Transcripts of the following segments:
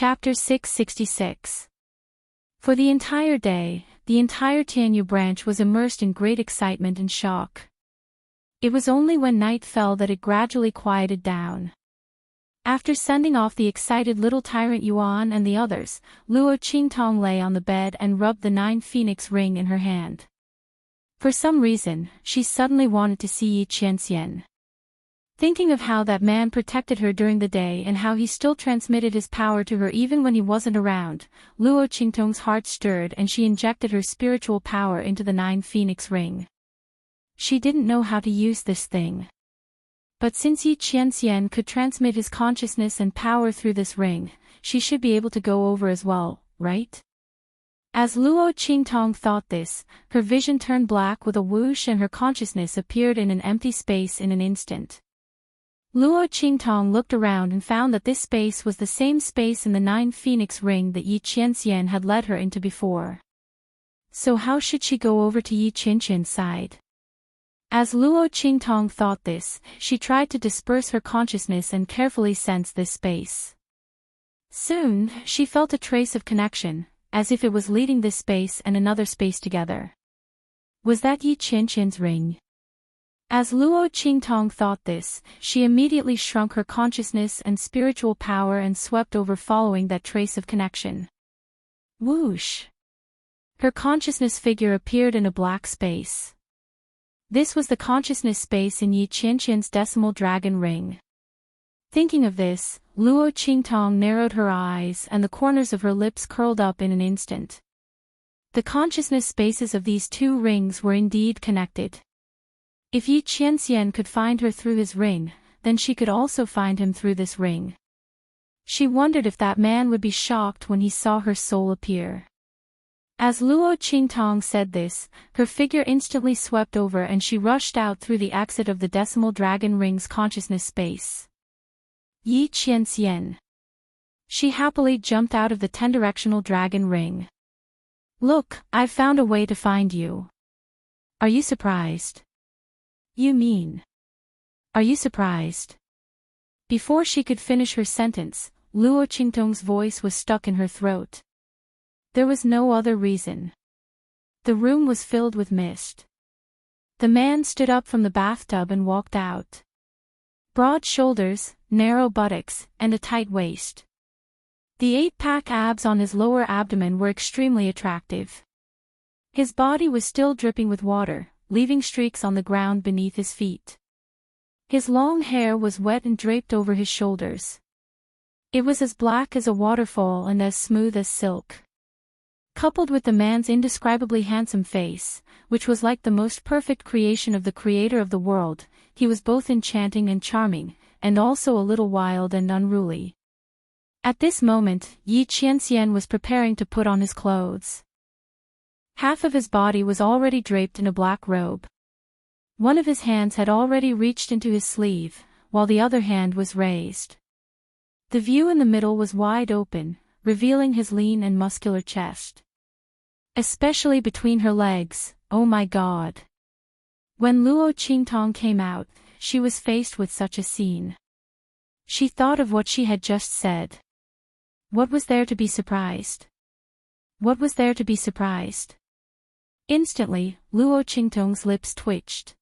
Chapter 666. For the entire day, the entire Tianyu branch was immersed in great excitement and shock. It was only when night fell that it gradually quieted down. After sending off the excited little tyrant Yuan and the others, Luo Qingtong lay on the bed and rubbed the 9 phoenix ring in her hand. For some reason, she suddenly wanted to see Yi Qianxian. Thinking of how that man protected her during the day and how he still transmitted his power to her even when he wasn't around, Luo Qingtong's heart stirred and she injected her spiritual power into the 9 phoenix ring. She didn't know how to use this thing. But since Yi Qianxian could transmit his consciousness and power through this ring, she should be able to go over as well, right? As Luo Qingtong thought this, her vision turned black with a whoosh and her consciousness appeared in an empty space in an instant. Luo Qingtong looked around and found that this space was the same space in the 9 phoenix ring that Yi Qianxian had led her into before. So how should she go over to Yi Qianxian's side? As Luo Qingtong thought this, she tried to disperse her consciousness and carefully sense this space. Soon, she felt a trace of connection, as if it was leading this space and another space together. Was that Yi Qianxian's ring? As Luo Qingtong thought this, she immediately shrunk her consciousness and spiritual power and swept over following that trace of connection. Whoosh! Her consciousness figure appeared in a black space. This was the consciousness space in Yi Qianxian's decimal dragon ring. Thinking of this, Luo Qingtong narrowed her eyes and the corners of her lips curled up in an instant. The consciousness spaces of these 2 rings were indeed connected. If Yi Qianxian could find her through his ring, then she could also find him through this ring. She wondered if that man would be shocked when he saw her soul appear. As Luo Qingtong said this, her figure instantly swept over and she rushed out through the exit of the decimal dragon ring's consciousness space. Yi Qianxian. She happily jumped out of the 10-directional dragon ring. Look, I've found a way to find you. Are you surprised? You mean? Are you surprised? Before she could finish her sentence, Luo Qingtong's voice was stuck in her throat. There was no other reason. The room was filled with mist. The man stood up from the bathtub and walked out. Broad shoulders, narrow buttocks, and a tight waist. The 8-pack abs on his lower abdomen were extremely attractive. His body was still dripping with water, leaving streaks on the ground beneath his feet. His long hair was wet and draped over his shoulders. It was as black as a waterfall and as smooth as silk. Coupled with the man's indescribably handsome face, which was like the most perfect creation of the creator of the world, he was both enchanting and charming, and also a little wild and unruly. At this moment, Yi Qianxian was preparing to put on his clothes. Half of his body was already draped in a black robe. One of his hands had already reached into his sleeve, while the other hand was raised. The view in the middle was wide open, revealing his lean and muscular chest. Especially between her legs, oh my God. When Luo Qingtong came out, she was faced with such a scene. She thought of what she had just said. What was there to be surprised? What was there to be surprised? Instantly, Luo Qingtong's lips twitched.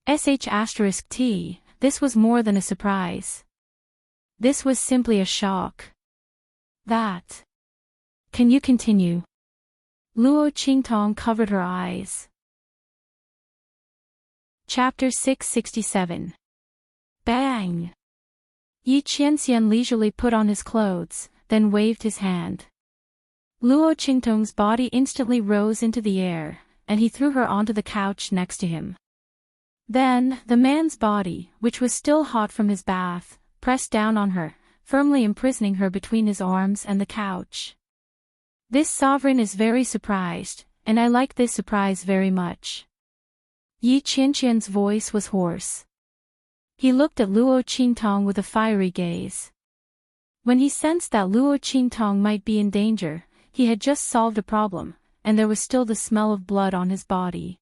**T, this was more than a surprise. This was simply a shock. That. Can you continue? Luo Qingtong covered her eyes. Chapter 667. Bang! Yi Qianxian leisurely put on his clothes, then waved his hand. Luo Qingtong's body instantly rose into the air, and he threw her onto the couch next to him. Then, the man's body, which was still hot from his bath, pressed down on her, firmly imprisoning her between his arms and the couch. This sovereign is very surprised, and I like this surprise very much. Yi Qianxian's voice was hoarse. He looked at Luo Qingtong with a fiery gaze. When he sensed that Luo Qingtong might be in danger, he had just solved a problem, and there was still the smell of blood on his body.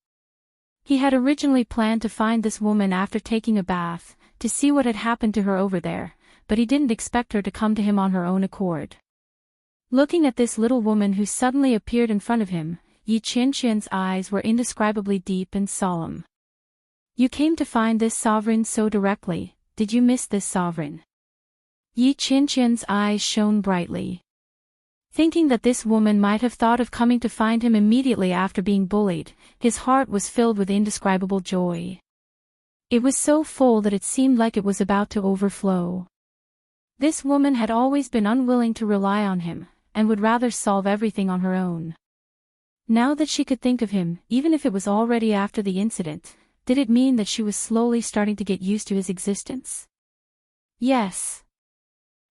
He had originally planned to find this woman after taking a bath, to see what had happened to her over there, but he didn't expect her to come to him on her own accord. Looking at this little woman who suddenly appeared in front of him, Yi Qianqian's eyes were indescribably deep and solemn. You came to find this sovereign so directly, did you miss this sovereign? Yi Qianqian's eyes shone brightly. Thinking that this woman might have thought of coming to find him immediately after being bullied, his heart was filled with indescribable joy. It was so full that it seemed like it was about to overflow. This woman had always been unwilling to rely on him, and would rather solve everything on her own. Now that she could think of him, even if it was already after the incident, did it mean that she was slowly starting to get used to his existence? Yes.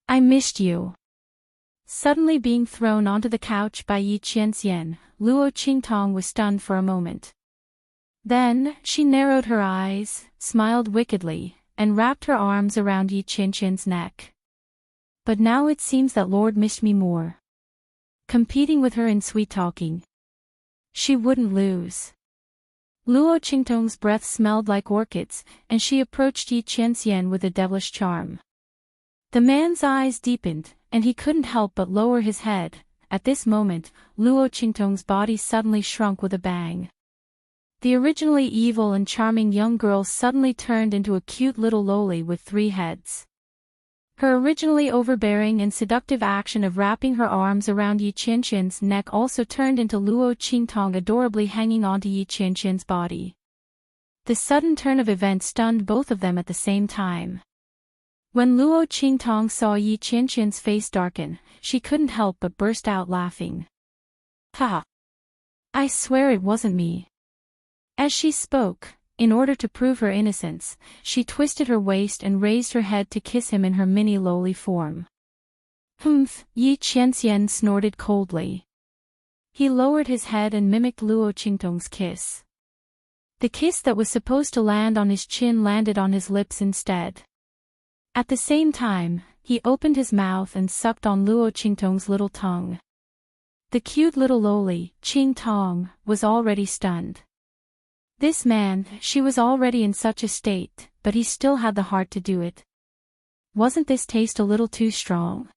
I missed you. Suddenly being thrown onto the couch by Yi Qianxian, Luo Qingtong was stunned for a moment. Then, she narrowed her eyes, smiled wickedly, and wrapped her arms around Yi Qianxian's neck. But now it seems that Lord missed me more. Competing with her in sweet-talking. She wouldn't lose. Luo Qingtong's breath smelled like orchids, and she approached Yi Qianxian with a devilish charm. The man's eyes deepened, and he couldn't help but lower his head. At this moment, Luo Qingtong's body suddenly shrunk with a bang. The originally evil and charming young girl suddenly turned into a cute little loli with 3 heads. Her originally overbearing and seductive action of wrapping her arms around Yi Qianqian's neck also turned into Luo Qingtong adorably hanging onto Yi Qianqian's body. The sudden turn of events stunned both of them at the same time. When Luo Qingtong saw Yi Qianqian's face darken, she couldn't help but burst out laughing. Ha! I swear it wasn't me. As she spoke, in order to prove her innocence, she twisted her waist and raised her head to kiss him in her mini loli form. Humph, Yi Qianxian snorted coldly. He lowered his head and mimicked Luo Qingtong's kiss. The kiss that was supposed to land on his chin landed on his lips instead. At the same time, he opened his mouth and sucked on Luo Qingtong's little tongue. The cute little loli, Qingtong, was already stunned. This man, she was already in such a state, but he still had the heart to do it. Wasn't this taste a little too strong?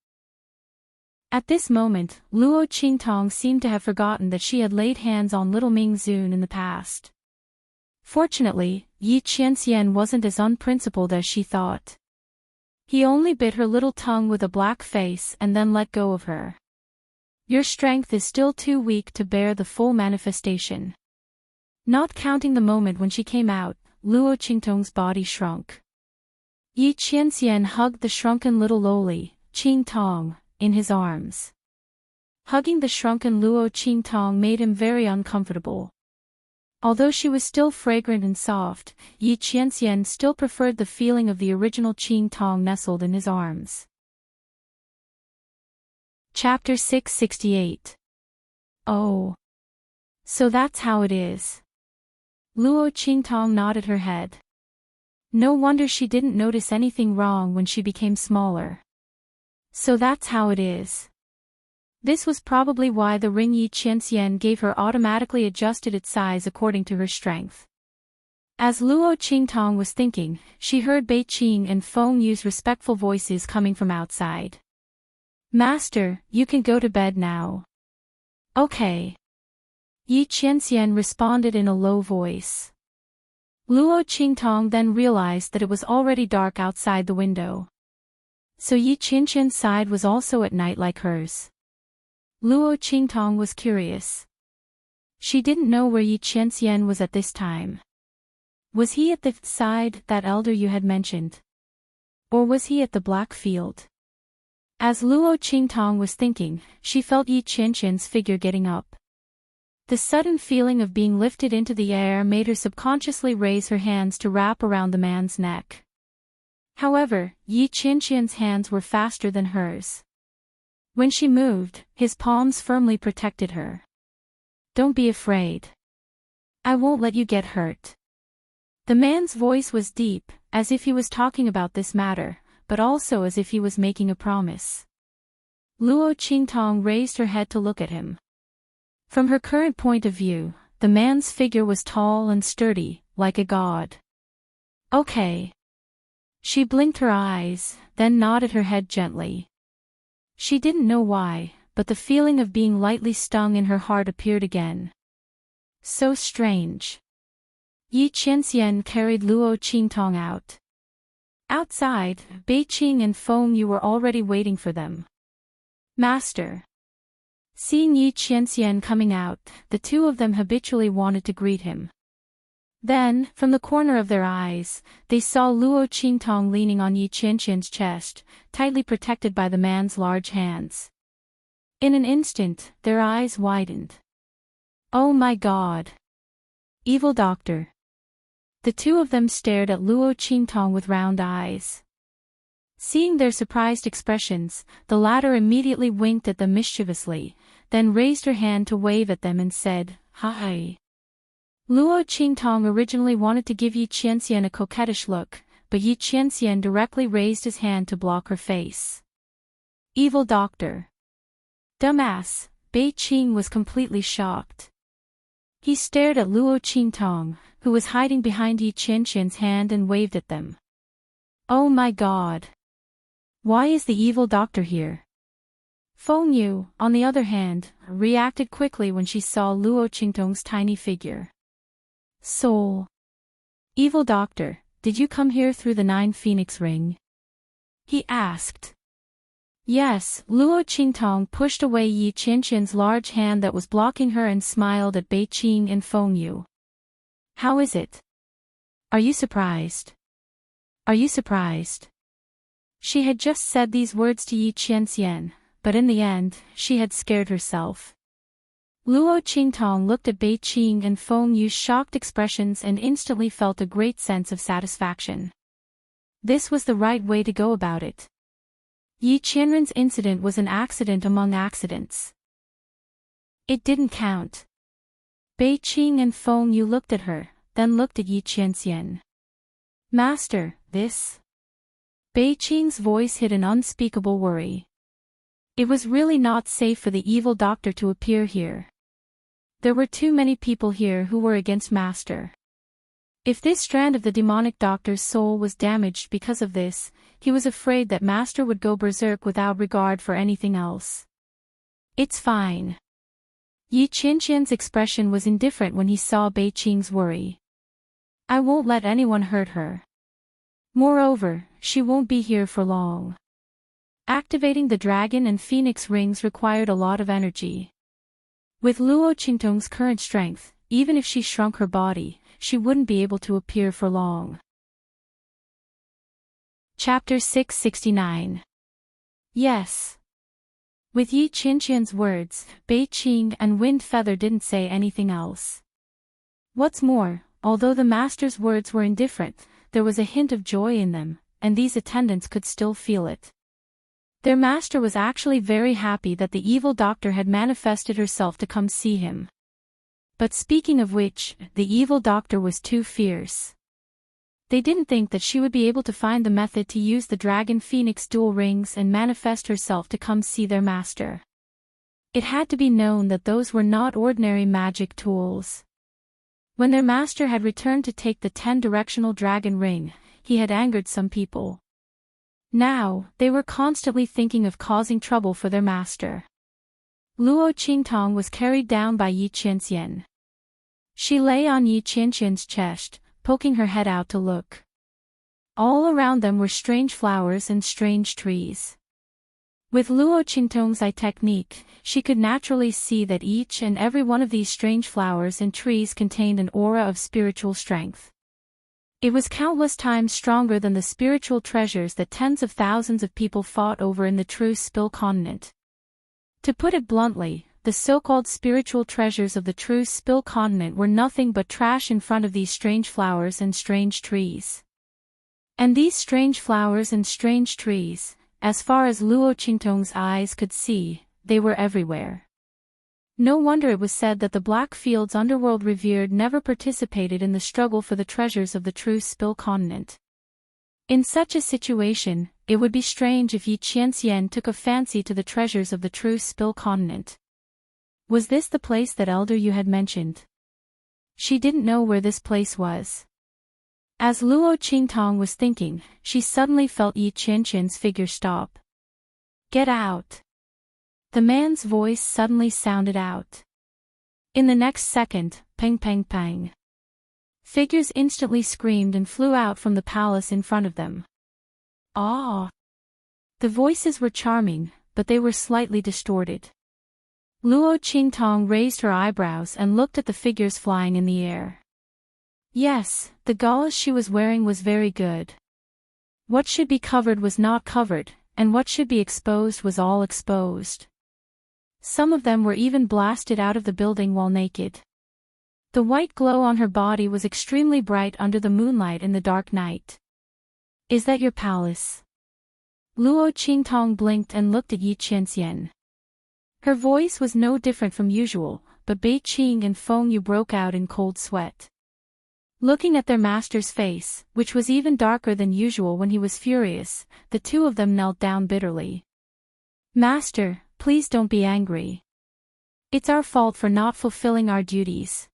At this moment, Luo Qingtong seemed to have forgotten that she had laid hands on little Ming Zun in the past. Fortunately, Yi Qianxian wasn't as unprincipled as she thought. He only bit her little tongue with a black face and then let go of her. Your strength is still too weak to bear the full manifestation. Not counting the moment when she came out, Luo Qingtong's body shrunk. Yi Qianxian hugged the shrunken little loli, Qingtong, in his arms. Hugging the shrunken Luo Qingtong made him very uncomfortable. Although she was still fragrant and soft, Yi Qianxian still preferred the feeling of the original Qingtong nestled in his arms. Chapter 668. Oh. So that's how it is. Luo Qingtong nodded her head. No wonder she didn't notice anything wrong when she became smaller. So that's how it is. This was probably why the ring Yi Qianxian gave her automatically adjusted its size according to her strength. As Luo Qingtong was thinking, she heard Bei Qing and Feng Yu's respectful voices coming from outside. Master, you can go to bed now. Okay. Yi Qianxian responded in a low voice. Luo Qingtong then realized that it was already dark outside the window. So Yi Qianxian's side was also at night like hers. Luo Qingtong was curious. She didn't know where Yi Qianxian was at this time. Was he at the side, that elder you had mentioned? Or was he at the black field? As Luo Qingtong was thinking, she felt Yi Qianxian's figure getting up. The sudden feeling of being lifted into the air made her subconsciously raise her hands to wrap around the man's neck. However, Yi Qianxian's hands were faster than hers. When she moved, his palms firmly protected her. Don't be afraid. I won't let you get hurt. The man's voice was deep, as if he was talking about this matter, but also as if he was making a promise. Luo Qingtong raised her head to look at him. From her current point of view, the man's figure was tall and sturdy, like a god. Okay. She blinked her eyes, then nodded her head gently. She didn't know why, but the feeling of being lightly stung in her heart appeared again. So strange. Yi Qianxian carried Luo Qingtong out. Outside, Beiqing and Feng Yu were already waiting for them. Master. Seeing Yi Qianxian coming out, the two of them habitually wanted to greet him. Then, from the corner of their eyes, they saw Luo Qingtong leaning on Yi Qianxian's chest, tightly protected by the man's large hands. In an instant, their eyes widened. Oh my God! Evil doctor! The two of them stared at Luo Qingtong with round eyes. Seeing their surprised expressions, the latter immediately winked at them mischievously, then raised her hand to wave at them and said, "Hi." Luo Qingtong originally wanted to give Yi Qianxian a coquettish look, but Yi Qianxian directly raised his hand to block her face. Evil doctor. Dumbass, Beiqing was completely shocked. He stared at Luo Qingtong, who was hiding behind Yi Qianxian's hand, and waved at them. Oh my God! Why is the evil doctor here? Feng Yu, on the other hand, reacted quickly when she saw Luo Qingtong's tiny figure. Soul. Evil doctor, did you come here through the 9 Phoenix ring? He asked. Yes, Luo Qingtong pushed away Yi Qianxian's large hand that was blocking her and smiled at Beiqing and Feng Yu. How is it? Are you surprised? Are you surprised? She had just said these words to Yi Qianxian, but in the end, she had scared herself. Luo Qingtong looked at Beiqing and Feng Yu's shocked expressions and instantly felt a great sense of satisfaction. This was the right way to go about it. Yi Qianren's incident was an accident among accidents. It didn't count. Beiqing and Feng Yu looked at her, then looked at Yi Qianxian. Master, this? Beiqing's voice hid an unspeakable worry. It was really not safe for the evil doctor to appear here. There were too many people here who were against Master. If this strand of the demonic doctor's soul was damaged because of this, he was afraid that Master would go berserk without regard for anything else. It's fine. Yi Qianxian's expression was indifferent when he saw Beiqing's worry. I won't let anyone hurt her. Moreover, she won't be here for long. Activating the dragon and phoenix rings required a lot of energy. With Luo Qingtong's current strength, even if she shrunk her body, she wouldn't be able to appear for long. Chapter 669. Yes. With Yi Qianxian's words, Beiqing and Wind Feather didn't say anything else. What's more, although the master's words were indifferent, there was a hint of joy in them, and these attendants could still feel it. Their master was actually very happy that the evil doctor had manifested herself to come see him. But speaking of which, the evil doctor was too fierce. They didn't think that she would be able to find the method to use the Dragon Phoenix dual rings and manifest herself to come see their master. It had to be known that those were not ordinary magic tools. When their master had returned to take the 10-directional dragon ring, he had angered some people. Now, they were constantly thinking of causing trouble for their master. Luo Qingtong was carried down by Yi Qianxian. She lay on Yi Qianxian's chest, poking her head out to look. All around them were strange flowers and strange trees. With Luo Qingtong's eye technique, she could naturally see that each and every one of these strange flowers and trees contained an aura of spiritual strength. It was countless times stronger than the spiritual treasures that tens of thousands of people fought over in the true Spill continent. To put it bluntly, the so-called spiritual treasures of the true Spill continent were nothing but trash in front of these strange flowers and strange trees. And these strange flowers and strange trees, as far as Luo Qingtong's eyes could see, they were everywhere. No wonder it was said that the Blackfield's underworld revered never participated in the struggle for the treasures of the true Spill continent. In such a situation, it would be strange if Yi Qianxian took a fancy to the treasures of the true Spill continent. Was this the place that Elder Yu had mentioned? She didn't know where this place was. As Luo Qingtong was thinking, she suddenly felt Yi Qianxian's figure stop. Get out! The man's voice suddenly sounded out. In the next second, pang pang pang. Figures instantly screamed and flew out from the palace in front of them. Ah! The voices were charming, but they were slightly distorted. Luo Qingtong raised her eyebrows and looked at the figures flying in the air. Yes, the gauze she was wearing was very good. What should be covered was not covered, and what should be exposed was all exposed. Some of them were even blasted out of the building while naked. The white glow on her body was extremely bright under the moonlight in the dark night. Is that your palace? Luo Qingtong blinked and looked at Yi Qianxian. Her voice was no different from usual, but Bei Qing and Feng Yu broke out in cold sweat. Looking at their master's face, which was even darker than usual when he was furious, the two of them knelt down bitterly. Master, please don't be angry. It's our fault for not fulfilling our duties.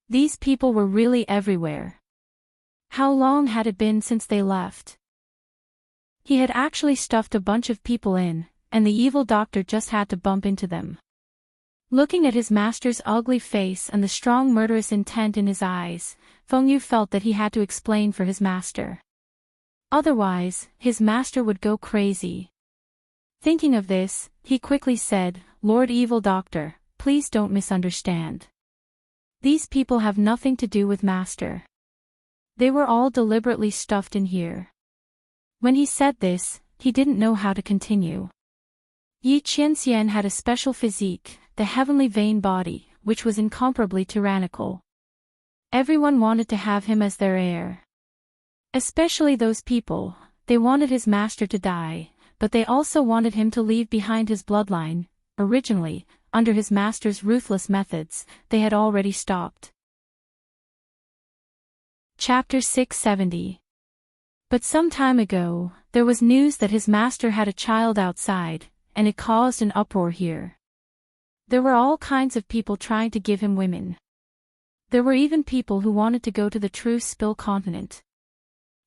These people were really everywhere. How long had it been since they left? He had actually stuffed a bunch of people in, and the evil doctor just had to bump into them. Looking at his master's ugly face and the strong murderous intent in his eyes, Feng Yu felt that he had to explain for his master. Otherwise, his master would go crazy. Thinking of this, he quickly said, Lord Evil Doctor, please don't misunderstand. These people have nothing to do with Master. They were all deliberately stuffed in here. When he said this, he didn't know how to continue. Yi Qianxian had a special physique, the heavenly vein body, which was incomparably tyrannical. Everyone wanted to have him as their heir. Especially those people, they wanted his master to die, but they also wanted him to leave behind his bloodline. Originally, under his master's ruthless methods, they had already stopped. Chapter 670. But some time ago, there was news that his master had a child outside, and it caused an uproar here. There were all kinds of people trying to give him women. There were even people who wanted to go to the True Spill continent.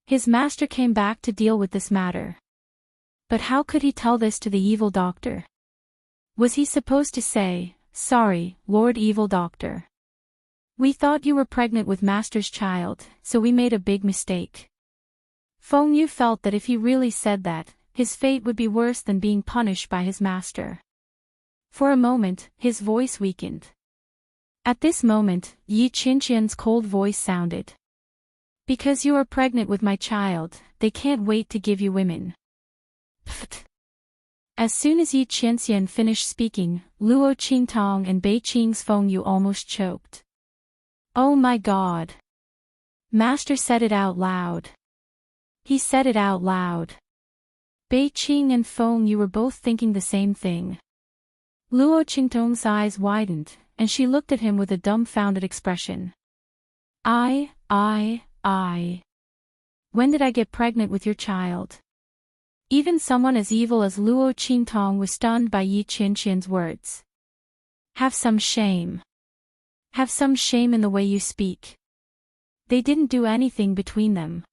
His master came back to deal with this matter. But how could he tell this to the evil doctor? Was he supposed to say, Sorry, Lord Evil Doctor. We thought you were pregnant with Master's child, so we made a big mistake. Feng Yu felt that if he really said that, his fate would be worse than being punished by his master. For a moment, his voice weakened. At this moment, Yi Qianxian's cold voice sounded. Because you are pregnant with my child, they can't wait to give you women. Pfft. As soon as Yi Qianxian finished speaking, Luo Qingtong and Bei Qing's Feng Yu almost choked. Oh my God! Master said it out loud. He said it out loud. Bei Qing and Feng Yu were both thinking the same thing. Luo Qingtong's eyes widened, and she looked at him with a dumbfounded expression. I. When did I get pregnant with your child? Even someone as evil as Luo Qingtong was stunned by Yi Qianxian's words. Have some shame. Have some shame in the way you speak. They didn't do anything between them.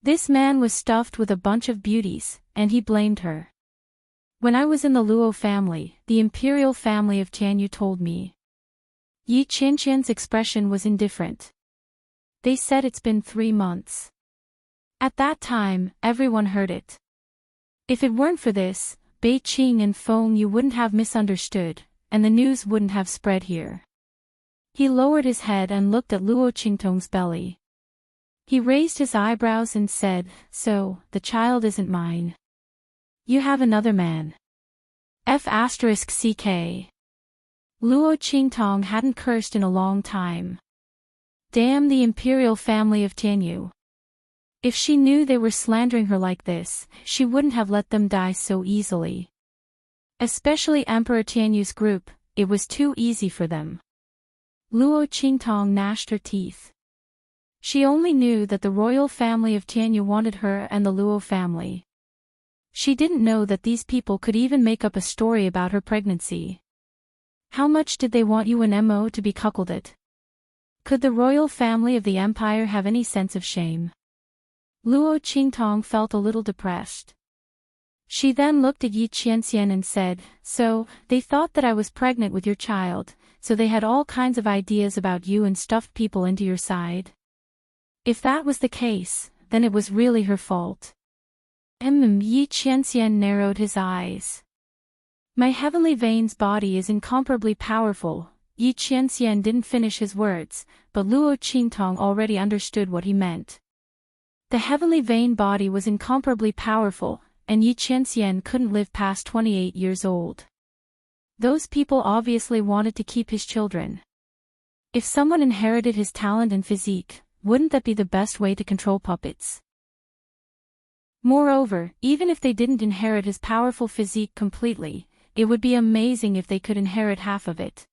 This man was stuffed with a bunch of beauties, and he blamed her. When I was in the Luo family, the imperial family of Tianyu told me. Yi Qianxian's expression was indifferent. They said it's been 3 months. At that time, everyone heard it. If it weren't for this, Bei Qing and Feng Yu wouldn't have misunderstood, and the news wouldn't have spread here. He lowered his head and looked at Luo Qingtong's belly. He raised his eyebrows and said, So, the child isn't mine. You have another man. F***ck. Luo Qingtong hadn't cursed in a long time. Damn the imperial family of Tianyu. If she knew they were slandering her like this, she wouldn't have let them die so easily. Especially Emperor Tianyu's group, it was too easy for them. Luo Qingtong gnashed her teeth. She only knew that the royal family of Tianyu wanted her and the Luo family. She didn't know that these people could even make up a story about her pregnancy. How much did they want Yuan Mo to be cuckolded? Could the royal family of the empire have any sense of shame? Luo Qingtong felt a little depressed. She then looked at Yi Qianxian and said, "So, they thought that I was pregnant with your child, so they had all kinds of ideas about you and stuffed people into your side? If that was the case, then it was really her fault." Yi Qianxian narrowed his eyes. "My heavenly veins body is incomparably powerful." Yi Qianxian didn't finish his words, but Luo Qingtong already understood what he meant. The heavenly vein body was incomparably powerful, and Yi Qianxian couldn't live past 28 years old. Those people obviously wanted to keep his children. If someone inherited his talent and physique, wouldn't that be the best way to control puppets? Moreover, even if they didn't inherit his powerful physique completely, it would be amazing if they could inherit half of it.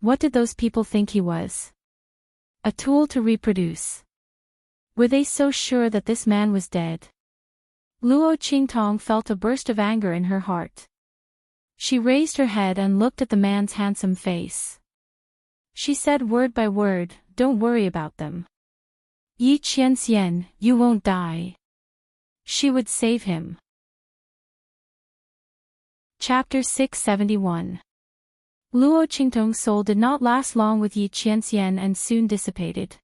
What did those people think he was? A tool to reproduce? Were they so sure that this man was dead? Luo Qingtong felt a burst of anger in her heart. She raised her head and looked at the man's handsome face. She said word by word, "Don't worry about them. Yi Qianxian, you won't die." She would save him. Chapter 671. Luo Qingtong's soul did not last long with Yi Qianxian and soon dissipated.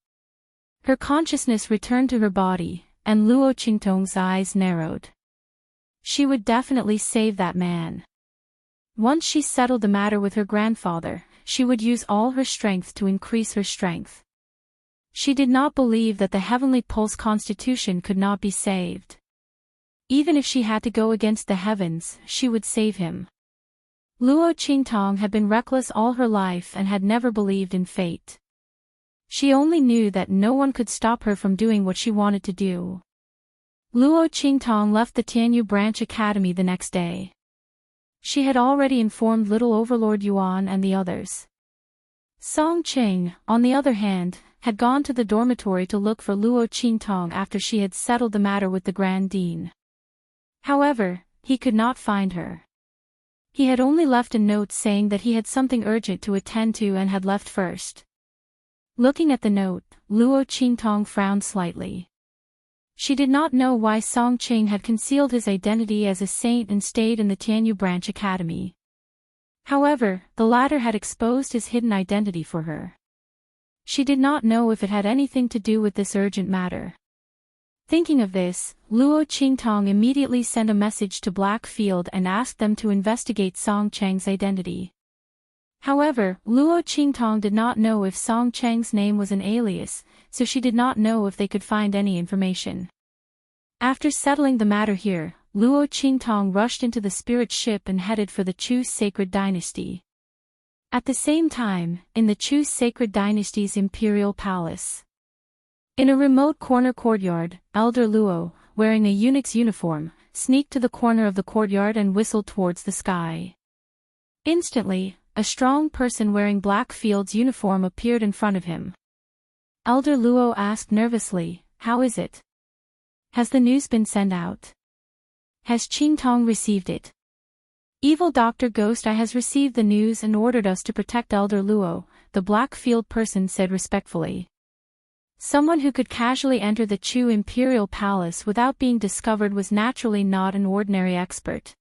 Her consciousness returned to her body, and Luo Qingtong's eyes narrowed. She would definitely save that man. Once she settled the matter with her grandfather, she would use all her strength to increase her strength. She did not believe that the heavenly pulse constitution could not be saved. Even if she had to go against the heavens, she would save him. Luo Qingtong had been reckless all her life and had never believed in fate. She only knew that no one could stop her from doing what she wanted to do. Luo Qingtong left the Tianyu Branch Academy the next day. She had already informed little Overlord Yuan and the others. Song Qing, on the other hand, had gone to the dormitory to look for Luo Qingtong after she had settled the matter with the Grand Dean. However, he could not find her. He had only left a note saying that he had something urgent to attend to and had left first. Looking at the note, Luo Qingtong frowned slightly. She did not know why Song Qing had concealed his identity as a saint and stayed in the Tianyu Branch Academy. However, the latter had exposed his hidden identity for her. She did not know if it had anything to do with this urgent matter. Thinking of this, Luo Qingtong immediately sent a message to Blackfield and asked them to investigate Song Cheng's identity. However, Luo Qingtong did not know if Song Cheng's name was an alias, so she did not know if they could find any information. After settling the matter here, Luo Qingtong rushed into the spirit ship and headed for the Chu Sacred Dynasty. At the same time, in the Chu Sacred Dynasty's imperial palace. In a remote corner courtyard, Elder Luo, wearing a eunuch's uniform, sneaked to the corner of the courtyard and whistled towards the sky. Instantly, a strong person wearing Blackfield's uniform appeared in front of him. Elder Luo asked nervously, "How is it? Has the news been sent out? Has Qingtong received it?" "Evil Dr. Ghost Eye has received the news and ordered us to protect Elder Luo," the Blackfield person said respectfully. Someone who could casually enter the Chu Imperial Palace without being discovered was naturally not an ordinary expert.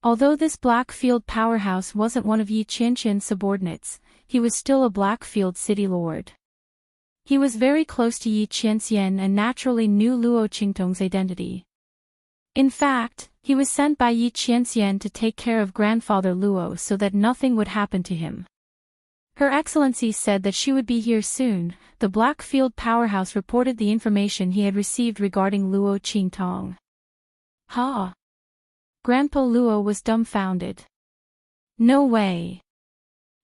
Although this Blackfield powerhouse wasn't one of Yi Qianxian's subordinates, he was still a Blackfield city lord. He was very close to Yi Qianxian and naturally knew Luo Qingtong's identity. In fact, he was sent by Yi Qianxian to take care of grandfather Luo so that nothing would happen to him. Her Excellency said that she would be here soon. The Blackfield powerhouse reported the information he had received regarding Luo Qingtong. Ha! Grandpa Luo was dumbfounded. "No way."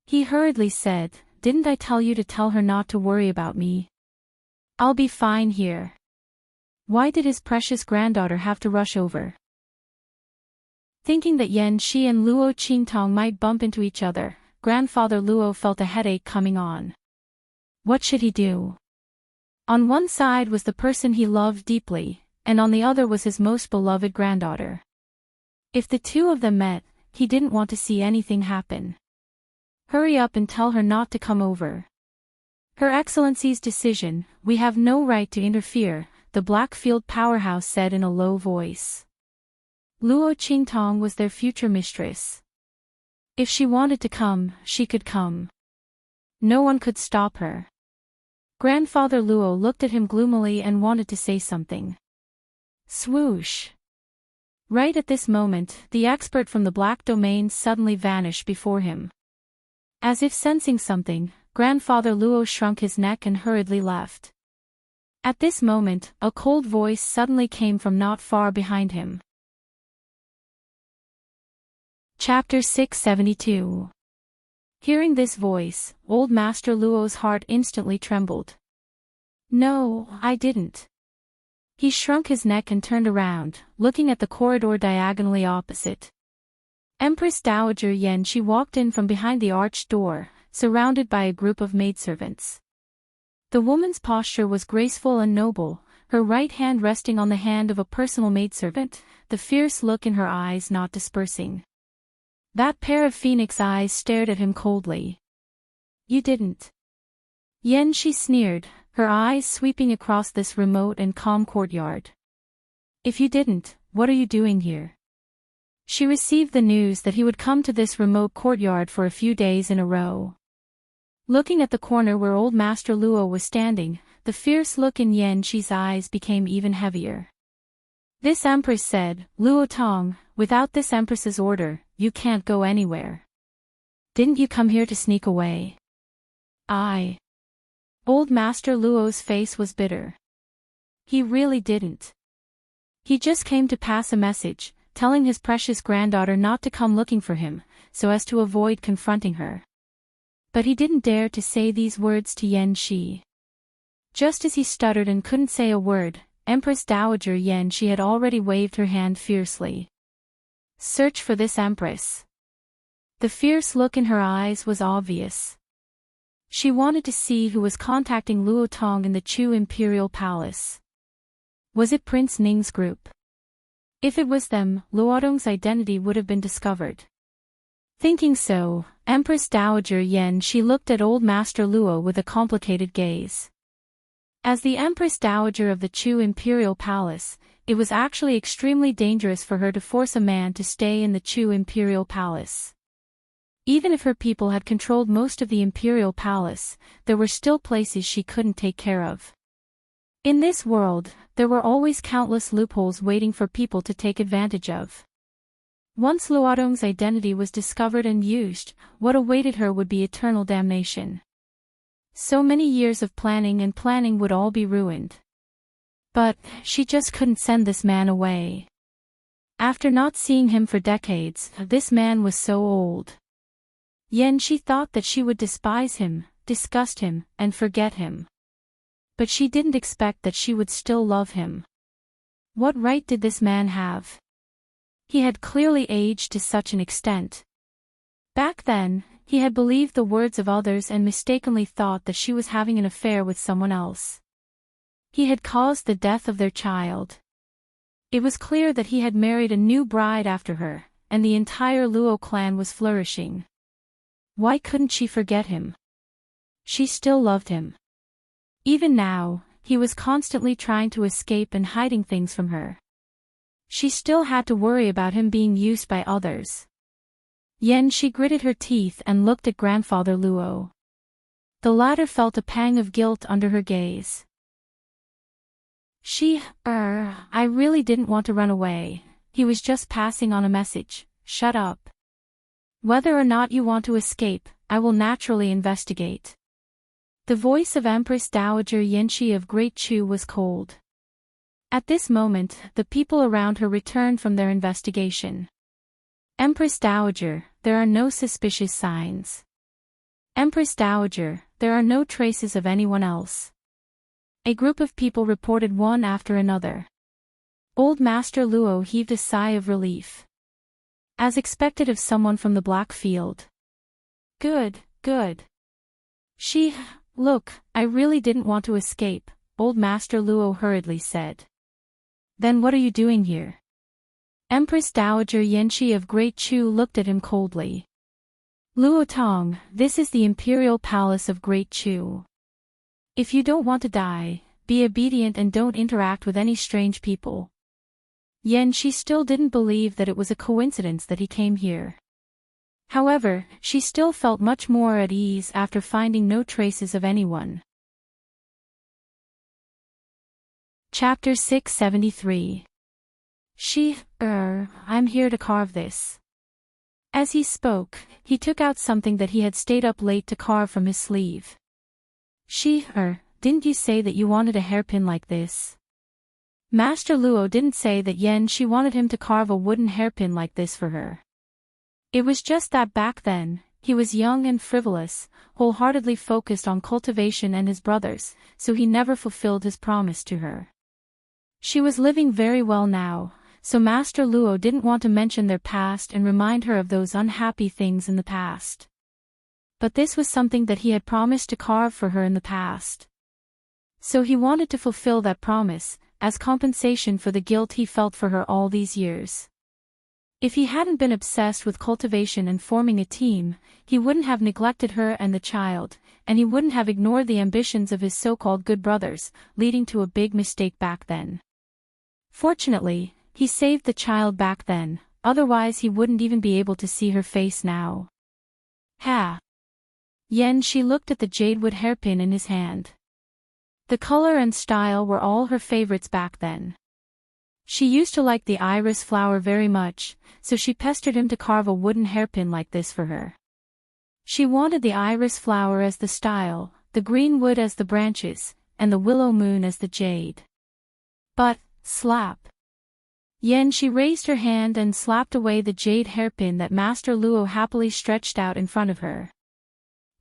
He hurriedly said, "Didn't I tell you to tell her not to worry about me? I'll be fine here." Why did his precious granddaughter have to rush over? Thinking that Yan Shi and Luo Qingtong might bump into each other, grandfather Luo felt a headache coming on. What should he do? On one side was the person he loved deeply, and on the other was his most beloved granddaughter. If the two of them met, he didn't want to see anything happen. "Hurry up and tell her not to come over." Her Excellency's decision, we have no right to interfere, the Blackfield powerhouse said in a low voice. Luo Qingtong was their future mistress. If she wanted to come, she could come. No one could stop her. Grandfather Luo looked at him gloomily and wanted to say something. Swoosh! Right at this moment, the expert from the Black Domain suddenly vanished before him. As if sensing something, Grandfather Luo shrunk his neck and hurriedly left. At this moment, a cold voice suddenly came from not far behind him. Chapter 672. Hearing this voice, Old Master Luo's heart instantly trembled. No, I didn't. He shrunk his neck and turned around, looking at the corridor diagonally opposite. Empress Dowager Yanxi walked in from behind the arched door, surrounded by a group of maidservants. The woman's posture was graceful and noble, her right hand resting on the hand of a personal maidservant, the fierce look in her eyes not dispersing. That pair of phoenix eyes stared at him coldly. You didn't. Yanxi sneered, her eyes sweeping across this remote and calm courtyard. If you didn't, what are you doing here? She received the news that he would come to this remote courtyard for a few days in a row. Looking at the corner where Old Master Luo was standing, the fierce look in Yanxi's eyes became even heavier. This empress said, Luo Tong, without this empress's order, you can't go anywhere. Didn't you come here to sneak away? Old Master Luo's face was bitter. He really didn't. He just came to pass a message, telling his precious granddaughter not to come looking for him, so as to avoid confronting her. But he didn't dare to say these words to Yanxi. Just as he stuttered and couldn't say a word, Empress Dowager Yanxi had already waved her hand fiercely. Search for this empress. The fierce look in her eyes was obvious. She wanted to see who was contacting Luo Tong in the Chu Imperial Palace. Was it Prince Ning's group? If it was them, Luo Tong's identity would have been discovered. Thinking so, Empress Dowager Yanxi looked at Old Master Luo with a complicated gaze. As the Empress Dowager of the Chu Imperial Palace, it was actually extremely dangerous for her to force a man to stay in the Chu Imperial Palace. Even if her people had controlled most of the Imperial Palace, there were still places she couldn't take care of. In this world, there were always countless loopholes waiting for people to take advantage of. Once Luo Tong's identity was discovered and used, what awaited her would be eternal damnation. So many years of planning would all be ruined. But, she just couldn't send this man away. After not seeing him for decades, this man was so old. Yanxi thought that she would despise him, disgust him, and forget him. But she didn't expect that she would still love him. What right did this man have? He had clearly aged to such an extent. Back then, he had believed the words of others and mistakenly thought that she was having an affair with someone else. He had caused the death of their child. It was clear that he had married a new bride after her, and the entire Luo clan was flourishing. Why couldn't she forget him? She still loved him. Even now, he was constantly trying to escape and hiding things from her. She still had to worry about him being used by others. Yanxi gritted her teeth and looked at Grandfather Luo. The latter felt a pang of guilt under her gaze. I really didn't want to run away, he was just passing on a message, shut up. Whether or not you want to escape, I will naturally investigate. The voice of Empress Dowager Yanxi of Great Chu was cold. At this moment, the people around her returned from their investigation. Empress Dowager, there are no suspicious signs. Empress Dowager, there are no traces of anyone else. A group of people reported one after another. Old Master Luo heaved a sigh of relief. As expected of someone from the Black Field. Good. Look, I really didn't want to escape, Old Master Luo hurriedly said. Then what are you doing here? Empress Dowager Yanxi of Great Chu looked at him coldly. Luo Tong, this is the Imperial Palace of Great Chu. If you don't want to die, be obedient and don't interact with any strange people. She still didn't believe that it was a coincidence that he came here. However, she still felt much more at ease after finding no traces of anyone. Chapter 673. I'm here to carve this. As he spoke, he took out something that he had stayed up late to carve from his sleeve. Didn't you say that you wanted a hairpin like this? Master Luo didn't say that she wanted him to carve a wooden hairpin like this for her. It was just that back then, he was young and frivolous, wholeheartedly focused on cultivation and his brothers, so he never fulfilled his promise to her. She was living very well now, so Master Luo didn't want to mention their past and remind her of those unhappy things in the past. But this was something that he had promised to carve for her in the past. So he wanted to fulfill that promise, as compensation for the guilt he felt for her all these years. If he hadn't been obsessed with cultivation and forming a team, he wouldn't have neglected her and the child, and he wouldn't have ignored the ambitions of his so-called good brothers, leading to a big mistake back then. Fortunately, he saved the child back then, otherwise he wouldn't even be able to see her face now. She looked at the jadewood hairpin in his hand. The color and style were all her favorites back then. She used to like the iris flower very much, so she pestered him to carve a wooden hairpin like this for her. She wanted the iris flower as the style, the green wood as the branches, and the willow moon as the jade. But, slap! She raised her hand and slapped away the jade hairpin that Master Luo happily stretched out in front of her.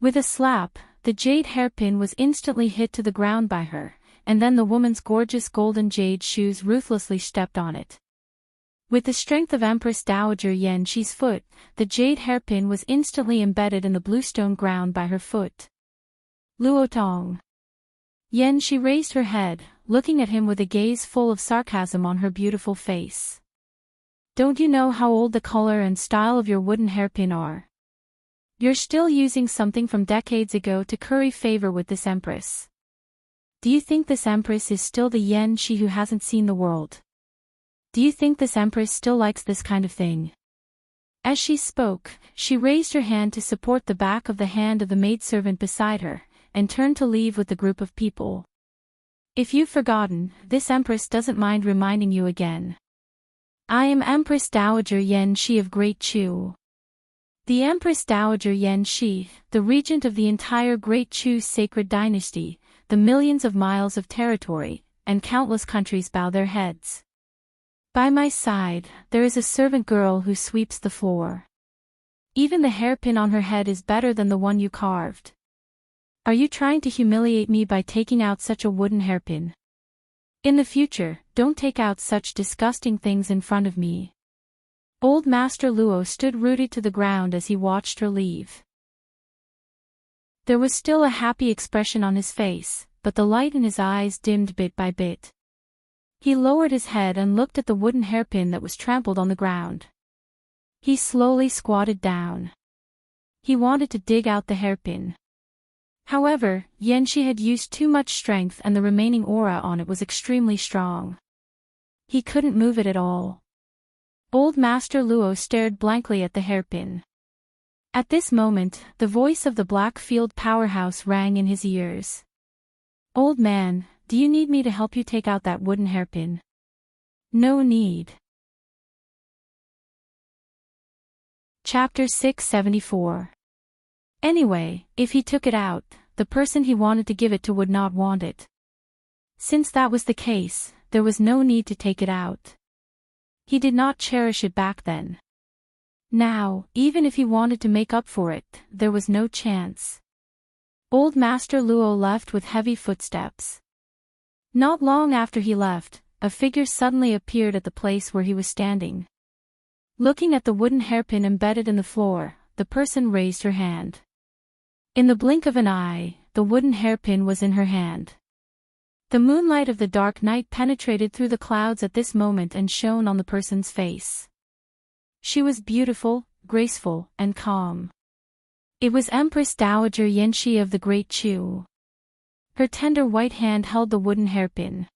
With a slap, the jade hairpin was instantly hit to the ground by her, and then the woman's gorgeous golden jade shoes ruthlessly stepped on it. With the strength of Empress Dowager Shi's foot, the jade hairpin was instantly embedded in the bluestone ground by her foot. Luotong. She raised her head, looking at him with a gaze full of sarcasm on her beautiful face. Don't you know how old the color and style of your wooden hairpin are? You're still using something from decades ago to curry favor with this empress. Do you think this empress is still the Shi who hasn't seen the world? Do you think this empress still likes this kind of thing? As she spoke, she raised her hand to support the back of the hand of the maidservant beside her, and turned to leave with the group of people. If you've forgotten, this empress doesn't mind reminding you again. I am Empress Dowager Shi of Great Chu. The Empress Dowager Shi, the regent of the entire Great Chu sacred dynasty, the millions of miles of territory, and countless countries bow their heads. By my side, there is a servant girl who sweeps the floor. Even the hairpin on her head is better than the one you carved. Are you trying to humiliate me by taking out such a wooden hairpin? In the future, don't take out such disgusting things in front of me. Old Master Luo stood rooted to the ground as he watched her leave. There was still a happy expression on his face, but the light in his eyes dimmed bit by bit. He lowered his head and looked at the wooden hairpin that was trampled on the ground. He slowly squatted down. He wanted to dig out the hairpin. However, Shi had used too much strength and the remaining aura on it was extremely strong. He couldn't move it at all. Old Master Luo stared blankly at the hairpin. At this moment, the voice of the Blackfield powerhouse rang in his ears. Old man, do you need me to help you take out that wooden hairpin? No need. Chapter 674. Anyway, if he took it out, the person he wanted to give it to would not want it. Since that was the case, there was no need to take it out. He did not cherish it back then. Now, even if he wanted to make up for it, there was no chance. Old Master Luo left with heavy footsteps. Not long after he left, a figure suddenly appeared at the place where he was standing. Looking at the wooden hairpin embedded in the floor, the person raised her hand. In the blink of an eye, the wooden hairpin was in her hand. The moonlight of the dark night penetrated through the clouds at this moment and shone on the person's face. She was beautiful, graceful, and calm. It was Empress Dowager Shi of the Great Chu. Her tender white hand held the wooden hairpin.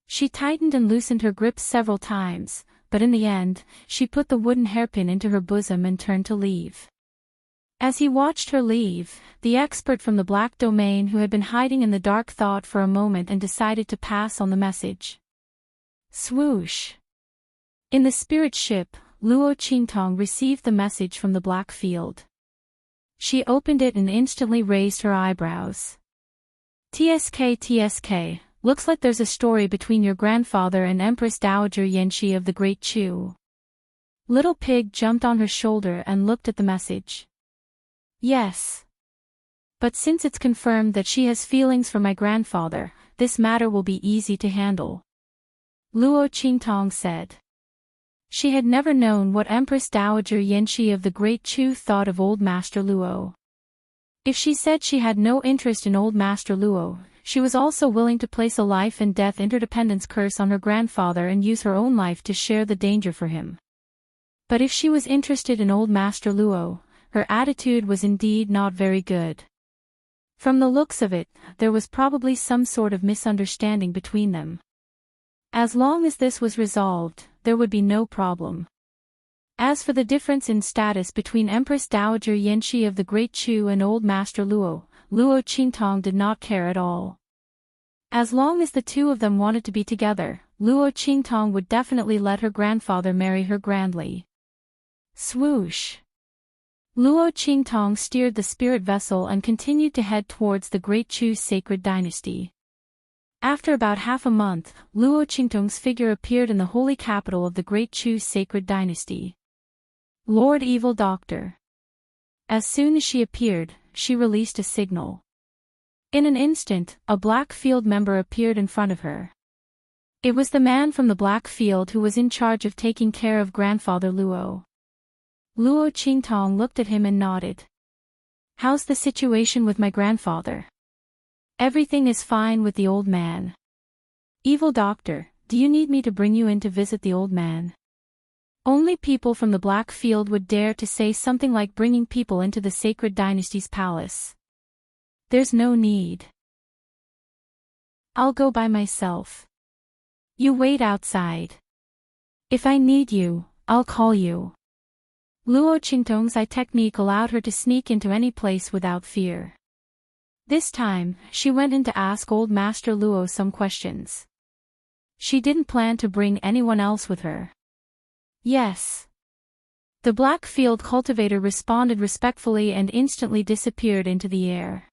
She tightened and loosened her grip several times, but in the end, she put the wooden hairpin into her bosom and turned to leave. As he watched her leave, the expert from the Black Domain who had been hiding in the dark thought for a moment and decided to pass on the message. Swoosh! In the spirit ship, Luo Qingtong received the message from the Black Field. She opened it and instantly raised her eyebrows. TSK, looks like there's a story between your grandfather and Empress Dowager Yanxi of the Great Chu. Little Pig jumped on her shoulder and looked at the message. Yes. But since it's confirmed that she has feelings for my grandfather, this matter will be easy to handle. Luo Qingtong said. She had never known what Empress Dowager Yanxi of the Great Chu thought of Old Master Luo. If she said she had no interest in Old Master Luo, she was also willing to place a life and death interdependence curse on her grandfather and use her own life to share the danger for him. But if she was interested in Old Master Luo, her attitude was indeed not very good. From the looks of it, there was probably some sort of misunderstanding between them. As long as this was resolved, there would be no problem. As for the difference in status between Empress Dowager Yanxi of the Great Chu and Old Master Luo, Luo Qingtong did not care at all. As long as the two of them wanted to be together, Luo Qingtong would definitely let her grandfather marry her grandly. Swoosh! Luo Qingtong steered the spirit vessel and continued to head towards the Great Chu's sacred dynasty. After about half a month, Luo Qingtong's figure appeared in the holy capital of the Great Chu's sacred dynasty. Lord Evil Doctor. As soon as she appeared, she released a signal. In an instant, a Black Field member appeared in front of her. It was the man from the Black Field who was in charge of taking care of Grandfather Luo. Luo Qingtong looked at him and nodded. How's the situation with my grandfather? Everything is fine with the old man. Evil Doctor, do you need me to bring you in to visit the old man? Only people from the Black Field would dare to say something like bringing people into the sacred dynasty's palace. There's no need. I'll go by myself. You wait outside. If I need you, I'll call you. Luo Qingtong's eye technique allowed her to sneak into any place without fear. This time, she went in to ask Old Master Luo some questions. She didn't plan to bring anyone else with her. Yes. The Black Field cultivator responded respectfully and instantly disappeared into the air.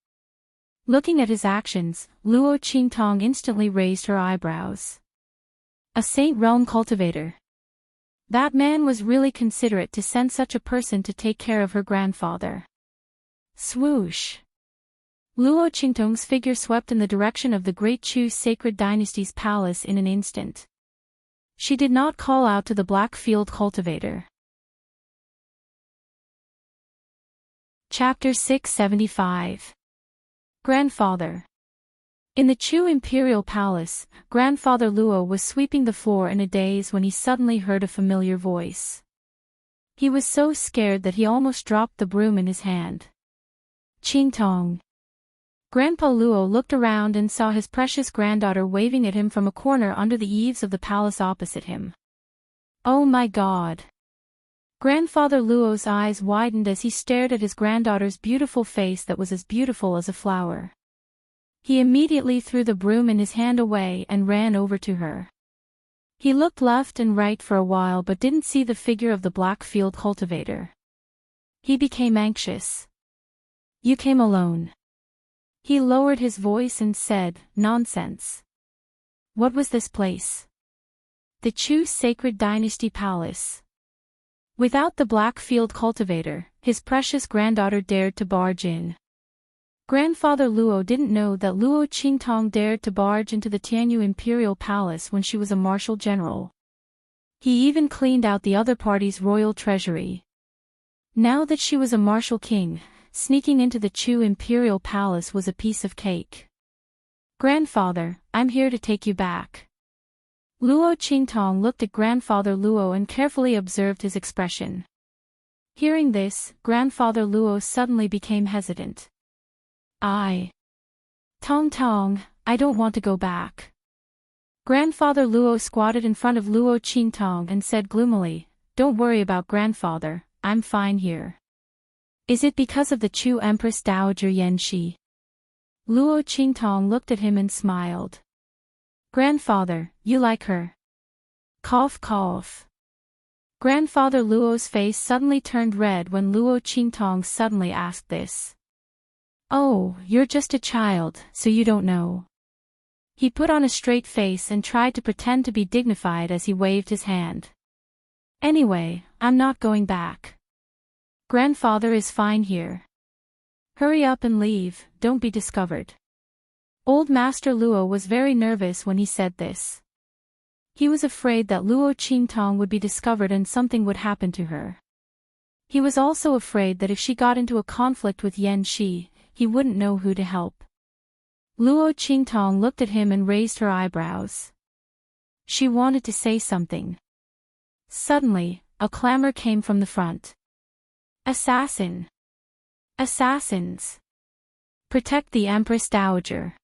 Looking at his actions, Luo Qingtong instantly raised her eyebrows. A Saint Realm cultivator. That man was really considerate to send such a person to take care of her grandfather. Swoosh! Luo Qingtong's figure swept in the direction of the Great Chu's sacred dynasty's palace in an instant. She did not call out to the Black Field cultivator. Chapter 675. Grandfather. In the Chu Imperial Palace, Grandfather Luo was sweeping the floor in a daze when he suddenly heard a familiar voice. He was so scared that he almost dropped the broom in his hand. Qingtong. Grandpa Luo looked around and saw his precious granddaughter waving at him from a corner under the eaves of the palace opposite him. Oh my God! Grandfather Luo's eyes widened as he stared at his granddaughter's beautiful face that was as beautiful as a flower. He immediately threw the broom in his hand away and ran over to her. He looked left and right for a while but didn't see the figure of the Black Field cultivator. He became anxious. You came alone. He lowered his voice and said, Nonsense. What was this place? The Chu Sacred Dynasty Palace. Without the Black Field cultivator, his precious granddaughter dared to barge in. Grandfather Luo didn't know that Luo Qingtong dared to barge into the Tianyu Imperial Palace when she was a martial general. He even cleaned out the other party's royal treasury. Now that she was a martial king, sneaking into the Chu Imperial Palace was a piece of cake. Grandfather, I'm here to take you back. Luo Qingtong looked at Grandfather Luo and carefully observed his expression. Hearing this, Grandfather Luo suddenly became hesitant. Tong, I don't want to go back. Grandfather Luo squatted in front of Luo Qingtong and said gloomily, "Don't worry about grandfather, I'm fine here." "Is it because of the Chu Empress Dowager Yanxi?" Luo Qingtong looked at him and smiled. "Grandfather, you like her?" Cough cough. Grandfather Luo's face suddenly turned red when Luo Qingtong suddenly asked this. "Oh, you're just a child, so you don't know." He put on a straight face and tried to pretend to be dignified as he waved his hand. "Anyway, I'm not going back. Grandfather is fine here. Hurry up and leave, don't be discovered." Old Master Luo was very nervous when he said this. He was afraid that Luo Qingtong would be discovered and something would happen to her. He was also afraid that if she got into a conflict with Yan Shi, he wouldn't know who to help. Luo Qingtong looked at him and raised her eyebrows. She wanted to say something. Suddenly, a clamor came from the front. "Assassin! Assassins! Protect the Empress Dowager!"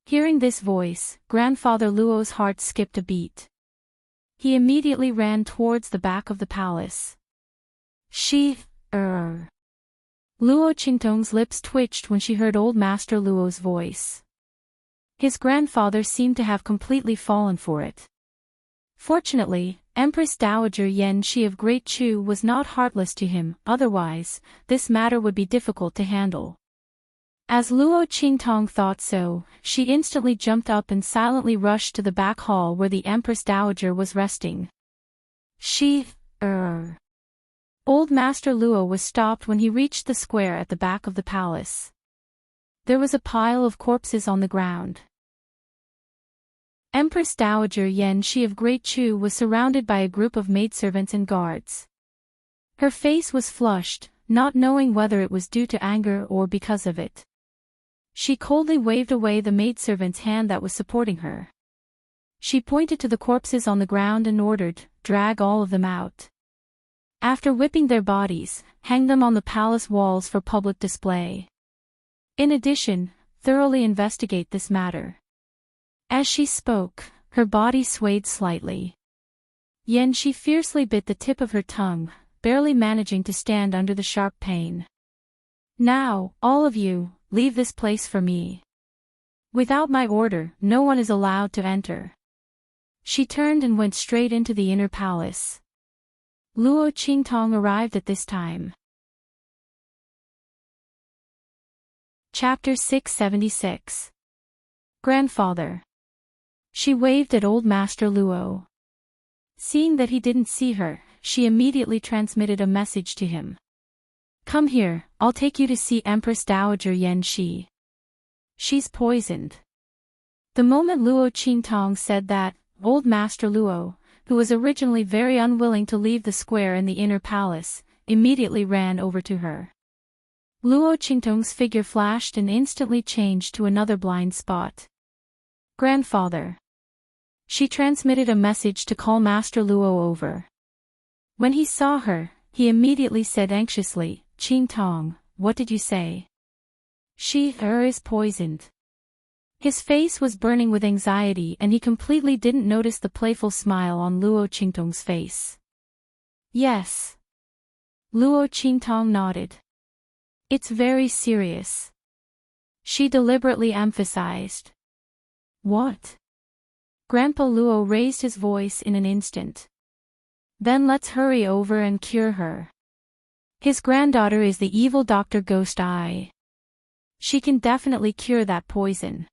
Hearing this voice, Grandfather Luo's heart skipped a beat. He immediately ran towards the back of the palace. Luo Qingtong's lips twitched when she heard Old Master Luo's voice. His grandfather seemed to have completely fallen for it. Fortunately, Empress Dowager Yan Shi of Great Chu was not heartless to him, otherwise, this matter would be difficult to handle. As Luo Qingtong thought so, she instantly jumped up and silently rushed to the back hall where the Empress Dowager was resting. Old Master Luo was stopped when he reached the square at the back of the palace. There was a pile of corpses on the ground. Empress Dowager Yan Shi of Great Chu was surrounded by a group of maidservants and guards. Her face was flushed, not knowing whether it was due to anger or because of it. She coldly waved away the maidservant's hand that was supporting her. She pointed to the corpses on the ground and ordered, "Drag all of them out. After whipping their bodies, hang them on the palace walls for public display. In addition, thoroughly investigate this matter." As she spoke, her body swayed slightly. Yan Shi fiercely bit the tip of her tongue, barely managing to stand under the sharp pain. "Now, all of you, leave this place for me. Without my order, no one is allowed to enter." She turned and went straight into the inner palace. Luo Qingtong arrived at this time. Chapter 676. Grandfather. She waved at Old Master Luo. Seeing that he didn't see her, she immediately transmitted a message to him. "Come here, I'll take you to see Empress Dowager Yan Shi. She's poisoned." The moment Luo Qingtong said that, Old Master Luo, who was originally very unwilling to leave the square in the inner palace, immediately ran over to her. Luo Qingtong's figure flashed and instantly changed to another blind spot. "Grandfather." She transmitted a message to call Master Luo over. When he saw her, he immediately said anxiously, "Qingtong, what did you say?" "She is poisoned." His face was burning with anxiety and he completely didn't notice the playful smile on Luo Qingtong's face. "Yes." Luo Qingtong nodded. "It's very serious." She deliberately emphasized. "What?" Grandpa Luo raised his voice in an instant. "Then let's hurry over and cure her. His granddaughter is the evil Dr. Ghost Eye. She can definitely cure that poison."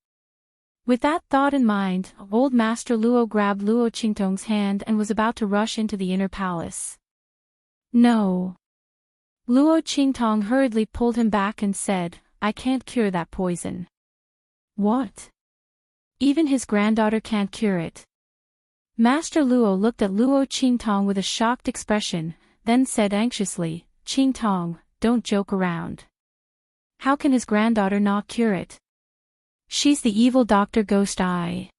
With that thought in mind, Old Master Luo grabbed Luo Qingtong's hand and was about to rush into the inner palace. "No." Luo Qingtong hurriedly pulled him back and said, "I can't cure that poison." "What? Even his granddaughter can't cure it?" Master Luo looked at Luo Qingtong with a shocked expression, then said anxiously, "Qingtong, don't joke around. How can his granddaughter not cure it? She's the evil Dr. Ghost Eye."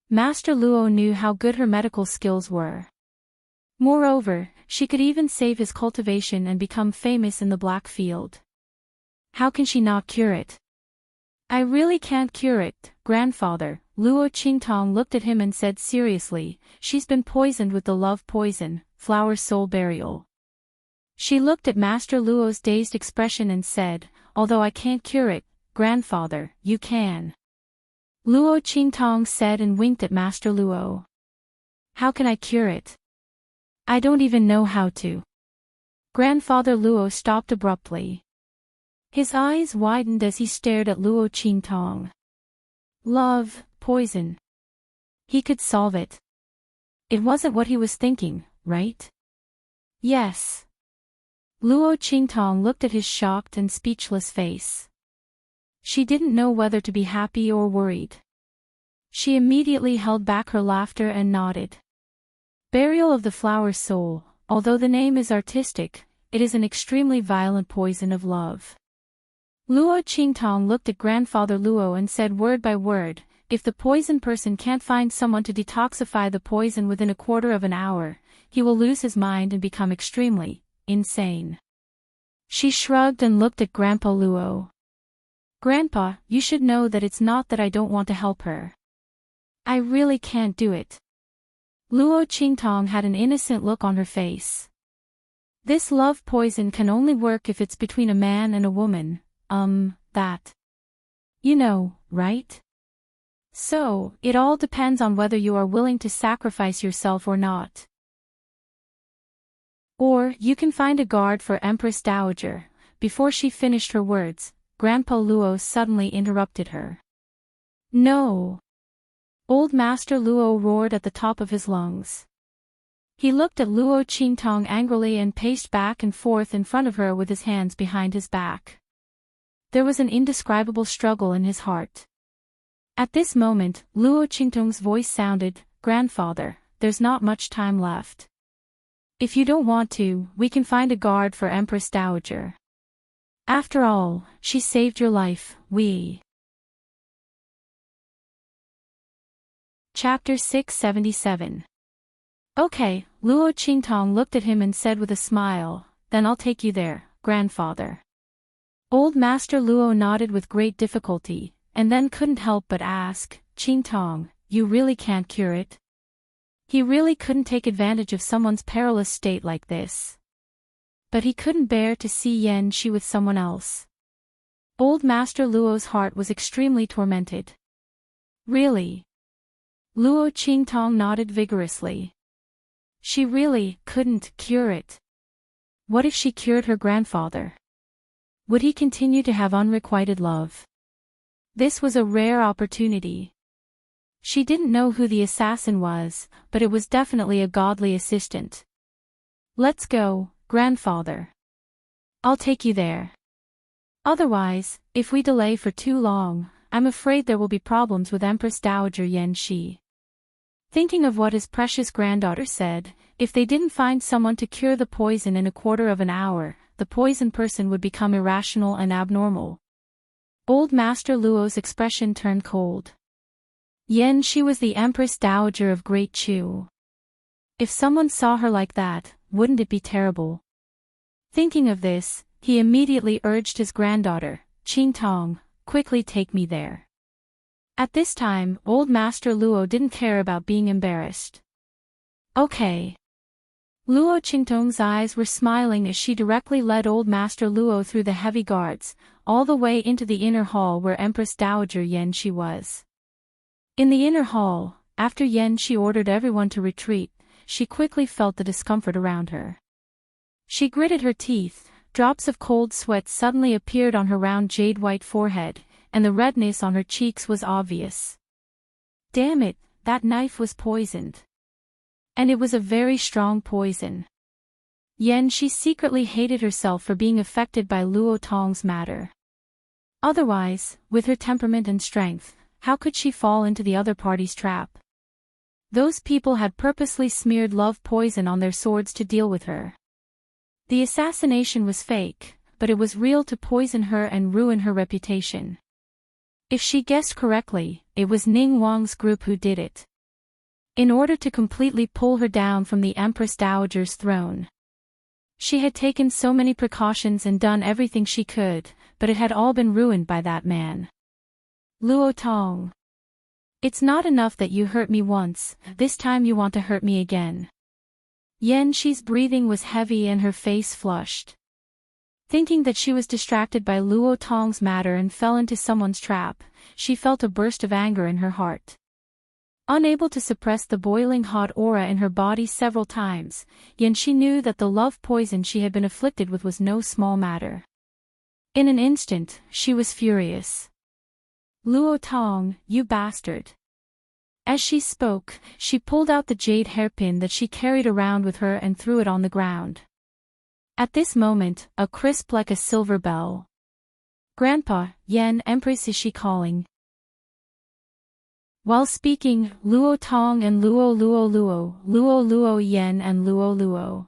Master Luo knew how good her medical skills were. Moreover, she could even save his cultivation and become famous in the Black Field. How can she not cure it? "I really can't cure it," grandfather. Luo Qingtong looked at him and said seriously, she's been poisoned with the love poison, flower soul burial. She looked at Master Luo's dazed expression and said, although I can't cure it, grandfather, you can. Luo Qingtong said and winked at Master Luo. How can I cure it? I don't even know how to. Grandfather Luo stopped abruptly. His eyes widened as he stared at Luo Qingtong. Love, poison. He could solve it. It wasn't what he was thinking, right? Yes. Luo Qingtong looked at his shocked and speechless face. She didn't know whether to be happy or worried. She immediately held back her laughter and nodded. Burial of the flower soul, although the name is artistic, it is an extremely violent poison of love. Luo Qingtong looked at Grandfather Luo and said word by word, if the poison person can't find someone to detoxify the poison within a quarter of an hour, he will lose his mind and become extremely insane. She shrugged and looked at Grandpa Luo. Grandpa, you should know that it's not that I don't want to help her. I really can't do it. Luo Qingtong had an innocent look on her face. This love poison can only work if it's between a man and a woman, that. You know, right? So, it all depends on whether you are willing to sacrifice yourself or not. Or, you can find a guard for Empress Dowager. Before she finished her words, Grandpa Luo suddenly interrupted her. No! Old Master Luo roared at the top of his lungs. He looked at Luo Qingtong angrily and paced back and forth in front of her with his hands behind his back. There was an indescribable struggle in his heart. At this moment, Luo Qingtong's voice sounded, Grandfather, there's not much time left. If you don't want to, we can find a guard for Empress Dowager. After all, she saved your life, Chapter 677. Okay, Luo Qingtong looked at him and said with a smile, then I'll take you there, grandfather. Old Master Luo nodded with great difficulty, and then couldn't help but ask, Qingtong, you really can't cure it? He really couldn't take advantage of someone's perilous state like this. But he couldn't bear to see Yan Shi with someone else. Old Master Luo's heart was extremely tormented. Really? Luo Qingtong nodded vigorously. She really couldn't cure it. What if she cured her grandfather? Would he continue to have unrequited love? This was a rare opportunity. She didn't know who the assassin was, but it was definitely a godly assistant. Let's go, grandfather. I'll take you there. Otherwise, if we delay for too long, I'm afraid there will be problems with Empress Dowager Yan Shi. Thinking of what his precious granddaughter said, if they didn't find someone to cure the poison in a quarter of an hour, the poison person would become irrational and abnormal. Old Master Luo's expression turned cold. Yan Shi was the Empress Dowager of Great Chu. If someone saw her like that, wouldn't it be terrible? Thinking of this, he immediately urged his granddaughter, Qingtong, quickly take me there. At this time, Old Master Luo didn't care about being embarrassed. Okay. Luo Qingtong's eyes were smiling as she directly led Old Master Luo through the heavy guards, all the way into the inner hall where Empress Dowager Yan Shi was. In the inner hall, after Yan Shi ordered everyone to retreat, she quickly felt the discomfort around her. She gritted her teeth, drops of cold sweat suddenly appeared on her round jade-white forehead, and the redness on her cheeks was obvious. Damn it, that knife was poisoned. And it was a very strong poison. Yan Shi secretly hated herself for being affected by Luo Tong's matter. Otherwise, with her temperament and strength, how could she fall into the other party's trap? Those people had purposely smeared love poison on their swords to deal with her. The assassination was fake, but it was real to poison her and ruin her reputation. If she guessed correctly, it was Ning Wang's group who did it. In order to completely pull her down from the Empress Dowager's throne. She had taken so many precautions and done everything she could, but it had all been ruined by that man. Luo Tong. It's not enough that you hurt me once, this time you want to hurt me again. Yanxi's breathing was heavy and her face flushed. Thinking that she was distracted by Luo Tong's matter and fell into someone's trap, she felt a burst of anger in her heart. Unable to suppress the boiling hot aura in her body several times, Yanxi knew that the love poison she had been afflicted with was no small matter. In an instant, she was furious. Luo Tong, you bastard. As she spoke, she pulled out the jade hairpin that she carried around with her and threw it on the ground. At this moment, a crisp like a silver bell. Grandpa, Yan Empress is she calling? While speaking, Luo Tong and Luo Yen and Luo.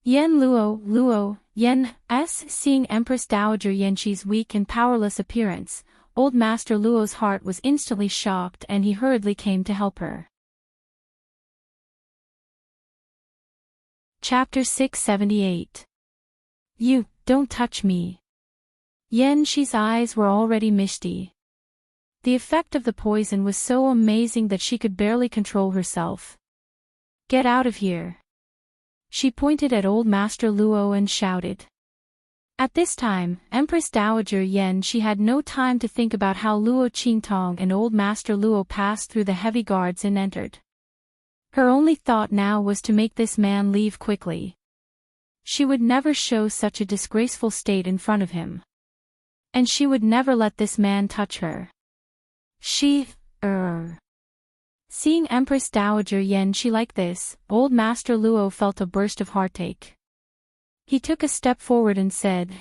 Yen Luo, Yen, seeing Empress Dowager Yanxi's weak and powerless appearance, Old Master Luo's heart was instantly shocked and he hurriedly came to help her. Chapter 678. You, don't touch me. Yanxi's eyes were already misty. The effect of the poison was so amazing that she could barely control herself. Get out of here. She pointed at Old Master Luo and shouted. At this time, Empress Dowager Yanxi had no time to think about how Luo Qingtong and Old Master Luo passed through the heavy guards and entered. Her only thought now was to make this man leave quickly. She would never show such a disgraceful state in front of him. And she would never let this man touch her. Seeing Empress Dowager Yanxi like this, Old Master Luo felt a burst of heartache. He took a step forward and said,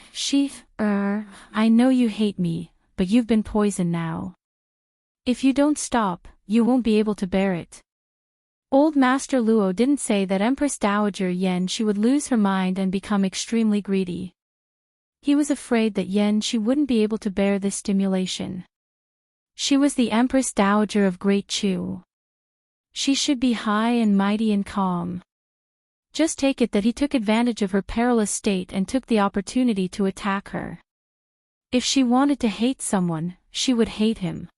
I know you hate me, but you've been poisoned now. If you don't stop, you won't be able to bear it. Old Master Luo didn't say that Empress Dowager Yanxi would lose her mind and become extremely greedy. He was afraid that Yanxi wouldn't be able to bear this stimulation. She was the Empress Dowager of Great Chu. She should be high and mighty and calm. Just take it that he took advantage of her perilous state and took the opportunity to attack her. If she wanted to hate someone, she would hate him.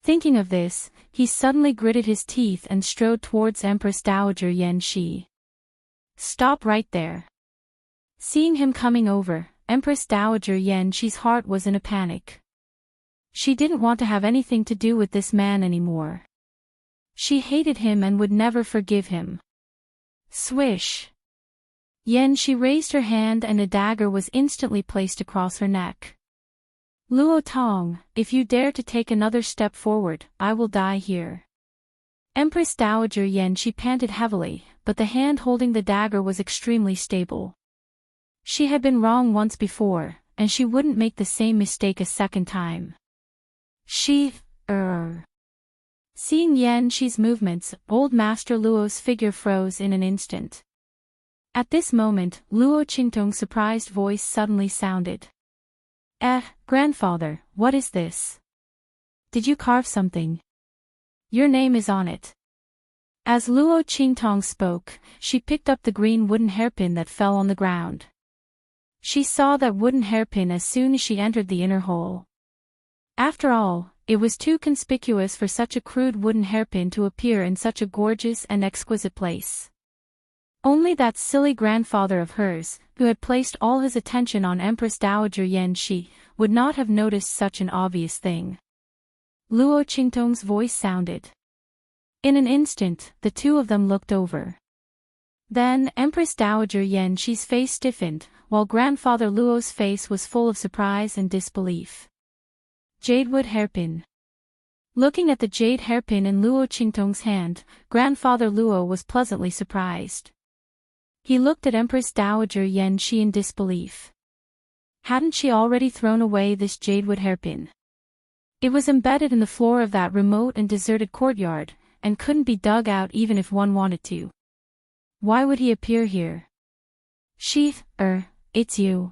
Thinking of this, he suddenly gritted his teeth and strode towards Empress Dowager Yanxi. Stop right there. Seeing him coming over, Empress Dowager Yanxi's heart was in a panic. She didn't want to have anything to do with this man anymore. She hated him and would never forgive him. Swish! Yanxi raised her hand and a dagger was instantly placed across her neck. Luo Tong, if you dare to take another step forward, I will die here. Empress Dowager Yanxi panted heavily, but the hand holding the dagger was extremely stable. She had been wrong once before, and she wouldn't make the same mistake a second time. Seeing Yanxi's movements, Old Master Luo's figure froze in an instant. At this moment, Luo Qingtong's surprised voice suddenly sounded. Grandfather, what is this? Did you carve something? Your name is on it. As Luo Qingtong spoke, she picked up the green wooden hairpin that fell on the ground. She saw that wooden hairpin as soon as she entered the inner hole. After all, it was too conspicuous for such a crude wooden hairpin to appear in such a gorgeous and exquisite place. Only that silly grandfather of hers, who had placed all his attention on Empress Dowager Yanxi, would not have noticed such an obvious thing. Luo Qingtong's voice sounded. In an instant, the two of them looked over. Then Empress Dowager Yanxi's face stiffened, while Grandfather Luo's face was full of surprise and disbelief. Jadewood hairpin. Looking at the jade hairpin in Luo Qingtong's hand, Grandfather Luo was pleasantly surprised. He looked at Empress Dowager Yanxi in disbelief. Hadn't she already thrown away this jadewood hairpin? It was embedded in the floor of that remote and deserted courtyard, and couldn't be dug out even if one wanted to. Why would he appear here? It's you.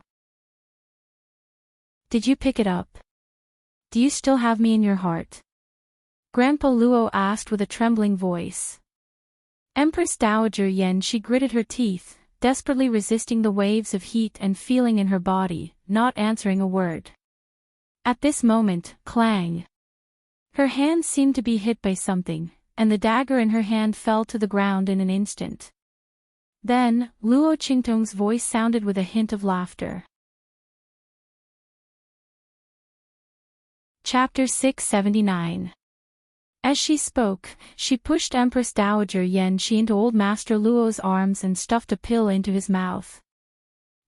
Did you pick it up? Do you still have me in your heart? Grandpa Luo asked with a trembling voice. Empress Dowager Yanxi gritted her teeth, desperately resisting the waves of heat and feeling in her body, not answering a word. At this moment, clang! Her hand seemed to be hit by something, and the dagger in her hand fell to the ground in an instant. Then, Luo Qingtong's voice sounded with a hint of laughter. Chapter 679. As she spoke, she pushed Empress Dowager Yanxi into Old Master Luo's arms and stuffed a pill into his mouth.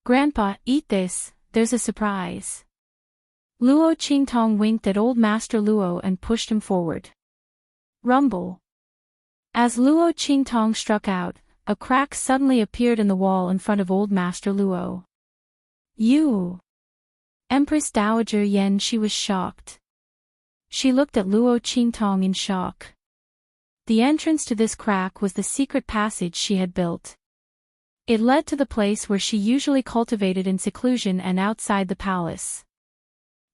"Grandpa, eat this, there's a surprise." Luo Qingtong winked at Old Master Luo and pushed him forward. Rumble. As Luo Qingtong struck out, a crack suddenly appeared in the wall in front of Old Master Luo. "You!" Empress Dowager Yanxi was shocked. She looked at Luo Qingtong in shock. The entrance to this crack was the secret passage she had built. It led to the place where she usually cultivated in seclusion and outside the palace.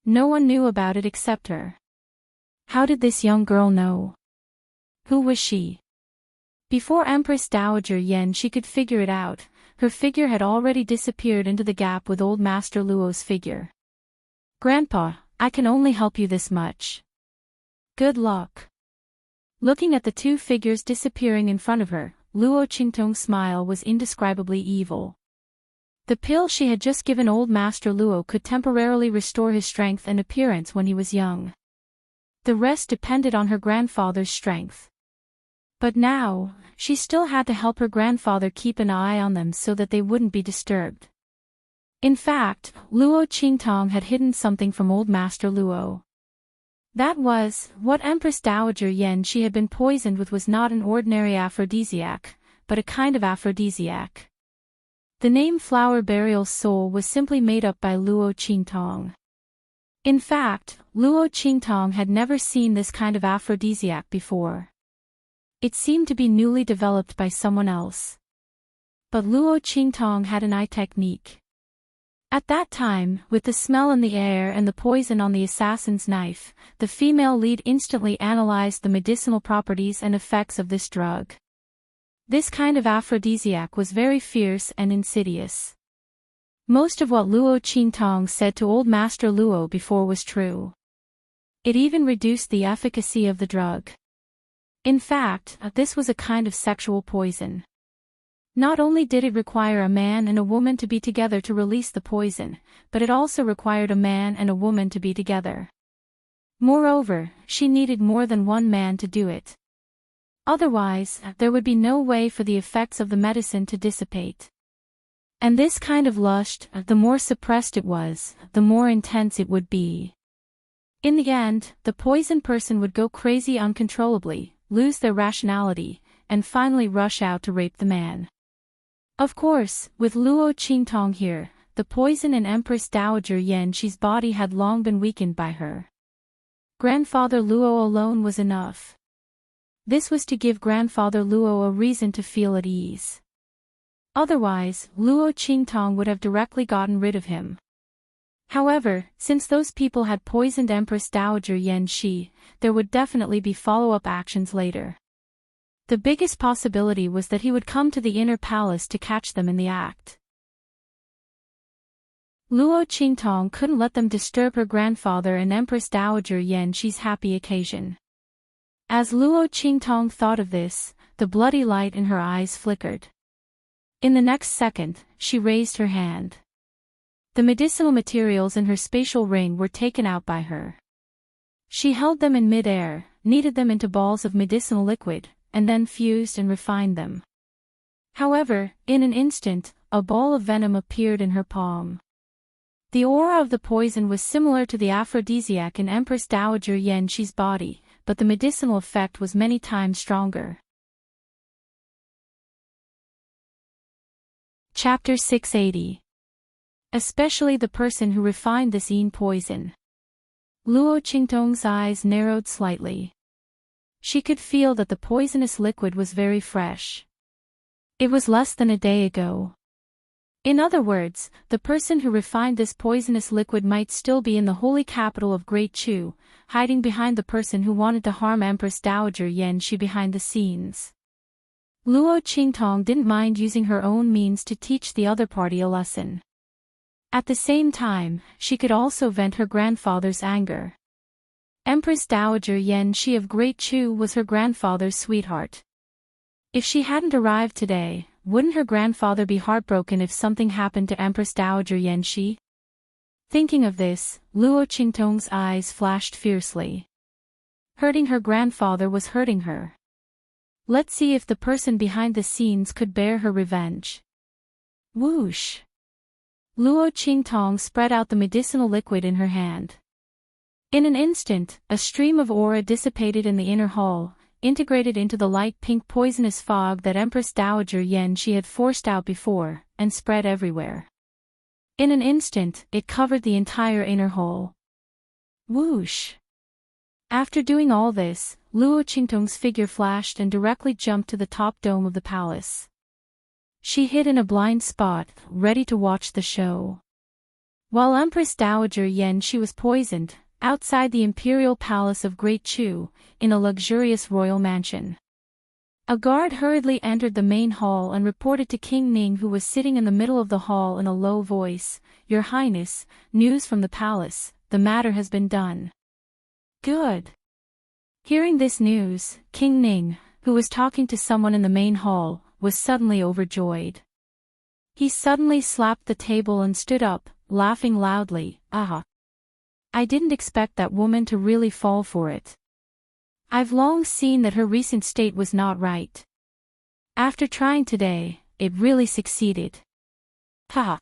No one knew about it except her. How did this young girl know? Who was she? Before Empress Dowager Yanxi could figure it out, her figure had already disappeared into the gap with Old Master Luo's figure. "Grandpa, I can only help you this much. Good luck." Looking at the two figures disappearing in front of her, Luo Qingtong's smile was indescribably evil. The pill she had just given Old Master Luo could temporarily restore his strength and appearance when he was young. The rest depended on her grandfather's strength. But now, she still had to help her grandfather keep an eye on them so that they wouldn't be disturbed. In fact, Luo Qingtong had hidden something from Old Master Luo. That was, what Empress Dowager Yanxi had been poisoned with was not an ordinary aphrodisiac, but a kind of aphrodisiac. The name Flower Burial Soul was simply made up by Luo Qingtong. In fact, Luo Qingtong had never seen this kind of aphrodisiac before. It seemed to be newly developed by someone else. But Luo Qingtong had an eye technique. At that time, with the smell in the air and the poison on the assassin's knife, the female lead instantly analyzed the medicinal properties and effects of this drug. This kind of aphrodisiac was very fierce and insidious. Most of what Luo Qingtong said to Old Master Luo before was true. It even reduced the efficacy of the drug. In fact, this was a kind of sexual poison. Not only did it require a man and a woman to be together to release the poison, but it also required a man and a woman to be together. Moreover, she needed more than one man to do it. Otherwise, there would be no way for the effects of the medicine to dissipate. And this kind of lust, the more suppressed it was, the more intense it would be. In the end, the poisoned person would go crazy uncontrollably, lose their rationality, and finally rush out to rape the man. Of course, with Luo Qingtong here, the poison in Empress Dowager Yanxi's body had long been weakened by her. Grandfather Luo alone was enough. This was to give Grandfather Luo a reason to feel at ease. Otherwise, Luo Qingtong would have directly gotten rid of him. However, since those people had poisoned Empress Dowager Yanxi, there would definitely be follow-up actions later. The biggest possibility was that he would come to the inner palace to catch them in the act. Luo Qingtong couldn't let them disturb her grandfather and Empress Dowager Yanxi's happy occasion. As Luo Qingtong thought of this, the bloody light in her eyes flickered. In the next second, she raised her hand. The medicinal materials in her spatial ring were taken out by her. She held them in mid-air, kneaded them into balls of medicinal liquid, and then fused and refined them. However, in an instant, a ball of venom appeared in her palm. The aura of the poison was similar to the aphrodisiac in Empress Dowager Yanxi's body, but the medicinal effect was many times stronger. Chapter 680. Especially the person who refined this poison. Luo Qingtong's eyes narrowed slightly. She could feel that the poisonous liquid was very fresh. It was less than a day ago. In other words, the person who refined this poisonous liquid might still be in the holy capital of Great Chu, hiding behind the person who wanted to harm Empress Dowager Yanxi behind the scenes. Luo Qingtong didn't mind using her own means to teach the other party a lesson. At the same time, she could also vent her grandfather's anger. Empress Dowager Yen Shi of Great Chu was her grandfather's sweetheart. If she hadn't arrived today, wouldn't her grandfather be heartbroken if something happened to Empress Dowager Yen Shi? Thinking of this, Luo Qingtong's eyes flashed fiercely. Hurting her grandfather was hurting her. Let's see if the person behind the scenes could bear her revenge. Whoosh! Luo Qingtong spread out the medicinal liquid in her hand. In an instant, a stream of aura dissipated in the inner hall, integrated into the light pink poisonous fog that Empress Dowager Yen Shi had forced out before, and spread everywhere. In an instant, it covered the entire inner hall. Whoosh! After doing all this, Luo Qingtong's figure flashed and directly jumped to the top dome of the palace. She hid in a blind spot, ready to watch the show. While Empress Dowager Yen Shi was poisoned, outside the imperial palace of Great Chu, in a luxurious royal mansion. A guard hurriedly entered the main hall and reported to King Ning, who was sitting in the middle of the hall, in a low voice, "Your Highness, news from the palace, the matter has been done." Good. Hearing this news, King Ning, who was talking to someone in the main hall, was suddenly overjoyed. He suddenly slapped the table and stood up, laughing loudly. "Ah! I didn't expect that woman to really fall for it. I've long seen that her recent state was not right. After trying today, it really succeeded. Ha!"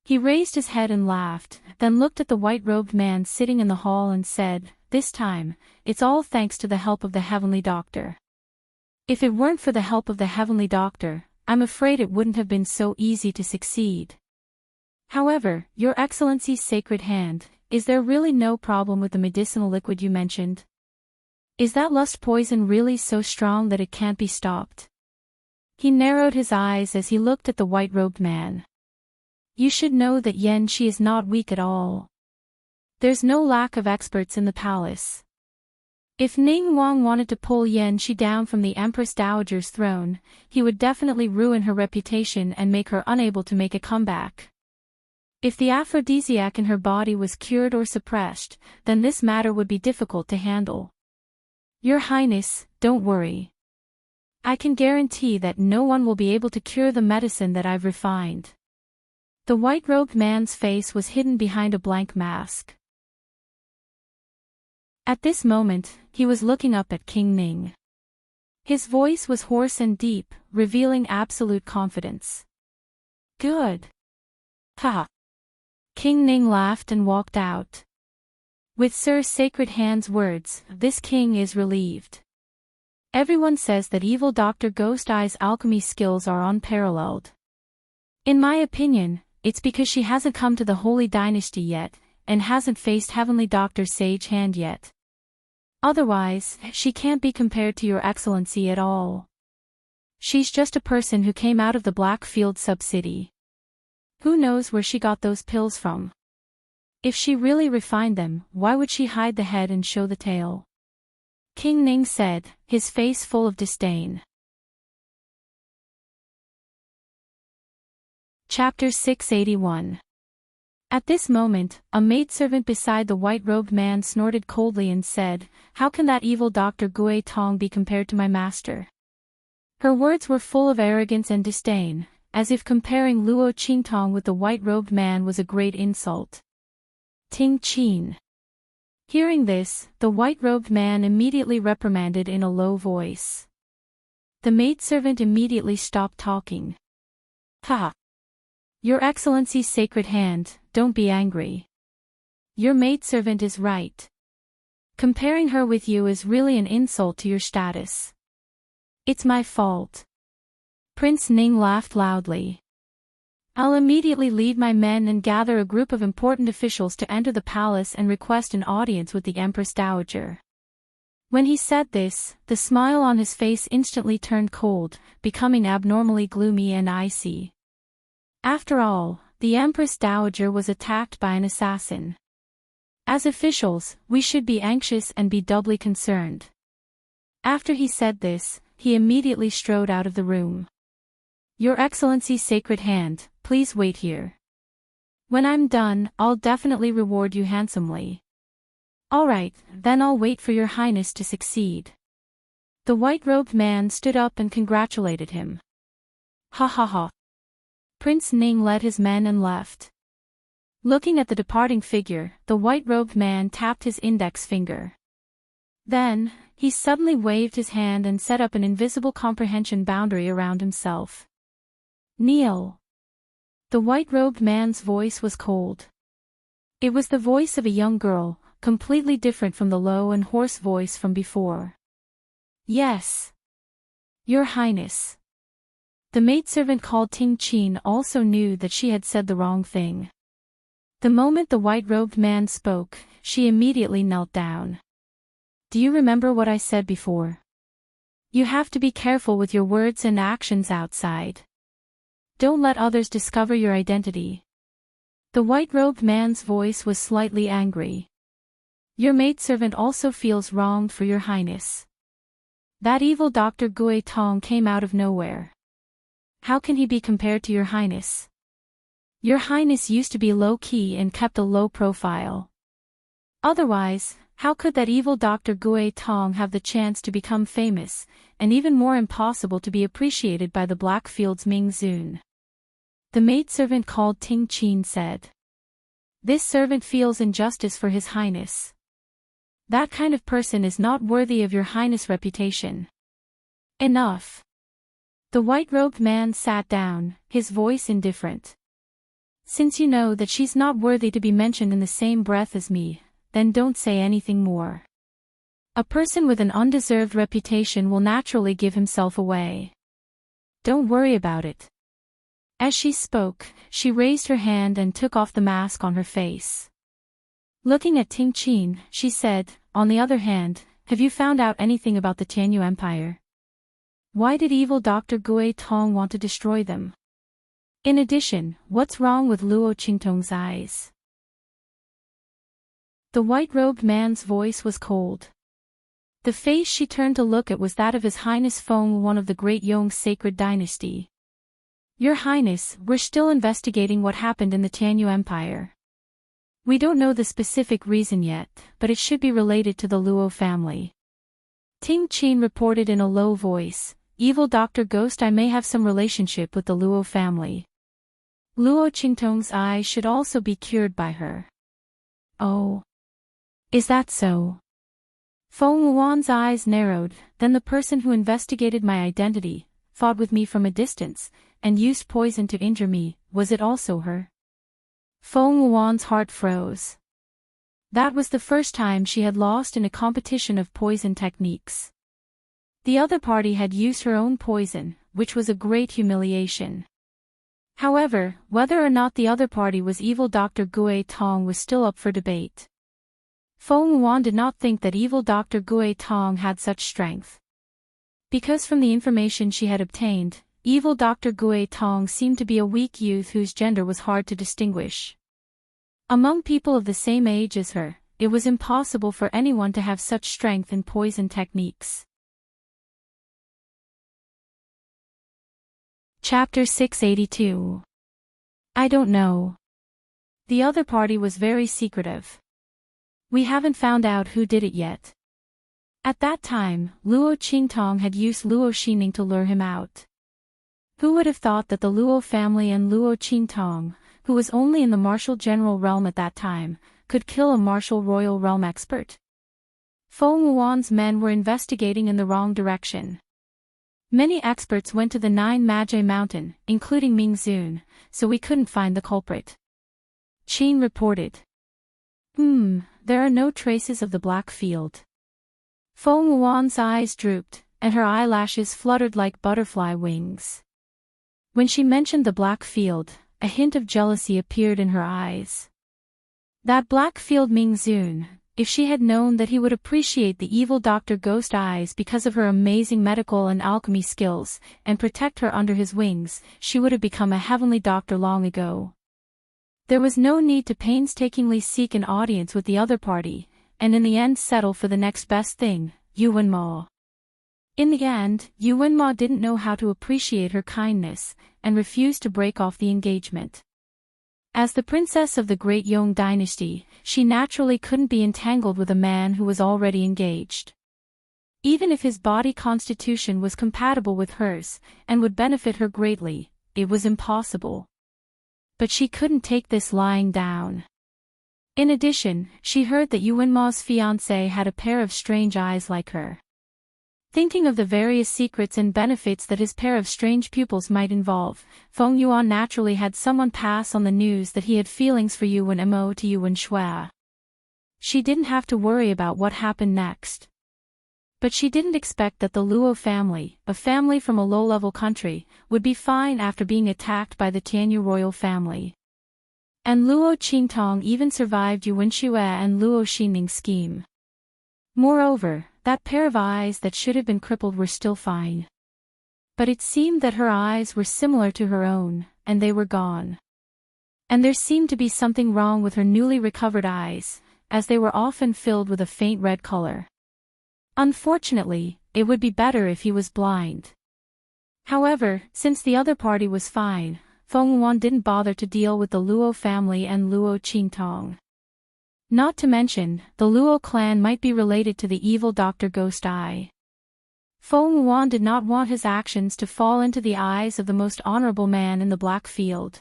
He raised his head and laughed, then looked at the white-robed man sitting in the hall and said, "This time, it's all thanks to the help of the Heavenly Doctor. If it weren't for the help of the Heavenly Doctor, I'm afraid it wouldn't have been so easy to succeed. However, Your Excellency's sacred hand, is there really no problem with the medicinal liquid you mentioned? Is that lust poison really so strong that it can't be stopped?" He narrowed his eyes as he looked at the white-robed man. "You should know that Yen Shi is not weak at all. There's no lack of experts in the palace. If Ning Wang wanted to pull Yen Shi down from the Empress Dowager's throne, he would definitely ruin her reputation and make her unable to make a comeback. If the aphrodisiac in her body was cured or suppressed, then this matter would be difficult to handle. Your Highness, don't worry. I can guarantee that no one will be able to cure the medicine that I've refined." The white-robed man's face was hidden behind a blank mask. At this moment, he was looking up at King Ning. His voice was hoarse and deep, revealing absolute confidence. "Good. Ha!" King Ning laughed and walked out. With Sir Sacred Hand's words, this king is relieved. Everyone says that evil Dr. Ghost Eye's alchemy skills are unparalleled. In my opinion, it's because she hasn't come to the Holy Dynasty yet, and hasn't faced Heavenly Dr. Sage Hand yet. Otherwise, she can't be compared to Your Excellency at all. She's just a person who came out of the Blackfield sub-city. Who knows where she got those pills from? If she really refined them, why would she hide the head and show the tail?" King Ning said, his face full of disdain. Chapter 681. At this moment, a maidservant beside the white-robed man snorted coldly and said, "How can that evil Dr. Gui Tong be compared to my master?" Her words were full of arrogance and disdain, as if comparing Luo Qingtong with the white-robed man was a great insult. Ting Qin. Hearing this, the white-robed man immediately reprimanded in a low voice. The maidservant immediately stopped talking. "Ha! Your Excellency's sacred hand, don't be angry. Your maidservant is right. Comparing her with you is really an insult to your status. It's my fault." Prince Ning laughed loudly. "I'll immediately lead my men and gather a group of important officials to enter the palace and request an audience with the Empress Dowager." When he said this, the smile on his face instantly turned cold, becoming abnormally gloomy and icy. After all, the Empress Dowager was attacked by an assassin. As officials, we should be anxious and be doubly concerned. After he said this, he immediately strode out of the room. "Your Excellency's sacred hand, please wait here. When I'm done, I'll definitely reward you handsomely." All right, then I'll wait for your highness to succeed. The white-robed man stood up and congratulated him. Ha ha ha. Prince Ning led his men and left. Looking at the departing figure, the white-robed man tapped his index finger. Then, he suddenly waved his hand and set up an invisible comprehension boundary around himself. Kneel. The white-robed man's voice was cold. It was the voice of a young girl, completely different from the low and hoarse voice from before. Yes. Your Highness. The maidservant called Ting Qin also knew that she had said the wrong thing. The moment the white-robed man spoke, she immediately knelt down. Do you remember what I said before? You have to be careful with your words and actions outside. Don't let others discover your identity. The white-robed man's voice was slightly angry. Your maidservant also feels wronged for your highness. That evil Dr. Gui Tong came out of nowhere. How can he be compared to your highness? Your highness used to be low-key and kept a low profile. Otherwise, how could that evil Dr. Gui Tong have the chance to become famous, and even more impossible to be appreciated by the Blackfield's Ming Zun? The maidservant called Ting Qin said. This servant feels injustice for his highness. That kind of person is not worthy of your highness' reputation. Enough. The white-robed man sat down, his voice indifferent. Since you know that she's not worthy to be mentioned in the same breath as me, then don't say anything more. A person with an undeserved reputation will naturally give himself away. Don't worry about it. As she spoke, she raised her hand and took off the mask on her face. Looking at Ting Qin, she said, on the other hand, have you found out anything about the Tianyu Empire? Why did evil Dr. Gui Tong want to destroy them? In addition, what's wrong with Luo Qingtong's eyes? The white-robed man's voice was cold. The face she turned to look at was that of His Highness Feng, one of the Great Yong sacred dynasty. Your Highness, we're still investigating what happened in the Tianyu Empire. We don't know the specific reason yet, but it should be related to the Luo family. Ting Qin reported in a low voice, Evil Dr. Ghost, I may have some relationship with the Luo family. Luo Qingtong's eye should also be cured by her. Oh. Is that so? Feng Wuan's eyes narrowed, then the person who investigated my identity, fought with me from a distance, and used poison to injure me, was it also her? Feng Wuan's heart froze. That was the first time she had lost in a competition of poison techniques. The other party had used her own poison, which was a great humiliation. However, whether or not the other party was evil Dr. Gui Tong was still up for debate. Feng Wuan did not think that evil Dr. Gui Tong had such strength. Because from the information she had obtained, evil Dr. Gui Tong seemed to be a weak youth whose gender was hard to distinguish. Among people of the same age as her, it was impossible for anyone to have such strength in poison techniques. Chapter 682. I don't know. The other party was very secretive. We haven't found out who did it yet. At that time, Luo Qingtong had used Luo Xining to lure him out. Who would have thought that the Luo family and Luo Qingtong, who was only in the martial general realm at that time, could kill a martial royal realm expert? Feng Wuan's men were investigating in the wrong direction. Many experts went to the Nine Magi Mountain, including Ming Zun, so we couldn't find the culprit. Qin reported. There are no traces of the black field. Feng Wuan's eyes drooped, and her eyelashes fluttered like butterfly wings. When she mentioned the black field, a hint of jealousy appeared in her eyes. That black field Ming Zun, if she had known that he would appreciate the evil Dr. Ghost Eyes because of her amazing medical and alchemy skills, and protect her under his wings, she would have become a heavenly doctor long ago. There was no need to painstakingly seek an audience with the other party, and in the end settle for the next best thing, Yuanma. In the end, Yuanma didn't know how to appreciate her kindness, and refused to break off the engagement. As the princess of the Great Yong dynasty, she naturally couldn't be entangled with a man who was already engaged. Even if his body constitution was compatible with hers, and would benefit her greatly, it was impossible. But she couldn't take this lying down. In addition, she heard that Yuanma's fiancé had a pair of strange eyes like her. Thinking of the various secrets and benefits that his pair of strange pupils might involve, Feng Yuan naturally had someone pass on the news that he had feelings for Yuan Mo to Yuan Shui. She didn't have to worry about what happened next. But she didn't expect that the Luo family, a family from a low-level country, would be fine after being attacked by the Tianyu royal family. And Luo Qingtong even survived Yuan Shui and Luo Xining's scheme. Moreover, that pair of eyes that should have been crippled were still fine. But it seemed that her eyes were similar to her own, and they were gone. And there seemed to be something wrong with her newly recovered eyes, as they were often filled with a faint red color. Unfortunately, it would be better if he was blind. However, since the other party was fine, Feng Yuan didn't bother to deal with the Luo family and Luo Qingtong. Not to mention, the Luo clan might be related to the evil Dr. Ghost Eye. Feng Yuan did not want his actions to fall into the eyes of the most honorable man in the Black Field.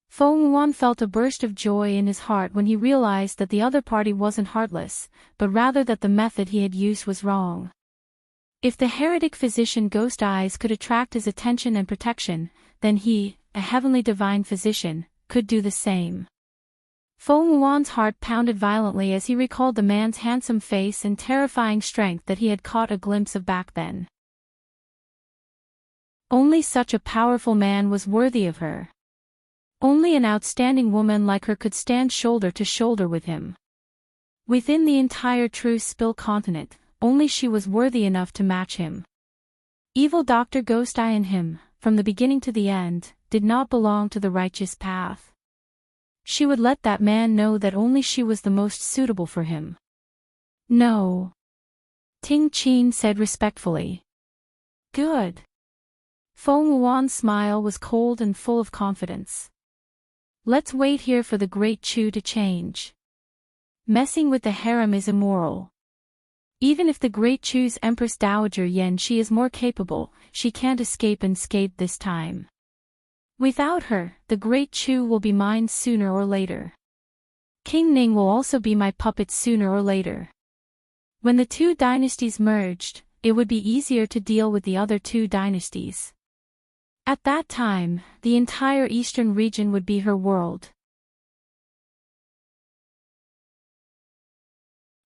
Feng Yuan felt a burst of joy in his heart when he realized that the other party wasn't heartless, but rather that the method he had used was wrong. If the heretic physician Ghost Eyes could attract his attention and protection, then he, a heavenly divine physician, could do the same. Feng Yuan's heart pounded violently as he recalled the man's handsome face and terrifying strength that he had caught a glimpse of back then. Only such a powerful man was worthy of her. Only an outstanding woman like her could stand shoulder to shoulder with him. Within the entire True Spill continent, only she was worthy enough to match him. Evil Dr. Ghost Eye and him, from the beginning to the end, did not belong to the righteous path. She would let that man know that only she was the most suitable for him. No. Ting Qin said respectfully. Good. Feng Yuan's smile was cold and full of confidence. Let's wait here for the Great Chu to change. Messing with the harem is immoral. Even if the Great Chu's Empress Dowager Yan Shi is more capable, she can't escape unscathed this time. Without her, the Great Chu will be mine sooner or later. King Ning will also be my puppet sooner or later. When the two dynasties merged, it would be easier to deal with the other two dynasties. At that time, the entire eastern region would be her world.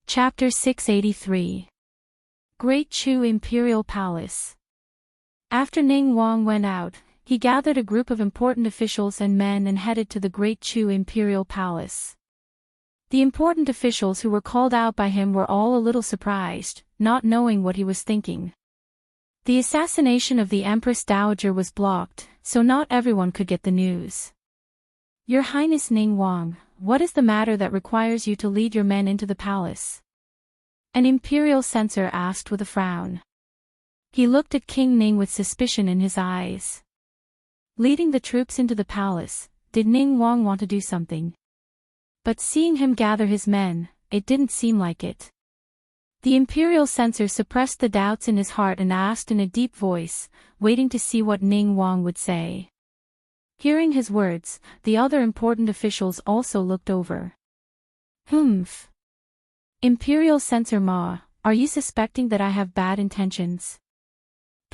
Chapter 683. Great Chu Imperial Palace. After Ning Wang went out, he gathered a group of important officials and men and headed to the Great Chu Imperial Palace. The important officials who were called out by him were all a little surprised, not knowing what he was thinking. The assassination of the Empress Dowager was blocked, so not everyone could get the news. Your Highness Ning Wang, what is the matter that requires you to lead your men into the palace? An imperial censor asked with a frown. He looked at King Ning with suspicion in his eyes. Leading the troops into the palace, did Ning Wang want to do something? But seeing him gather his men, it didn't seem like it. The imperial censor suppressed the doubts in his heart and asked in a deep voice, waiting to see what Ning Wang would say. Hearing his words, the other important officials also looked over. Humph. Imperial censor Ma, are you suspecting that I have bad intentions?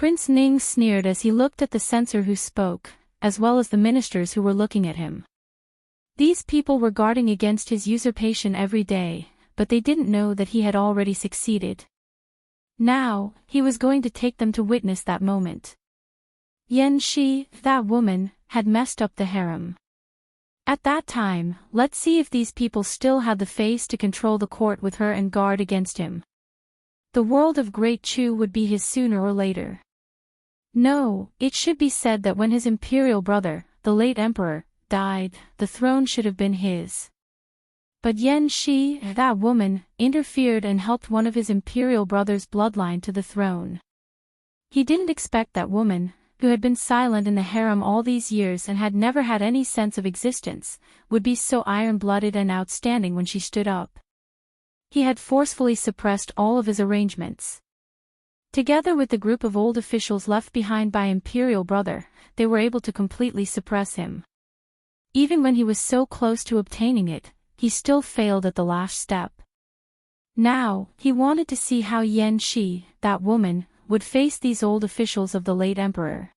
Prince Ning sneered as he looked at the censor who spoke, as well as the ministers who were looking at him. These people were guarding against his usurpation every day, but they didn't know that he had already succeeded. Now, he was going to take them to witness that moment. Yan Shi, that woman, had messed up the harem. At that time, let's see if these people still had the face to control the court with her and guard against him. The world of Great Chu would be his sooner or later. No, it should be said that when his imperial brother, the late emperor, died, the throne should have been his. But Yan Shi, that woman, interfered and helped one of his imperial brother's bloodline to the throne. He didn't expect that woman, who had been silent in the harem all these years and had never had any sense of existence, would be so iron-blooded and outstanding when she stood up. He had forcefully suppressed all of his arrangements. Together with the group of old officials left behind by Imperial Brother, they were able to completely suppress him. Even when he was so close to obtaining it, he still failed at the last step. Now, he wanted to see how Yan Shi, that woman, would face these old officials of the late emperor.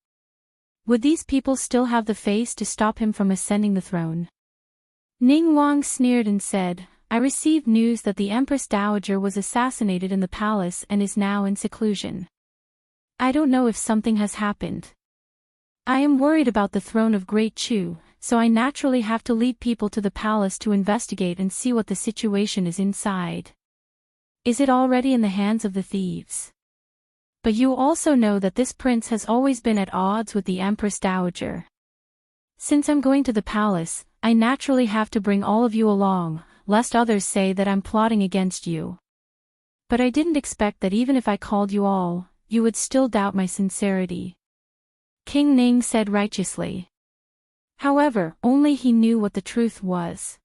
Would these people still have the face to stop him from ascending the throne? Ning Wang sneered and said, "I received news that the Empress Dowager was assassinated in the palace and is now in seclusion. I don't know if something has happened. I am worried about the throne of Great Chu, so I naturally have to lead people to the palace to investigate and see what the situation is inside. Is it already in the hands of the thieves? But you also know that this prince has always been at odds with the Empress Dowager. Since I'm going to the palace, I naturally have to bring all of you along, lest others say that I'm plotting against you. But I didn't expect that even if I called you all, you would still doubt my sincerity." King Ning said righteously. However, only he knew what the truth was.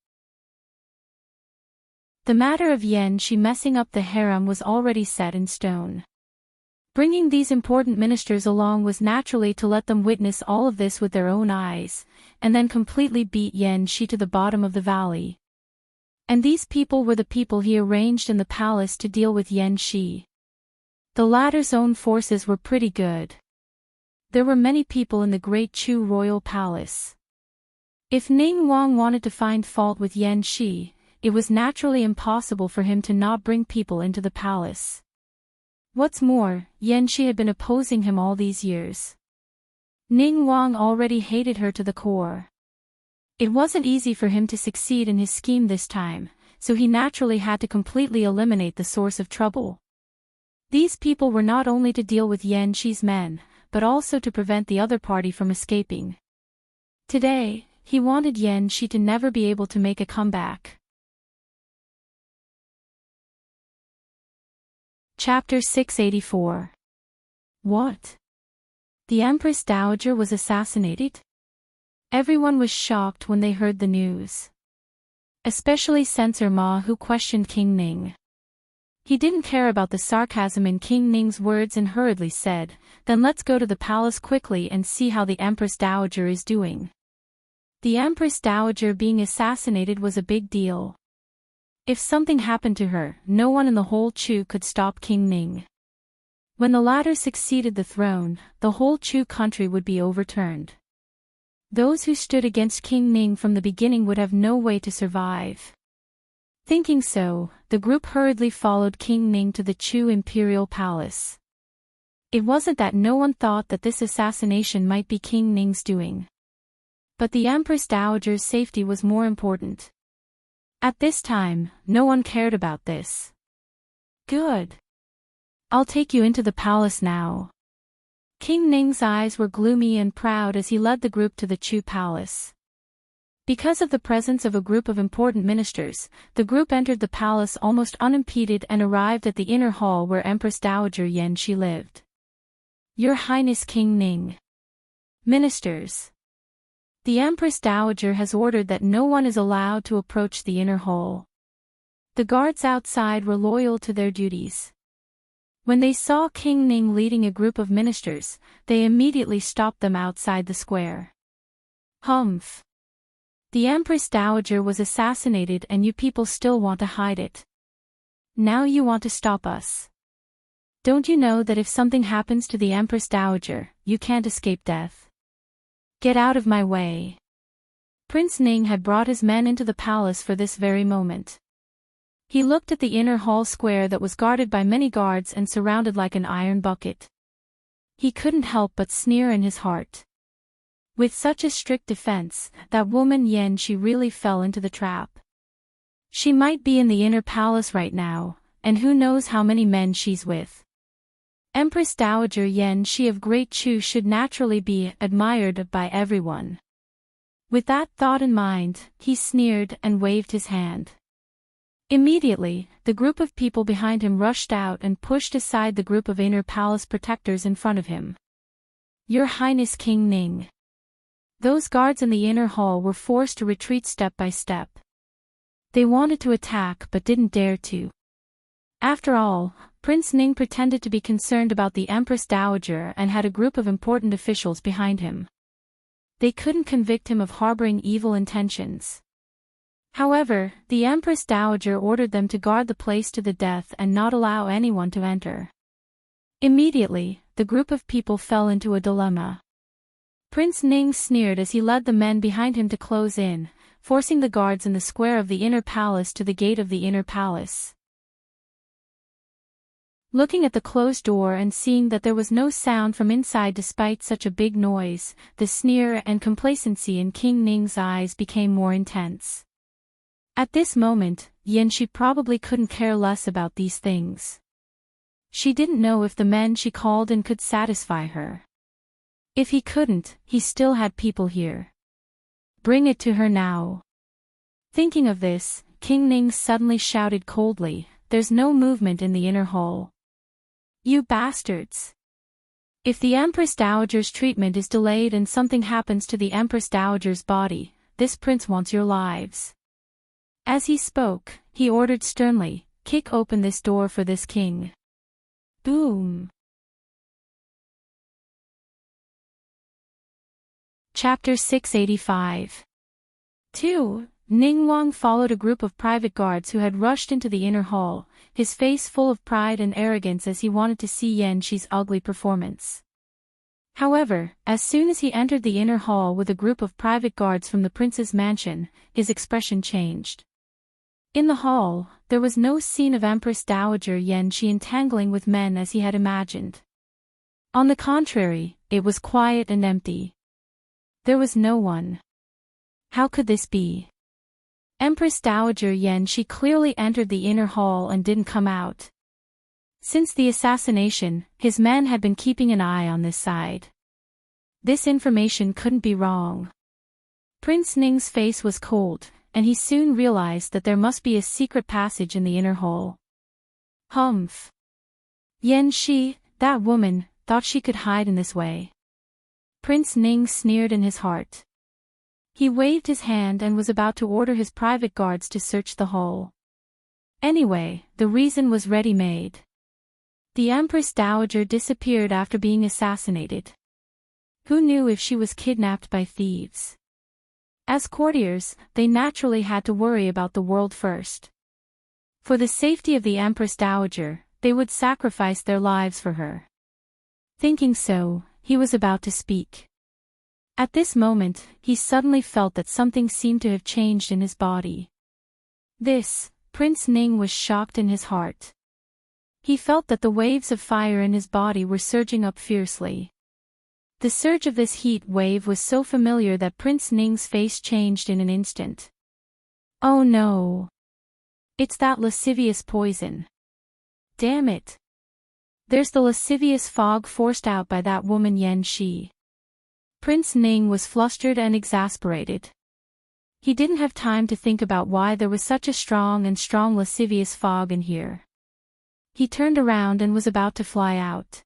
The matter of Yan Shi messing up the harem was already set in stone. Bringing these important ministers along was naturally to let them witness all of this with their own eyes, and then completely beat Yan Shi to the bottom of the valley. And these people were the people he arranged in the palace to deal with Yan Shi. The latter's own forces were pretty good. There were many people in the Great Chu royal palace. If Ning Wang wanted to find fault with Yan Shi, it was naturally impossible for him to not bring people into the palace. What's more, Yan Shi had been opposing him all these years. Ning Wang already hated her to the core. It wasn't easy for him to succeed in his scheme this time, so he naturally had to completely eliminate the source of trouble. These people were not only to deal with Yan Shi's men, but also to prevent the other party from escaping. Today, he wanted Yan Shi to never be able to make a comeback. Chapter 684. What? The Empress Dowager was assassinated? Everyone was shocked when they heard the news. Especially Censor Ma, who questioned King Ning. He didn't care about the sarcasm in King Ning's words and hurriedly said, "Then let's go to the palace quickly and see how the Empress Dowager is doing." The Empress Dowager being assassinated was a big deal. If something happened to her, no one in the whole Chu could stop King Ning. When the latter succeeded the throne, the whole Chu country would be overturned. Those who stood against King Ning from the beginning would have no way to survive. Thinking so, the group hurriedly followed King Ning to the Chu imperial palace. It wasn't that no one thought that this assassination might be King Ning's doing. But the Empress Dowager's safety was more important. At this time, no one cared about this. Good. I'll take you into the palace now. King Ning's eyes were gloomy and proud as he led the group to the Chu palace. Because of the presence of a group of important ministers, the group entered the palace almost unimpeded and arrived at the inner hall where Empress Dowager Yan Shi lived. Your Highness King Ning. Ministers. The Empress Dowager has ordered that no one is allowed to approach the inner hall. The guards outside were loyal to their duties. When they saw King Ning leading a group of ministers, they immediately stopped them outside the square. Humph. The Empress Dowager was assassinated and you people still want to hide it. Now you want to stop us. Don't you know that if something happens to the Empress Dowager, you can't escape death? Get out of my way. Prince Ning had brought his men into the palace for this very moment. He looked at the inner hall square that was guarded by many guards and surrounded like an iron bucket. He couldn't help but sneer in his heart. With such a strict defense, that woman Yan Shi really fell into the trap. She might be in the inner palace right now, and who knows how many men she's with. Empress Dowager Yan Shi of Great Chu should naturally be admired by everyone. With that thought in mind, he sneered and waved his hand. Immediately, the group of people behind him rushed out and pushed aside the group of inner palace protectors in front of him. Your Highness King Ning. Those guards in the inner hall were forced to retreat step by step. They wanted to attack but didn't dare to. After all, Prince Ning pretended to be concerned about the Empress Dowager and had a group of important officials behind him. They couldn't convict him of harboring evil intentions. However, the Empress Dowager ordered them to guard the place to the death and not allow anyone to enter. Immediately, the group of people fell into a dilemma. Prince Ning sneered as he led the men behind him to close in, forcing the guards in the square of the inner palace to the gate of the inner palace. Looking at the closed door and seeing that there was no sound from inside despite such a big noise, the sneer and complacency in King Ning's eyes became more intense. At this moment, Yanxi probably couldn't care less about these things. She didn't know if the men she called in could satisfy her. If he couldn't, he still had people here. Bring it to her now. Thinking of this, King Ning suddenly shouted coldly, "There's no movement in the inner hall. You bastards! If the Empress Dowager's treatment is delayed and something happens to the Empress Dowager's body, this prince wants your lives." As he spoke, he ordered sternly, "Kick open this door for this king." Boom! Chapter 685. 2. Ning Wang followed a group of private guards who had rushed into the inner hall, his face full of pride and arrogance as he wanted to see Yanxi's ugly performance. However, as soon as he entered the inner hall with a group of private guards from the prince's mansion, his expression changed. In the hall, there was no scene of Empress Dowager Yanxi entangling with men as he had imagined. On the contrary, it was quiet and empty. There was no one. How could this be? Empress Dowager Yanxi clearly entered the inner hall and didn't come out. Since the assassination, his men had been keeping an eye on this side. This information couldn't be wrong. Prince Ning's face was cold, and he soon realized that there must be a secret passage in the inner hall. Humph! Yanxi, that woman, thought she could hide in this way. Prince Ning sneered in his heart. He waved his hand and was about to order his private guards to search the hall. Anyway, the reason was ready-made. The Empress Dowager disappeared after being assassinated. Who knew if she was kidnapped by thieves? As courtiers, they naturally had to worry about the world first. For the safety of the Empress Dowager, they would sacrifice their lives for her. Thinking so, he was about to speak. At this moment, he suddenly felt that something seemed to have changed in his body. Prince Ning was shocked in his heart. He felt that the waves of fire in his body were surging up fiercely. The surge of this heat wave was so familiar that Prince Ning's face changed in an instant. Oh no! It's that lascivious poison. Damn it! There's the lascivious fog forced out by that woman Yanxi. Prince Ning was flustered and exasperated. He didn't have time to think about why there was such a strong lascivious fog in here. He turned around and was about to fly out.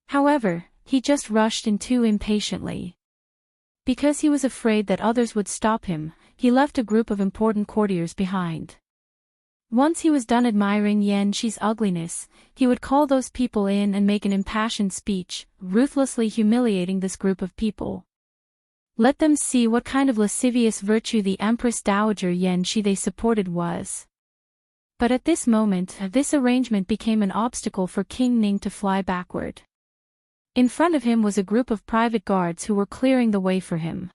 However, he just rushed in too impatiently. Because he was afraid that others would stop him, he left a group of important courtiers behind. Once he was done admiring Yanxi's ugliness, he would call those people in and make an impassioned speech, ruthlessly humiliating this group of people. Let them see what kind of lascivious virtue the Empress Dowager Yanxi they supported was. But at this moment, this arrangement became an obstacle for King Ning to fly backward. In front of him was a group of private guards who were clearing the way for him.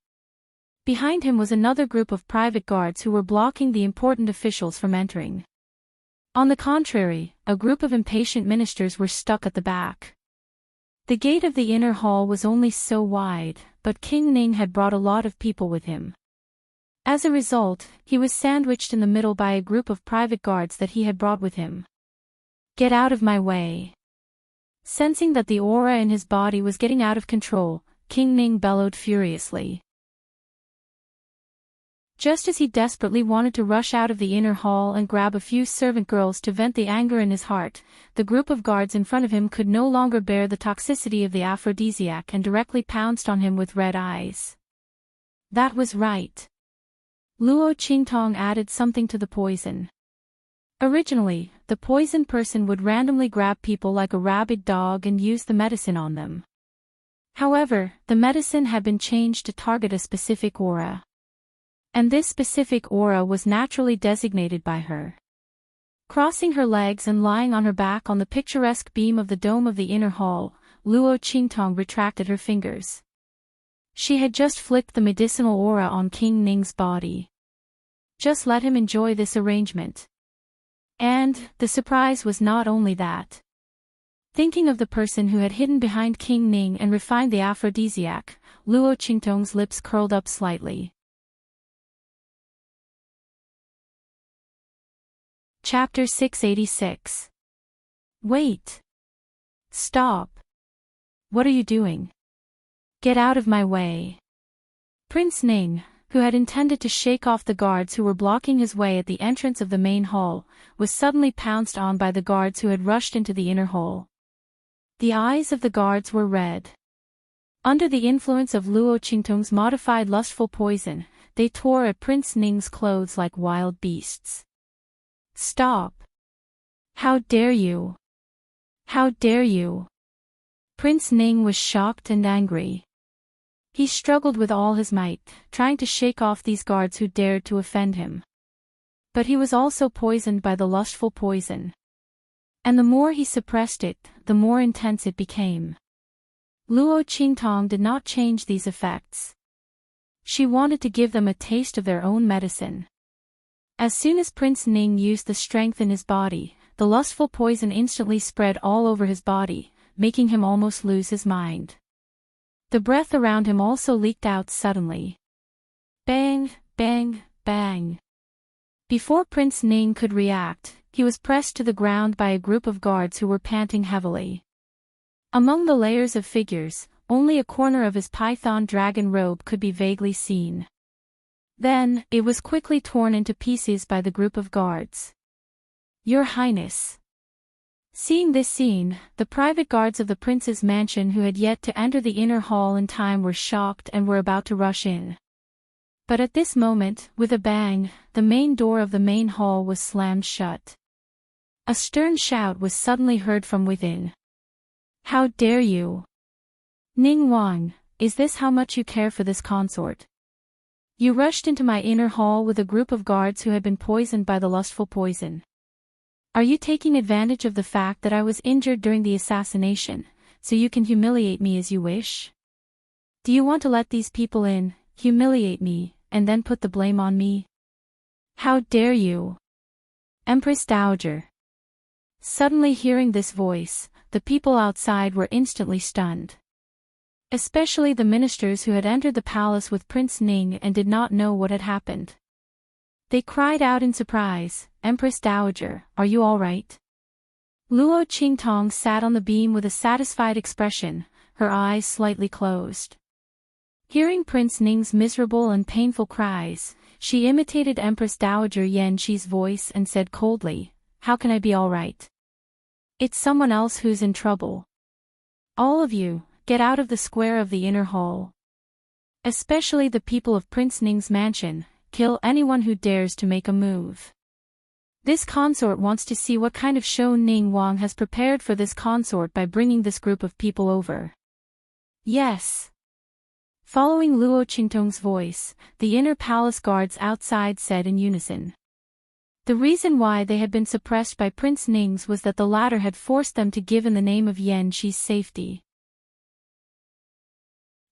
Behind him was another group of private guards who were blocking the important officials from entering. On the contrary, a group of impatient ministers were stuck at the back. The gate of the inner hall was only so wide, but King Ning had brought a lot of people with him. As a result, he was sandwiched in the middle by a group of private guards that he had brought with him. Get out of my way! Sensing that the aura in his body was getting out of control, King Ning bellowed furiously. Just as he desperately wanted to rush out of the inner hall and grab a few servant girls to vent the anger in his heart, the group of guards in front of him could no longer bear the toxicity of the aphrodisiac and directly pounced on him with red eyes. That was right. Luo Qingtong added something to the poison. Originally, the poisoned person would randomly grab people like a rabid dog and use the medicine on them. However, the medicine had been changed to target a specific aura. And this specific aura was naturally designated by her. Crossing her legs and lying on her back on the picturesque beam of the dome of the inner hall, Luo Qingtong retracted her fingers. She had just flicked the medicinal aura on King Ning's body. Just let him enjoy this arrangement. And, the surprise was not only that. Thinking of the person who had hidden behind King Ning and refined the aphrodisiac, Luo Qingtong's lips curled up slightly. Chapter 686. Wait. Stop. What are you doing? Get out of my way. Prince Ning, who had intended to shake off the guards who were blocking his way at the entrance of the main hall, was suddenly pounced on by the guards who had rushed into the inner hall. The eyes of the guards were red. Under the influence of Luo Qingtong's modified lustful poison, they tore at Prince Ning's clothes like wild beasts. Stop. How dare you? How dare you? Prince Ning was shocked and angry. He struggled with all his might, trying to shake off these guards who dared to offend him. But he was also poisoned by the lustful poison. And the more he suppressed it, the more intense it became. Luo Qingtong did not change these effects. She wanted to give them a taste of their own medicine. As soon as Prince Ning used the strength in his body, the lustful poison instantly spread all over his body, making him almost lose his mind. The breath around him also leaked out suddenly. Bang, bang, bang. Before Prince Ning could react, he was pressed to the ground by a group of guards who were panting heavily. Among the layers of figures, only a corner of his python dragon robe could be vaguely seen. Then, it was quickly torn into pieces by the group of guards. Your Highness. Seeing this scene, the private guards of the prince's mansion who had yet to enter the inner hall in time were shocked and were about to rush in. But at this moment, with a bang, the main door of the main hall was slammed shut. A stern shout was suddenly heard from within. How dare you? Ning Wang, is this how much you care for this consort? You rushed into my inner hall with a group of guards who had been poisoned by the lustful poison. Are you taking advantage of the fact that I was injured during the assassination, so you can humiliate me as you wish? Do you want to let these people in, humiliate me, and then put the blame on me? How dare you? Empress Dowager. Suddenly hearing this voice, the people outside were instantly stunned. Especially the ministers who had entered the palace with Prince Ning and did not know what had happened. They cried out in surprise, Empress Dowager, are you all right? Luo Qingtong sat on the beam with a satisfied expression, her eyes slightly closed. Hearing Prince Ning's miserable and painful cries, she imitated Empress Dowager Yan Qi's voice and said coldly, how can I be all right? It's someone else who's in trouble. All of you, get out of the square of the inner hall. Especially the people of Prince Ning's mansion, kill anyone who dares to make a move. This consort wants to see what kind of show Ning Wang has prepared for this consort by bringing this group of people over. Yes. Following Luo Qingtong's voice, the inner palace guards outside said in unison. The reason why they had been suppressed by Prince Ning's was that the latter had forced them to give in the name of Yan Qi's safety.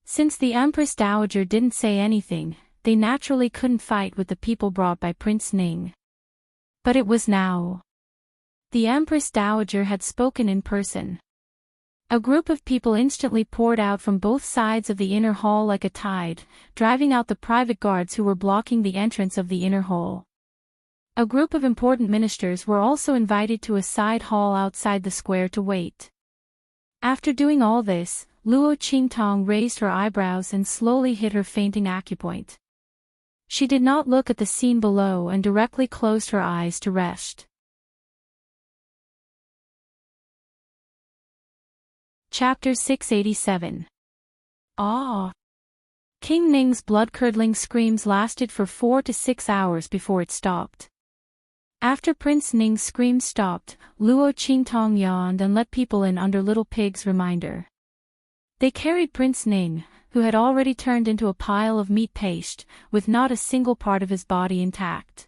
Since the Empress Dowager didn't say anything, they naturally couldn't fight with the people brought by Prince Ning. But it was now. The Empress Dowager had spoken in person. A group of people instantly poured out from both sides of the inner hall like a tide, driving out the private guards who were blocking the entrance of the inner hall. A group of important ministers were also invited to a side hall outside the square to wait. After doing all this, Luo Qingtong raised her eyebrows and slowly hit her fainting acupoint. She did not look at the scene below and directly closed her eyes to rest. Chapter 687. Ah! King Ning's blood-curdling screams lasted for 4 to 6 hours before it stopped. After Prince Ning's screams stopped, Luo Qingtong yawned and let people in under Little Pig's reminder. They carried Prince Ning, who had already turned into a pile of meat paste, with not a single part of his body intact.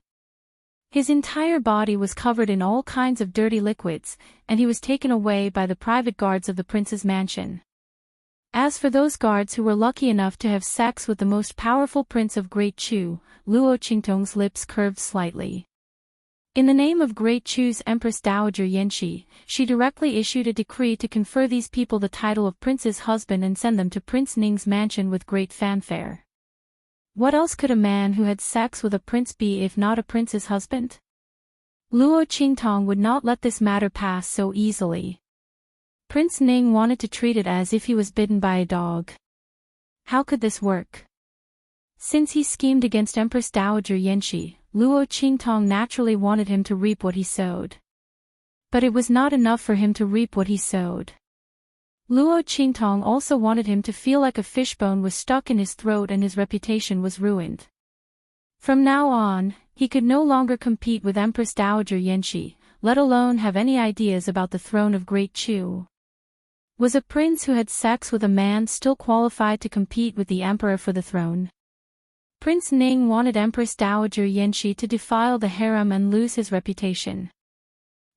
His entire body was covered in all kinds of dirty liquids, and he was taken away by the private guards of the prince's mansion. As for those guards who were lucky enough to have sex with the most powerful prince of Great Chu, Luo Qingtong's lips curved slightly. In the name of Great Chu's Empress Dowager Yanxi, she directly issued a decree to confer these people the title of prince's husband and send them to Prince Ning's mansion with great fanfare. What else could a man who had sex with a prince be if not a prince's husband? Luo Qingtong would not let this matter pass so easily. Prince Ning wanted to treat it as if he was bitten by a dog. How could this work? Since he schemed against Empress Dowager Yanxi, Luo Qingtong naturally wanted him to reap what he sowed. But it was not enough for him to reap what he sowed. Luo Qingtong also wanted him to feel like a fishbone was stuck in his throat and his reputation was ruined. From now on, he could no longer compete with Empress Dowager Yanxi, let alone have any ideas about the throne of Great Chu. Was a prince who had sex with a man still qualified to compete with the emperor for the throne? Prince Ning wanted Empress Dowager Yanxi to defile the harem and lose his reputation.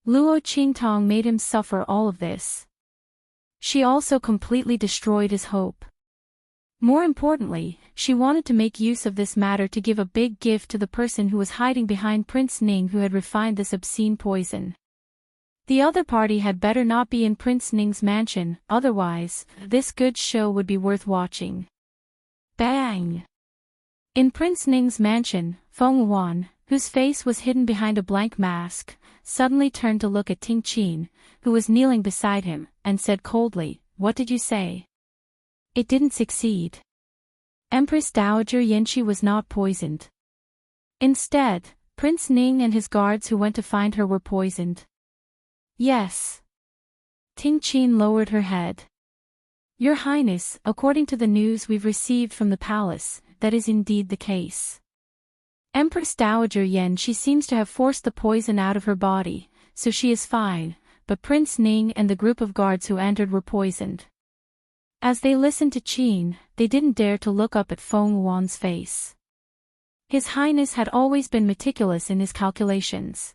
Luo Qingtong made him suffer all of this. She also completely destroyed his hope. More importantly, she wanted to make use of this matter to give a big gift to the person who was hiding behind Prince Ning who had refined this obscene poison. The other party had better not be in Prince Ning's mansion, otherwise, this good show would be worth watching. Bang! In Prince Ning's mansion, Feng Wan, whose face was hidden behind a blank mask, suddenly turned to look at Ting Qin, who was kneeling beside him, and said coldly, "What did you say?" "It didn't succeed. Empress Dowager Yanxi was not poisoned. Instead, Prince Ning and his guards who went to find her were poisoned." "Yes." Ting Qin lowered her head. "Your Highness, according to the news we've received from the palace, that is indeed the case. Empress Dowager Yanxi seems to have forced the poison out of her body, so she is fine, but Prince Ning and the group of guards who entered were poisoned." As they listened to Qin, they didn't dare to look up at Feng Wan's face. His Highness had always been meticulous in his calculations.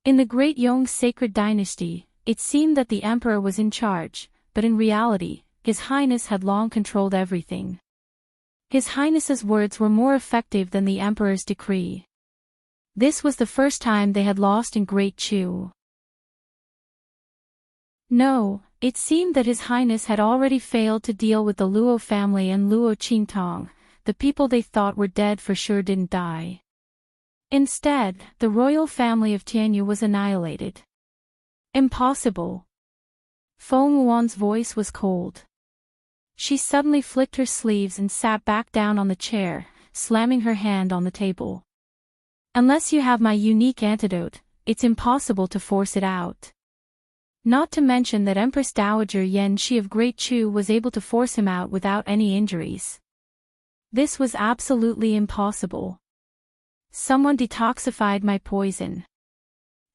In the Great Yong sacred dynasty, it seemed that the emperor was in charge, but in reality, His Highness had long controlled everything. His Highness's words were more effective than the emperor's decree. This was the first time they had lost in Great Chu. No, it seemed that His Highness had already failed to deal with the Luo family and Luo Qingtong. The people they thought were dead for sure didn't die. Instead, the royal family of Tianyu was annihilated. Impossible. Feng Wan's voice was cold. She suddenly flicked her sleeves and sat back down on the chair, slamming her hand on the table. "Unless you have my unique antidote, it's impossible to force it out. Not to mention that Empress Dowager Yanxi of Great Chu was able to force him out without any injuries. This was absolutely impossible. Someone detoxified my poison."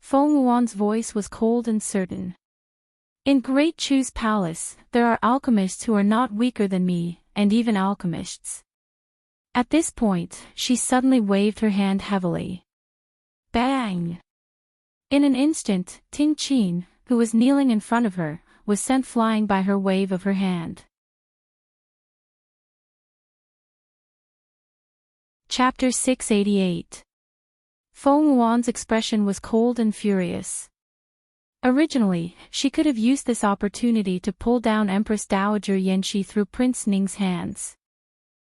Feng Wan's voice was cold and certain. "In Great Chu's palace, there are alchemists who are not weaker than me, and even alchemists." At this point, she suddenly waved her hand heavily. Bang! In an instant, Ting Qin, who was kneeling in front of her, was sent flying by her wave of her hand. Chapter 688. Feng Wan's expression was cold and furious. Originally, she could have used this opportunity to pull down Empress Dowager Yanxi through Prince Ning's hands.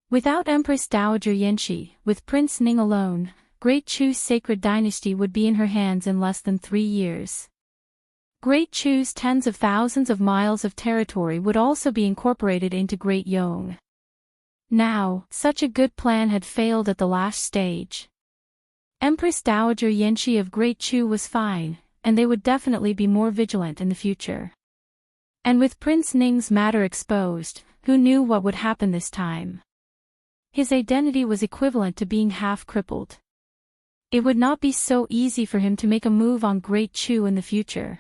Without Empress Dowager Yanxi, with Prince Ning alone, Great Chu's sacred dynasty would be in her hands in less than 3 years. Great Chu's tens of thousands of miles of territory would also be incorporated into Great Yong. Now, such a good plan had failed at the last stage. Empress Dowager Yanxi of Great Chu was fine, and they would definitely be more vigilant in the future. And with Prince Ning's matter exposed, who knew what would happen this time? His identity was equivalent to being half-crippled. It would not be so easy for him to make a move on Great Chu in the future.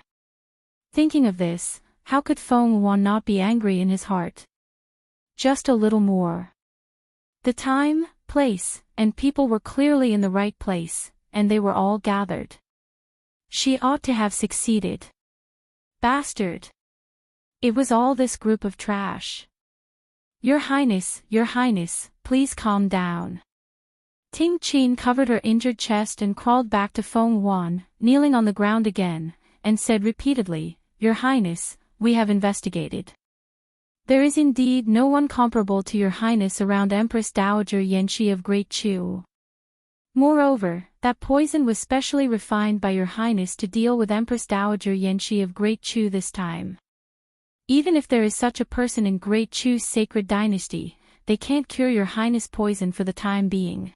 Thinking of this, how could Feng Yuan not be angry in his heart? Just a little more. The time, place, and people were clearly in the right place, and they were all gathered. She ought to have succeeded. Bastard! It was all this group of trash. Your Highness, please calm down. Ting Qin covered her injured chest and crawled back to Feng Yuan, kneeling on the ground again, and said repeatedly, Your Highness, we have investigated. There is indeed no one comparable to Your Highness around Empress Dowager Yanxi of Great Chu. Moreover, that poison was specially refined by Your Highness to deal with Empress Dowager Yanxi of Great Chu this time. Even if there is such a person in Great Chu's sacred dynasty, they can't cure Your Highness poison for the time being.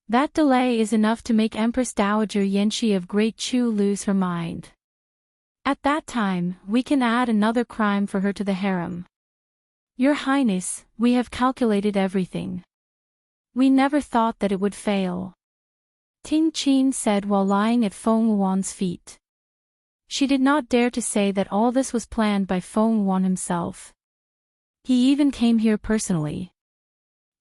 That delay is enough to make Empress Dowager Yanxi of Great Chu lose her mind. At that time, we can add another crime for her to the harem. Your Highness, we have calculated everything. We never thought that it would fail. Ting Qin said while lying at Feng Yuan's feet. She did not dare to say that all this was planned by Feng Yuan himself. He even came here personally.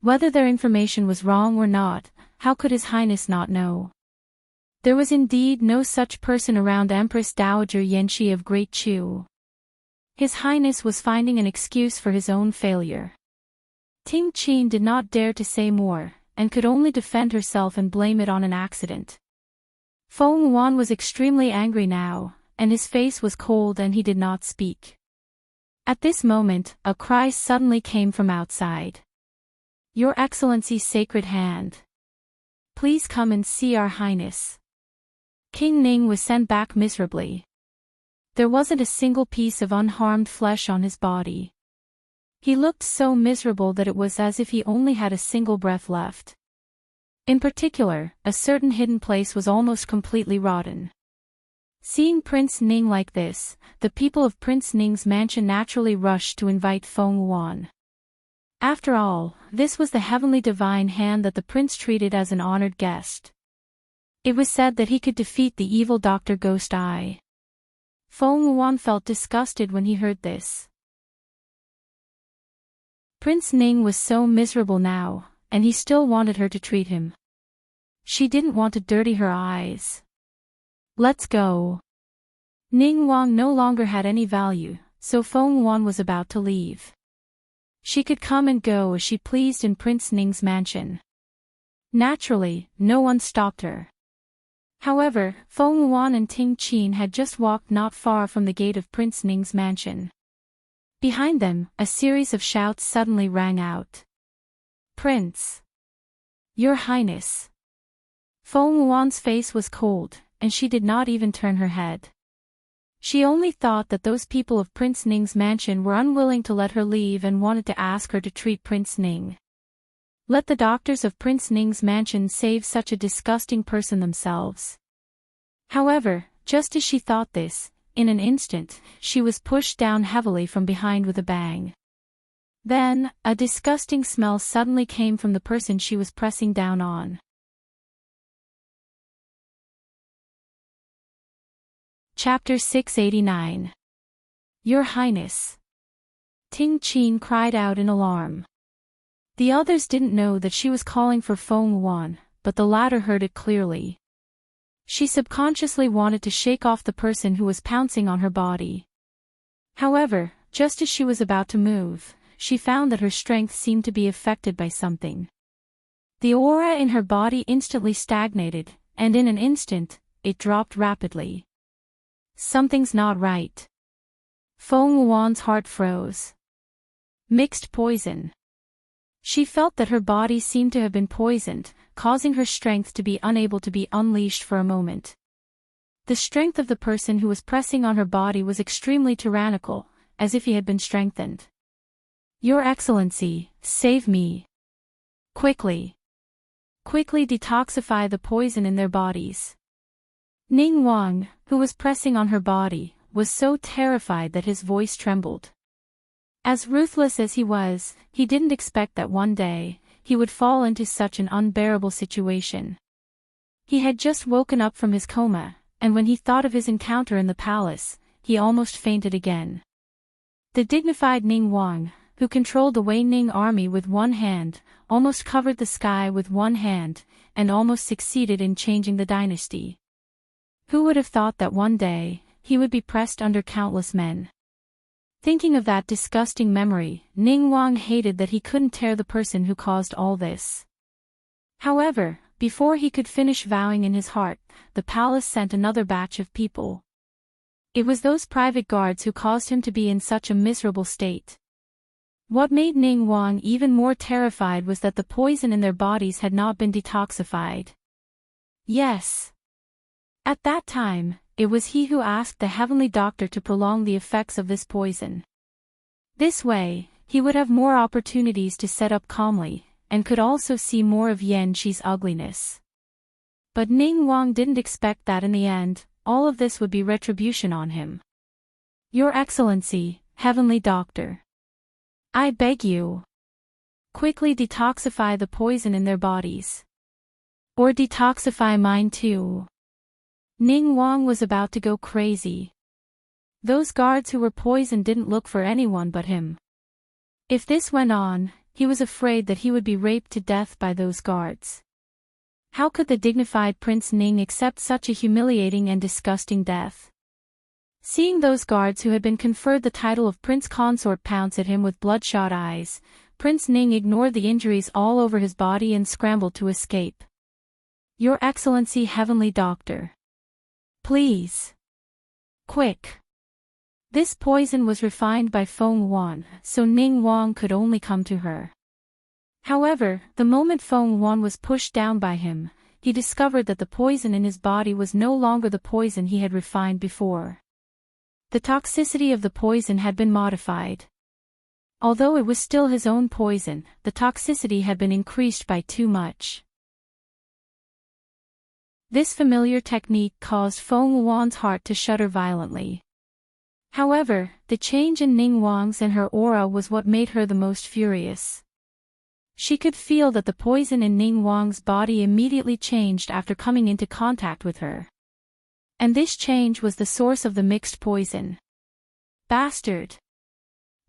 Whether their information was wrong or not, how could His Highness not know? There was indeed no such person around Empress Dowager Yanxi of Great Chu. His Highness was finding an excuse for his own failure. Ting Qin did not dare to say more, and could only defend herself and blame it on an accident. Feng Yuan was extremely angry now, and his face was cold and he did not speak. At this moment, a cry suddenly came from outside. Your Excellency's sacred hand. Please come and see Our Highness. King Ning was sent back miserably. There wasn't a single piece of unharmed flesh on his body. He looked so miserable that it was as if he only had a single breath left. In particular, a certain hidden place was almost completely rotten. Seeing Prince Ning like this, the people of Prince Ning's mansion naturally rushed to invite Feng Yuan. After all, this was the heavenly divine hand that the prince treated as an honored guest. It was said that he could defeat the evil Dr. Ghost Eye. Feng Yuan felt disgusted when he heard this. Prince Ning was so miserable now, and he still wanted her to treat him. She didn't want to dirty her eyes. Let's go. Ning Wang no longer had any value, so Feng Yuan was about to leave. She could come and go as she pleased in Prince Ning's mansion. Naturally, no one stopped her. However, Feng Yuan and Ting Qin had just walked not far from the gate of Prince Ning's mansion. Behind them, a series of shouts suddenly rang out. Prince! Your Highness! Feng Yuan's face was cold, and she did not even turn her head. She only thought that those people of Prince Ning's mansion were unwilling to let her leave and wanted to ask her to treat Prince Ning. Let the doctors of Prince Ning's mansion save such a disgusting person themselves. However, just as she thought this, in an instant, she was pushed down heavily from behind with a bang. Then, a disgusting smell suddenly came from the person she was pressing down on. Chapter 689. Your Highness. Ting Qin cried out in alarm. The others didn't know that she was calling for Feng Yuan, but the latter heard it clearly. She subconsciously wanted to shake off the person who was pouncing on her body. However, just as she was about to move, she found that her strength seemed to be affected by something. The aura in her body instantly stagnated, and in an instant, it dropped rapidly. Something's not right. Feng Yuan's heart froze. Mixed poison. She felt that her body seemed to have been poisoned, causing her strength to be unable to be unleashed for a moment. The strength of the person who was pressing on her body was extremely tyrannical, as if he had been strengthened. Your Excellency, save me. Quickly. Quickly detoxify the poison in their bodies. Ning Wang, who was pressing on her body, was so terrified that his voice trembled. As ruthless as he was, he didn't expect that one day, he would fall into such an unbearable situation. He had just woken up from his coma, and when he thought of his encounter in the palace, he almost fainted again. The dignified Ning Wang, who controlled the Wei Ning army with one hand, almost covered the sky with one hand, and almost succeeded in changing the dynasty. Who would have thought that one day, he would be pressed under countless men? Thinking of that disgusting memory, Ning Wang hated that he couldn't tear the person who caused all this. However, before he could finish vowing in his heart, the palace sent another batch of people. It was those private guards who caused him to be in such a miserable state. What made Ning Wang even more terrified was that the poison in their bodies had not been detoxified. Yes. At that time, it was he who asked the heavenly doctor to prolong the effects of this poison. This way, he would have more opportunities to set up calmly, and could also see more of Yan Shi's ugliness. But Ning Wang didn't expect that in the end, all of this would be retribution on him. Your Excellency, heavenly doctor. I beg you. Quickly detoxify the poison in their bodies. Or detoxify mine too. Ning Wang was about to go crazy. Those guards who were poisoned didn't look for anyone but him. If this went on, he was afraid that he would be raped to death by those guards. How could the dignified Prince Ning accept such a humiliating and disgusting death? Seeing those guards who had been conferred the title of Prince Consort pounce at him with bloodshot eyes, Prince Ning ignored the injuries all over his body and scrambled to escape. Your Excellency, heavenly doctor. Please. Quick. This poison was refined by Feng Wan, so Ning Wang could only come to her. However, the moment Feng Wan was pushed down by him, he discovered that the poison in his body was no longer the poison he had refined before. The toxicity of the poison had been modified. Although it was still his own poison, the toxicity had been increased by too much. This familiar technique caused Feng Wan's heart to shudder violently. However, the change in Ning Wang's and her aura was what made her the most furious. She could feel that the poison in Ning Wang's body immediately changed after coming into contact with her. And this change was the source of the mixed poison. Bastard!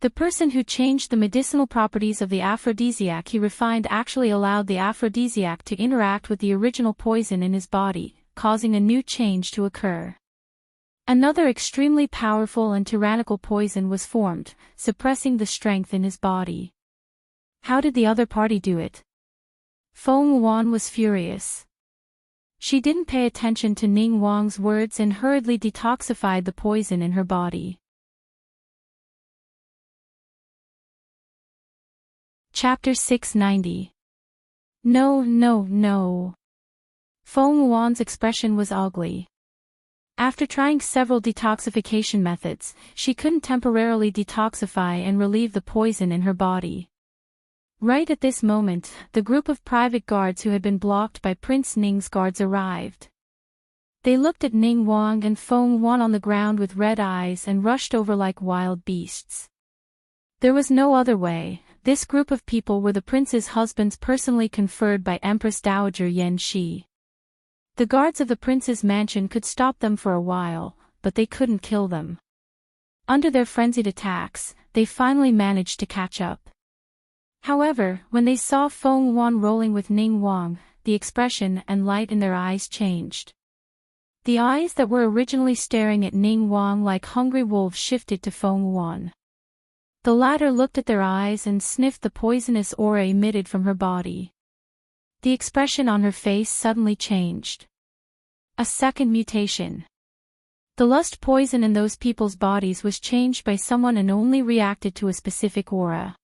The person who changed the medicinal properties of the aphrodisiac he refined actually allowed the aphrodisiac to interact with the original poison in his body, causing a new change to occur. Another extremely powerful and tyrannical poison was formed, suppressing the strength in his body. How did the other party do it? Feng Wan was furious. She didn't pay attention to Ning Wang's words and hurriedly detoxified the poison in her body. Chapter 690. No, no, no. Feng Wan's expression was ugly. After trying several detoxification methods, she couldn't temporarily detoxify and relieve the poison in her body. Right at this moment, the group of private guards who had been blocked by Prince Ning's guards arrived. They looked at Ning Wang and Feng Wan on the ground with red eyes and rushed over like wild beasts. There was no other way. This group of people were the prince's husbands personally conferred by Empress Dowager Yan Shi. The guards of the prince's mansion could stop them for a while, but they couldn't kill them. Under their frenzied attacks, they finally managed to catch up. However, when they saw Feng Wan rolling with Ning Wang, the expression and light in their eyes changed. The eyes that were originally staring at Ning Wang like hungry wolves shifted to Feng Wan. The latter looked at their eyes and sniffed the poisonous aura emitted from her body. The expression on her face suddenly changed. A second mutation. The lust poison in those people's bodies was changed by someone and only reacted to a specific aura.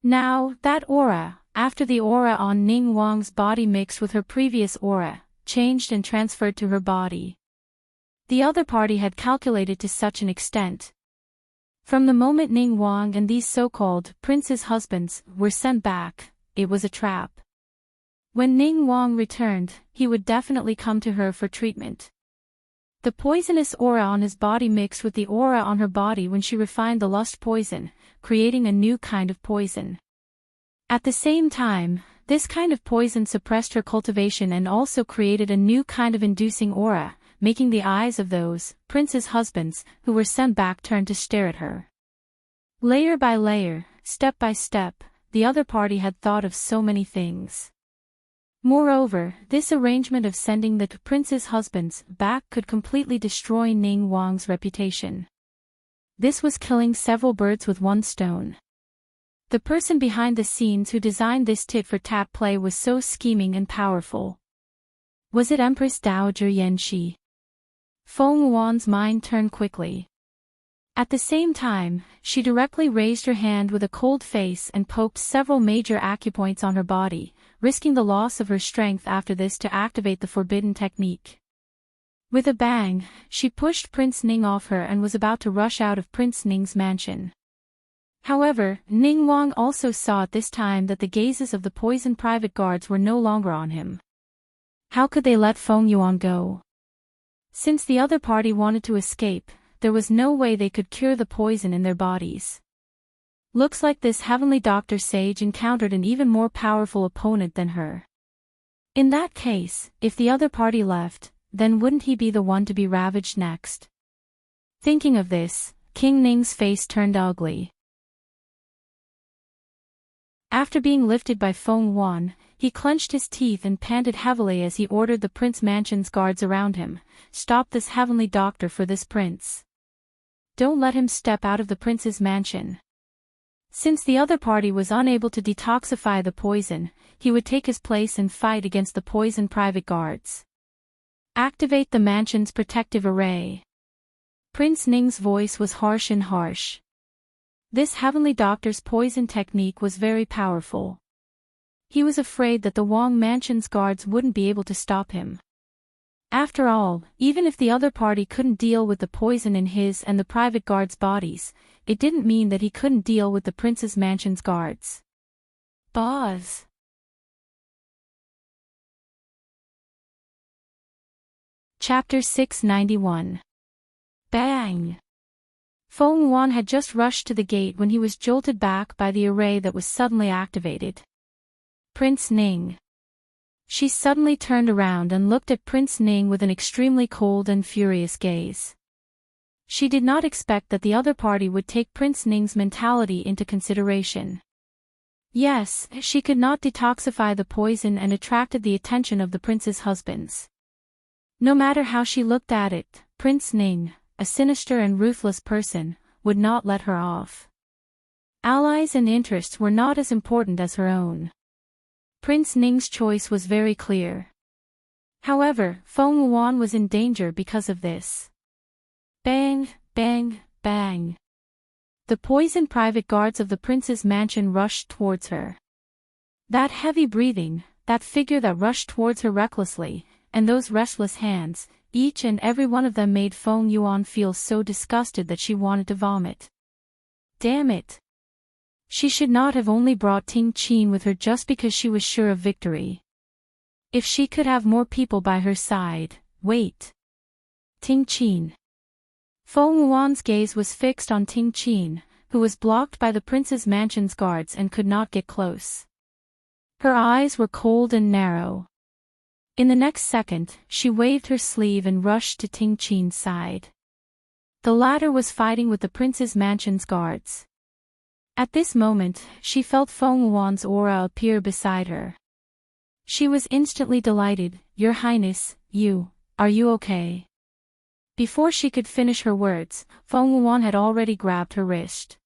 Now, that aura, after the aura on Ning Wang's body mixed with her previous aura, changed and transferred to her body. The other party had calculated to such an extent. From the moment Ning Wang and these so-called prince's husbands were sent back, it was a trap. When Ning Wang returned, he would definitely come to her for treatment. The poisonous aura on his body mixed with the aura on her body when she refined the lust poison, creating a new kind of poison. At the same time, this kind of poison suppressed her cultivation and also created a new kind of inducing aura, making the eyes of those prince's husbands who were sent back turn to stare at her. Layer by layer, step by step, the other party had thought of so many things. Moreover, this arrangement of sending the prince's husbands back could completely destroy Ning Wang's reputation. This was killing several birds with one stone. The person behind the scenes who designed this tit-for-tat play was so scheming and powerful. Was it Empress Dowager Yanxi? Feng Yuan's mind turned quickly. At the same time, she directly raised her hand with a cold face and poked several major acupoints on her body, risking the loss of her strength after this to activate the forbidden technique. With a bang, she pushed Prince Ning off her and was about to rush out of Prince Ning's mansion. However, Ning Wang also saw at this time that the gazes of the poisoned private guards were no longer on him. How could they let Feng Yuan go? Since the other party wanted to escape, there was no way they could cure the poison in their bodies. Looks like this heavenly doctor sage encountered an even more powerful opponent than her. In that case, if the other party left, then wouldn't he be the one to be ravaged next? Thinking of this, King Ning's face turned ugly. After being lifted by Feng Yuan, he clenched his teeth and panted heavily as he ordered the prince mansion's guards around him, "Stop this heavenly doctor for this prince. Don't let him step out of the prince's mansion." Since the other party was unable to detoxify the poison, he would take his place and fight against the poison private guards. Activate the mansion's protective array. Prince Ning's voice was harsh and harsh. This heavenly doctor's poison technique was very powerful. He was afraid that the Wang mansion's guards wouldn't be able to stop him. After all, even if the other party couldn't deal with the poison in his and the private guards' bodies, it didn't mean that he couldn't deal with the prince's mansion's guards. Buzz. Chapter 691. Bang! Feng Yuan had just rushed to the gate when he was jolted back by the array that was suddenly activated. Prince Ning. She suddenly turned around and looked at Prince Ning with an extremely cold and furious gaze. She did not expect that the other party would take Prince Ning's mentality into consideration. Yes, she could not detoxify the poison and attracted the attention of the prince's husbands. No matter how she looked at it, Prince Ning, a sinister and ruthless person, would not let her off. Allies and interests were not as important as her own. Prince Ning's choice was very clear. However, Feng Yuan was in danger because of this. Bang, bang, bang. The poisoned private guards of the prince's mansion rushed towards her. That heavy breathing, that figure that rushed towards her recklessly, and those restless hands, each and every one of them made Feng Yuan feel so disgusted that she wanted to vomit. Damn it! She should not have only brought Ting Qin with her just because she was sure of victory. If she could have more people by her side, wait. Ting Qin. Feng Yuan's gaze was fixed on Ting Qin, who was blocked by the prince's mansion's guards and could not get close. Her eyes were cold and narrow. In the next second, she waved her sleeve and rushed to Ting Qin's side. The latter was fighting with the prince's mansion's guards. At this moment, she felt Feng Yuan's aura appear beside her. She was instantly delighted. "Your Highness, are you okay?" Before she could finish her words, Feng Yuan had already grabbed her wrist.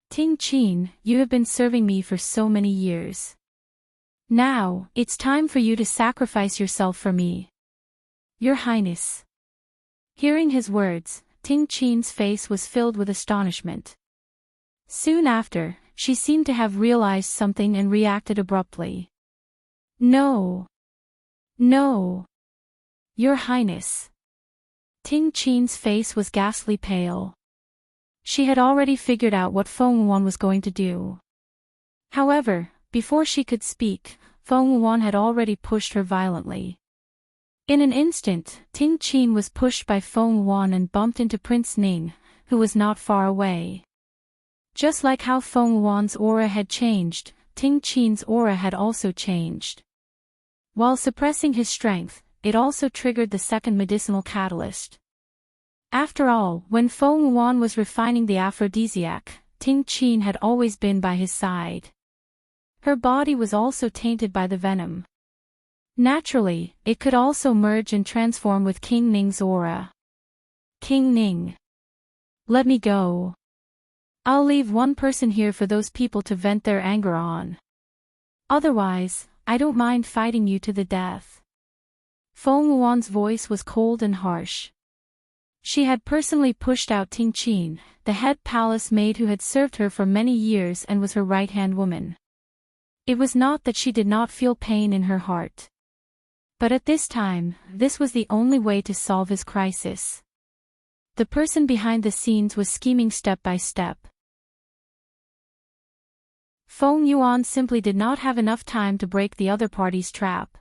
"Ting Qin, you have been serving me for so many years. Now, it's time for you to sacrifice yourself for me. Your Highness." Hearing his words, Ting Qin's face was filled with astonishment. Soon after, she seemed to have realized something and reacted abruptly. "No. No. Your Highness." Ting Qin's face was ghastly pale. She had already figured out what Feng Wuan was going to do. However, before she could speak, Feng Wuan had already pushed her violently. In an instant, Ting Qin was pushed by Feng Wuan and bumped into Prince Ning, who was not far away. Just like how Feng Wuan's aura had changed, Ting Qin's aura had also changed. While suppressing his strength, it also triggered the second medicinal catalyst. After all, when Feng Wuan was refining the aphrodisiac, Ting Qin had always been by his side. Her body was also tainted by the venom. Naturally, it could also merge and transform with King Ning's aura. King Ning. Let me go. I'll leave one person here for those people to vent their anger on. Otherwise, I don't mind fighting you to the death. Feng Wuan's voice was cold and harsh. She had personally pushed out Ting Qin, the head palace maid who had served her for many years and was her right-hand woman. It was not that she did not feel pain in her heart. But at this time, this was the only way to solve his crisis. The person behind the scenes was scheming step by step. Feng Yuan simply did not have enough time to break the other party's trap.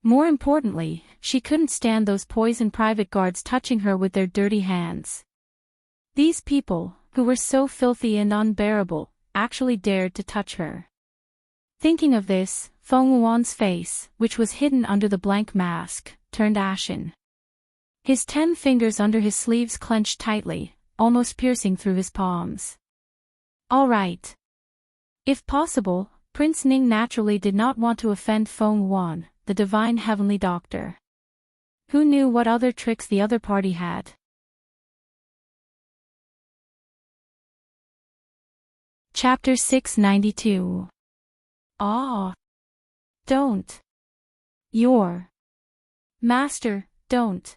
More importantly, she couldn't stand those poison private guards touching her with their dirty hands. These people, who were so filthy and unbearable, actually dared to touch her. Thinking of this, Feng Yuan's face, which was hidden under the blank mask, turned ashen. His 10 fingers under his sleeves clenched tightly, almost piercing through his palms. All right. If possible, Prince Ning naturally did not want to offend Feng Yuan, the divine heavenly doctor. Who knew what other tricks the other party had? Chapter 692. Ah. Don't. Your master, don't.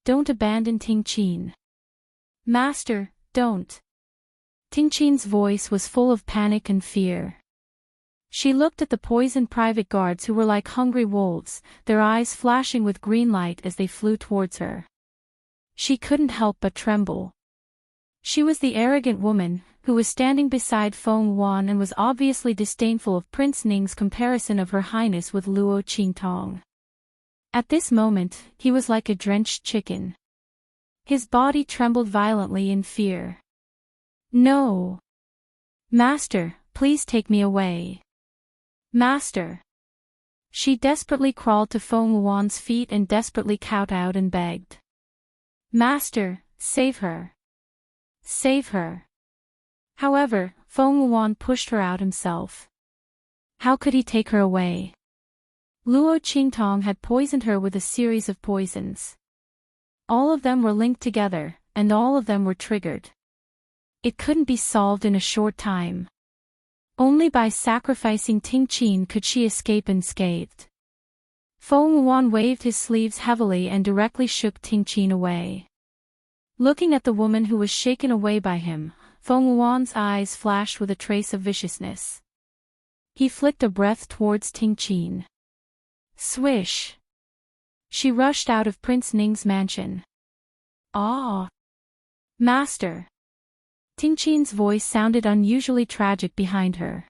Don't abandon Ting Qin. Master, don't. Ting Qin's voice was full of panic and fear. She looked at the poisoned private guards who were like hungry wolves, their eyes flashing with green light as they flew towards her. She couldn't help but tremble. She was the arrogant woman, who was standing beside Feng Yuan and was obviously disdainful of Prince Ning's comparison of Her Highness with Luo Qingtong. At this moment, he was like a drenched chicken. His body trembled violently in fear. No. Master, please take me away. Master. She desperately crawled to Feng Yuan's feet and desperately kowtowed and begged. Master, save her. Save her. However, Feng Yuan pushed her out himself. How could he take her away? Luo Qingtong had poisoned her with a series of poisons. All of them were linked together, and all of them were triggered. It couldn't be solved in a short time. Only by sacrificing Ting Qin could she escape unscathed. Feng Yuan waved his sleeves heavily and directly shook Ting Qin away. Looking at the woman who was shaken away by him, Feng Yuan's eyes flashed with a trace of viciousness. He flicked a breath towards Ting Qin. Swish! She rushed out of Prince Ning's mansion. Ah! Master! Ting Qin's voice sounded unusually tragic behind her.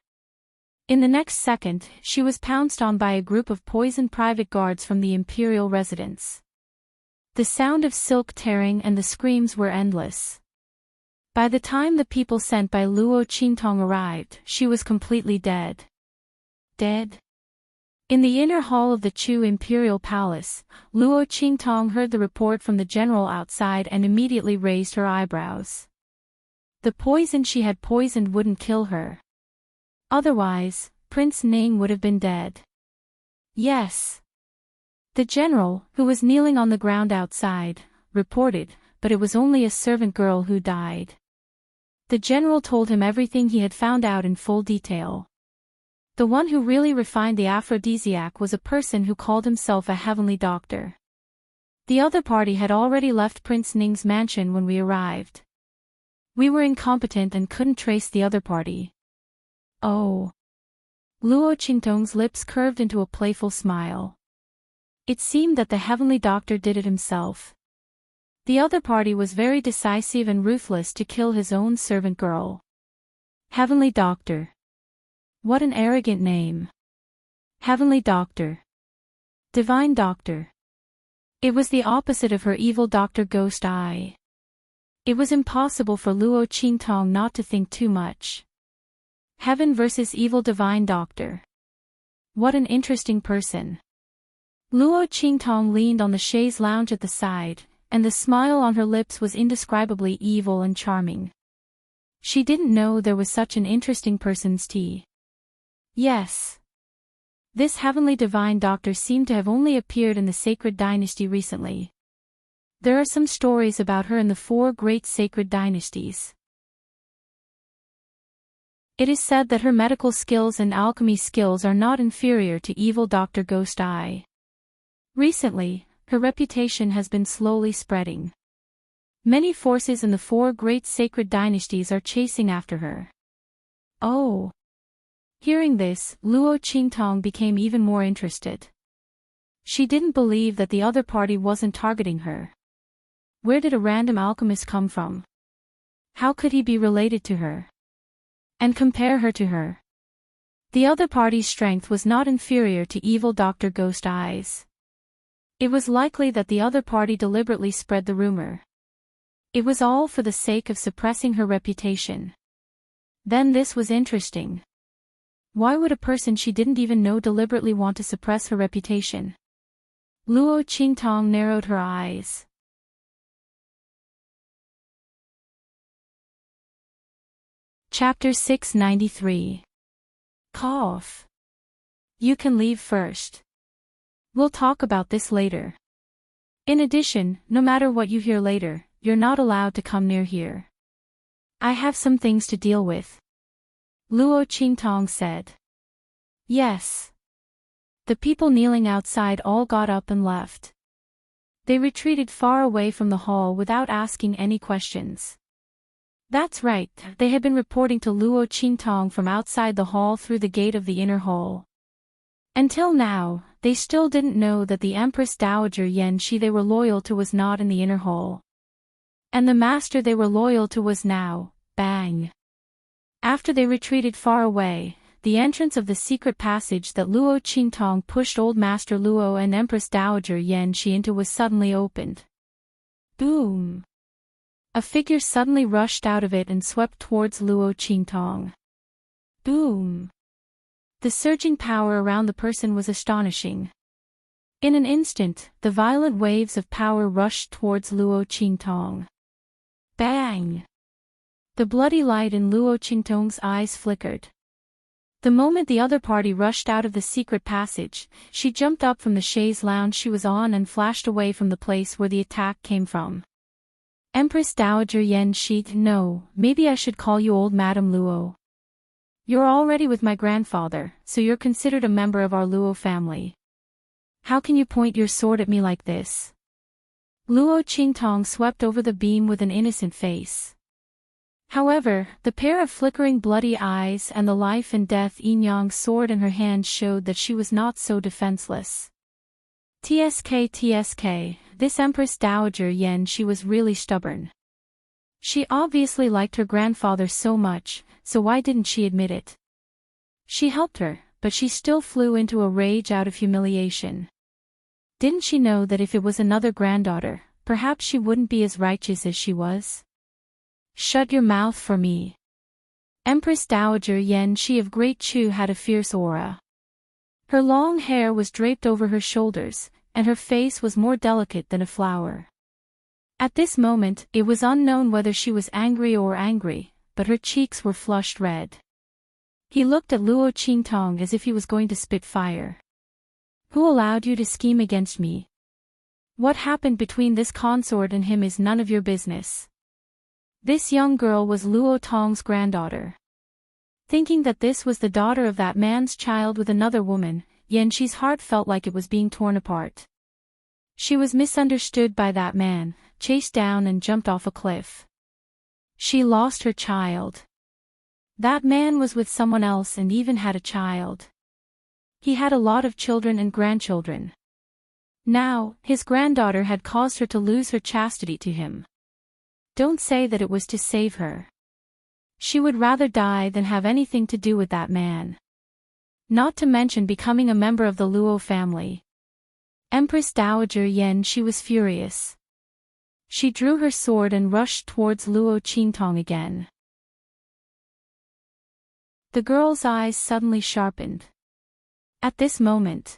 In the next second, she was pounced on by a group of poisoned private guards from the imperial residence. The sound of silk tearing and the screams were endless. By the time the people sent by Luo Qingtong arrived, she was completely dead. Dead? In the inner hall of the Chu Imperial Palace, Luo Qingtong heard the report from the general outside and immediately raised her eyebrows. The poison she had poisoned wouldn't kill her. Otherwise, Prince Ning would have been dead. Yes. The general, who was kneeling on the ground outside, reported, but it was only a servant girl who died. The general told him everything he had found out in full detail. The one who really refined the aphrodisiac was a person who called himself a heavenly doctor. The other party had already left Prince Ning's mansion when we arrived. We were incompetent and couldn't trace the other party. Oh. Luo Qingtong's lips curved into a playful smile. It seemed that the heavenly doctor did it himself. The other party was very decisive and ruthless to kill his own servant girl. Heavenly Doctor. What an arrogant name. Heavenly Doctor. Divine Doctor. It was the opposite of her evil Dr. Ghost Eye. It was impossible for Luo Qingtong not to think too much. Heaven versus evil Divine Doctor. What an interesting person. Luo Qingtong leaned on the chaise lounge at the side, and the smile on her lips was indescribably evil and charming. She didn't know there was such an interesting person's tea. Yes. This heavenly divine doctor seemed to have only appeared in the sacred dynasty recently. There are some stories about her in the 4 great sacred dynasties. It is said that her medical skills and alchemy skills are not inferior to evil Dr. Ghost Eye. Recently, her reputation has been slowly spreading. Many forces in the 4 great sacred dynasties are chasing after her. Oh. Hearing this, Luo Qingtong became even more interested. She didn't believe that the other party wasn't targeting her. Where did a random alchemist come from? How could he be related to her? And compare her to her? The other party's strength was not inferior to evil Dr. Ghost Eyes. It was likely that the other party deliberately spread the rumor. It was all for the sake of suppressing her reputation. Then this was interesting. Why would a person she didn't even know deliberately want to suppress her reputation? Luo Qingtong narrowed her eyes. Chapter 693. Cough. You can leave first. We'll talk about this later. In addition, no matter what you hear later, you're not allowed to come near here. I have some things to deal with. Luo Qingtong said. Yes. The people kneeling outside all got up and left. They retreated far away from the hall without asking any questions. That's right, they had been reporting to Luo Qingtong from outside the hall through the gate of the inner hall. Until now, they still didn't know that the Empress Dowager Yan Shi they were loyal to was not in the inner hall. And the master they were loyal to was now, bang. After they retreated far away, the entrance of the secret passage that Luo Qingtong pushed Old Master Luo and Empress Dowager Yan Shi into was suddenly opened. Boom! A figure suddenly rushed out of it and swept towards Luo Qingtong. Boom! The surging power around the person was astonishing. In an instant, the violent waves of power rushed towards Luo Qingtong. Bang! The bloody light in Luo Qingtong's eyes flickered. The moment the other party rushed out of the secret passage, she jumped up from the chaise lounge she was on and flashed away from the place where the attack came from. Empress Dowager Yan Shi, no, maybe I should call you Old Madam Luo. You're already with my grandfather, so you're considered a member of our Luo family. How can you point your sword at me like this? Luo Qingtong swept over the beam with an innocent face. However, the pair of flickering bloody eyes and the life and death yin-yang sword in her hand showed that she was not so defenseless. TSK, this Empress Dowager Yan Shi was really stubborn. She obviously liked her grandfather so much, so why didn't she admit it? She helped her, but she still flew into a rage out of humiliation. Didn't she know that if it was another granddaughter, perhaps she wouldn't be as righteous as she was? Shut your mouth for me. Empress Dowager Yan Shi of Great Chu had a fierce aura. Her long hair was draped over her shoulders, and her face was more delicate than a flower. At this moment, it was unknown whether she was angry, but her cheeks were flushed red. He looked at Luo Qingtong as if he was going to spit fire. Who allowed you to scheme against me? What happened between this consort and him is none of your business. This young girl was Luo Tong's granddaughter. Thinking that this was the daughter of that man's child with another woman, Yan Shi's heart felt like it was being torn apart. She was misunderstood by that man, chased down and jumped off a cliff. She lost her child. That man was with someone else and even had a child. He had a lot of children and grandchildren. Now, his granddaughter had caused her to lose her chastity to him. Don't say that it was to save her. She would rather die than have anything to do with that man. Not to mention becoming a member of the Luo family. Empress Dowager Yen, she was furious. She drew her sword and rushed towards Luo Qingtong again. The girl's eyes suddenly sharpened. At this moment,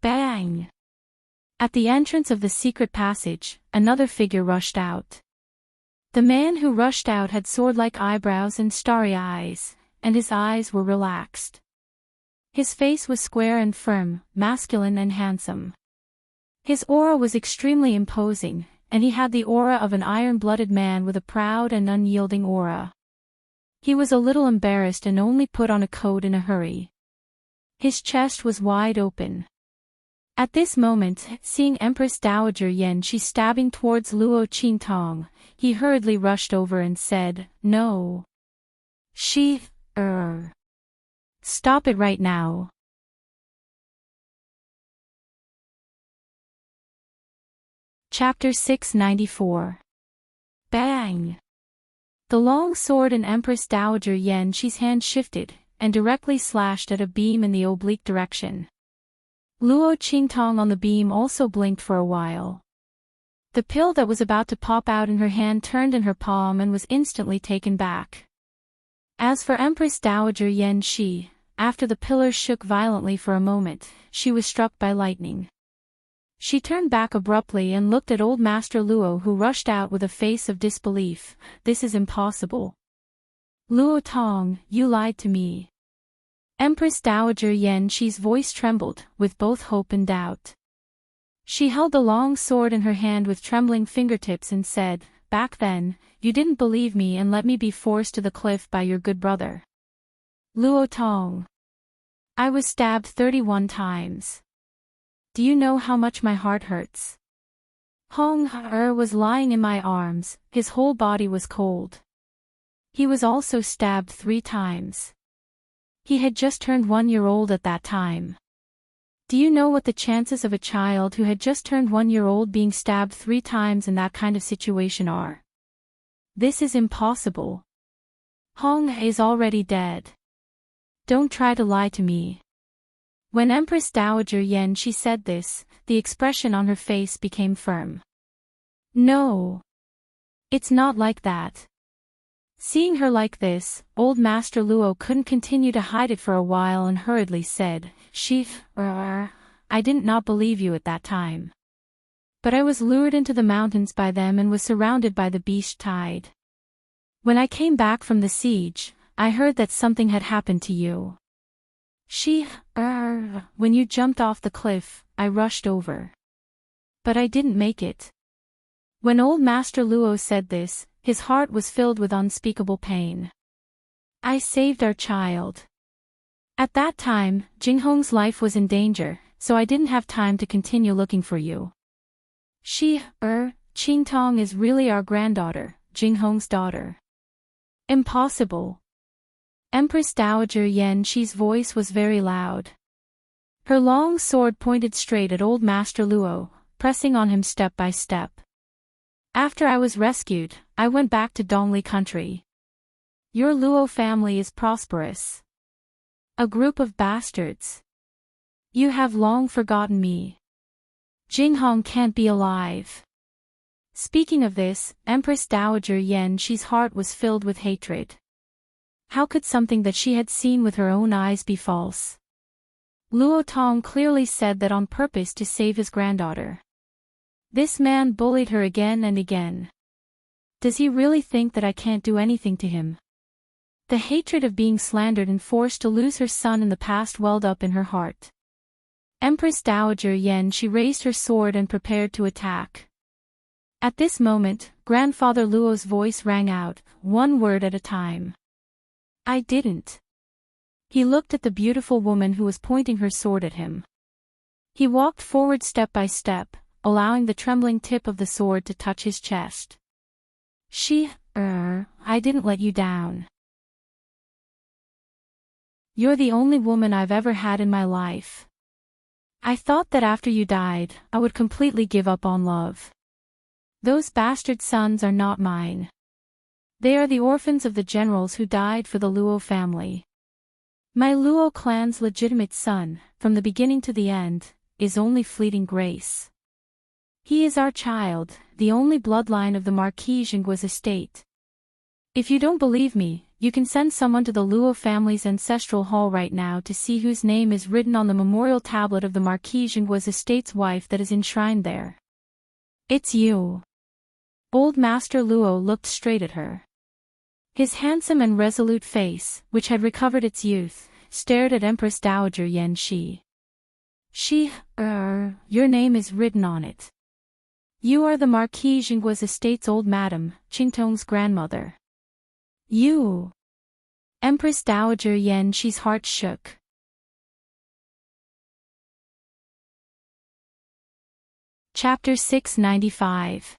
bang! At the entrance of the secret passage, another figure rushed out. The man who rushed out had sword-like eyebrows and starry eyes, and his eyes were relaxed. His face was square and firm, masculine and handsome. His aura was extremely imposing, and he had the aura of an iron-blooded man with a proud and unyielding aura. He was a little embarrassed and only put on a coat in a hurry. His chest was wide open. At this moment, seeing Empress Dowager Yen she stabbing towards Luo Qingtong, he hurriedly rushed over and said, "No. Stop it right now." Chapter 694. Bang! The long sword in Empress Dowager Yen she's hand shifted, and directly slashed at a beam in the oblique direction. Luo Qingtong on the beam also blinked for a while. The pill that was about to pop out in her hand turned in her palm and was instantly taken back. As for Empress Dowager Yen she, after the pillar shook violently for a moment, she was struck by lightning. She turned back abruptly and looked at old Master Luo, who rushed out with a face of disbelief. "This is impossible. Luo Tong, you lied to me." Empress Dowager Yen she's voice trembled, with both hope and doubt. She held the long sword in her hand with trembling fingertips and said, "Back then, you didn't believe me and let me be forced to the cliff by your good brother. Luo Tong. I was stabbed 31 times. Do you know how much my heart hurts?" Hong was lying in my arms, his whole body was cold. He was also stabbed 3 times. He had just turned 1 year old at that time. Do you know what the chances of a child who had just turned 1 year old being stabbed 3 times in that kind of situation are? This is impossible. Hong is already dead. Don't try to lie to me. When Empress Dowager Yen she said this, the expression on her face became firm. No. It's not like that. Seeing her like this, old Master Luo couldn't continue to hide it for a while and hurriedly said, I did not believe you at that time. But I was lured into the mountains by them and was surrounded by the beast tide. When I came back from the siege, I heard that something had happened to you. When you jumped off the cliff, I rushed over. But I didn't make it." When old Master Luo said this, his heart was filled with unspeakable pain. "I saved our child. At that time, Jinghong's life was in danger, so I didn't have time to continue looking for you. Qingtong is really our granddaughter, Jinghong's daughter." "Impossible." Empress Dowager Yen she's voice was very loud. Her long sword pointed straight at old Master Luo, pressing on him step by step. "After I was rescued, I went back to Dongli country. Your Luo family is prosperous. A group of bastards. You have long forgotten me. Jinghong can't be alive." Speaking of this, Empress Dowager Yen she's heart was filled with hatred. How could something that she had seen with her own eyes be false? Luo Tong clearly said that on purpose to save his granddaughter. This man bullied her again and again. Does he really think that I can't do anything to him? The hatred of being slandered and forced to lose her son in the past welled up in her heart. Empress Dowager Yen she raised her sword and prepared to attack. At this moment, Grandfather Luo's voice rang out, one word at a time. "I didn't." He looked at the beautiful woman who was pointing her sword at him. He walked forward step by step, allowing the trembling tip of the sword to touch his chest. I didn't let you down. You're the only woman I've ever had in my life. I thought that after you died, I would completely give up on love. Those bastard sons are not mine. They are the orphans of the generals who died for the Luo family. My Luo clan's legitimate son, from the beginning to the end, is only fleeting grace. He is our child, the only bloodline of the Marquis Jinggua's estate. If you don't believe me, you can send someone to the Luo family's ancestral hall right now to see whose name is written on the memorial tablet of the Marquis Jinggua's estate's wife that is enshrined there. It's you. Old Master Luo looked straight at her. His handsome and resolute face, which had recovered its youth, stared at Empress Dowager Yan Shi. Your name is written on it. You are the Marquis Jinggua's estate's old madam, Qingtong's grandmother. You. Empress Dowager Yan Shi's heart shook. Chapter 695.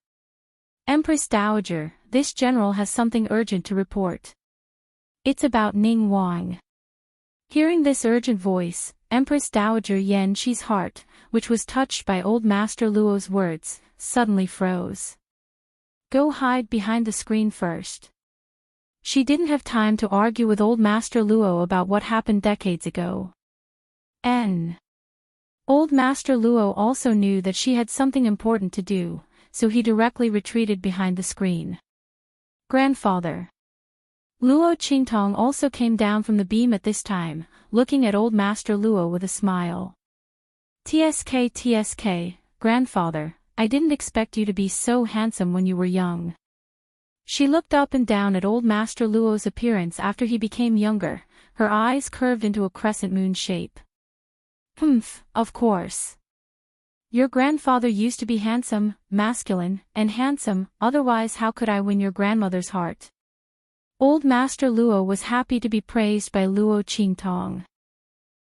Empress Dowager, this general has something urgent to report. It's about Ning Wang. Hearing this urgent voice, Empress Dowager Yan Shi's heart, which was touched by old Master Luo's words, suddenly froze. Go hide behind the screen first. She didn't have time to argue with old Master Luo about what happened decades ago. Old Master Luo also knew that she had something important to do, so he directly retreated behind the screen. Grandfather. Luo Qingtong also came down from the beam at this time, looking at old Master Luo with a smile. TSK, grandfather, I didn't expect you to be so handsome when you were young. She looked up and down at old Master Luo's appearance after he became younger, her eyes curved into a crescent moon shape. Of course. Your grandfather used to be handsome, masculine, and handsome, otherwise how could I win your grandmother's heart? Old Master Luo was happy to be praised by Luo Qingtong.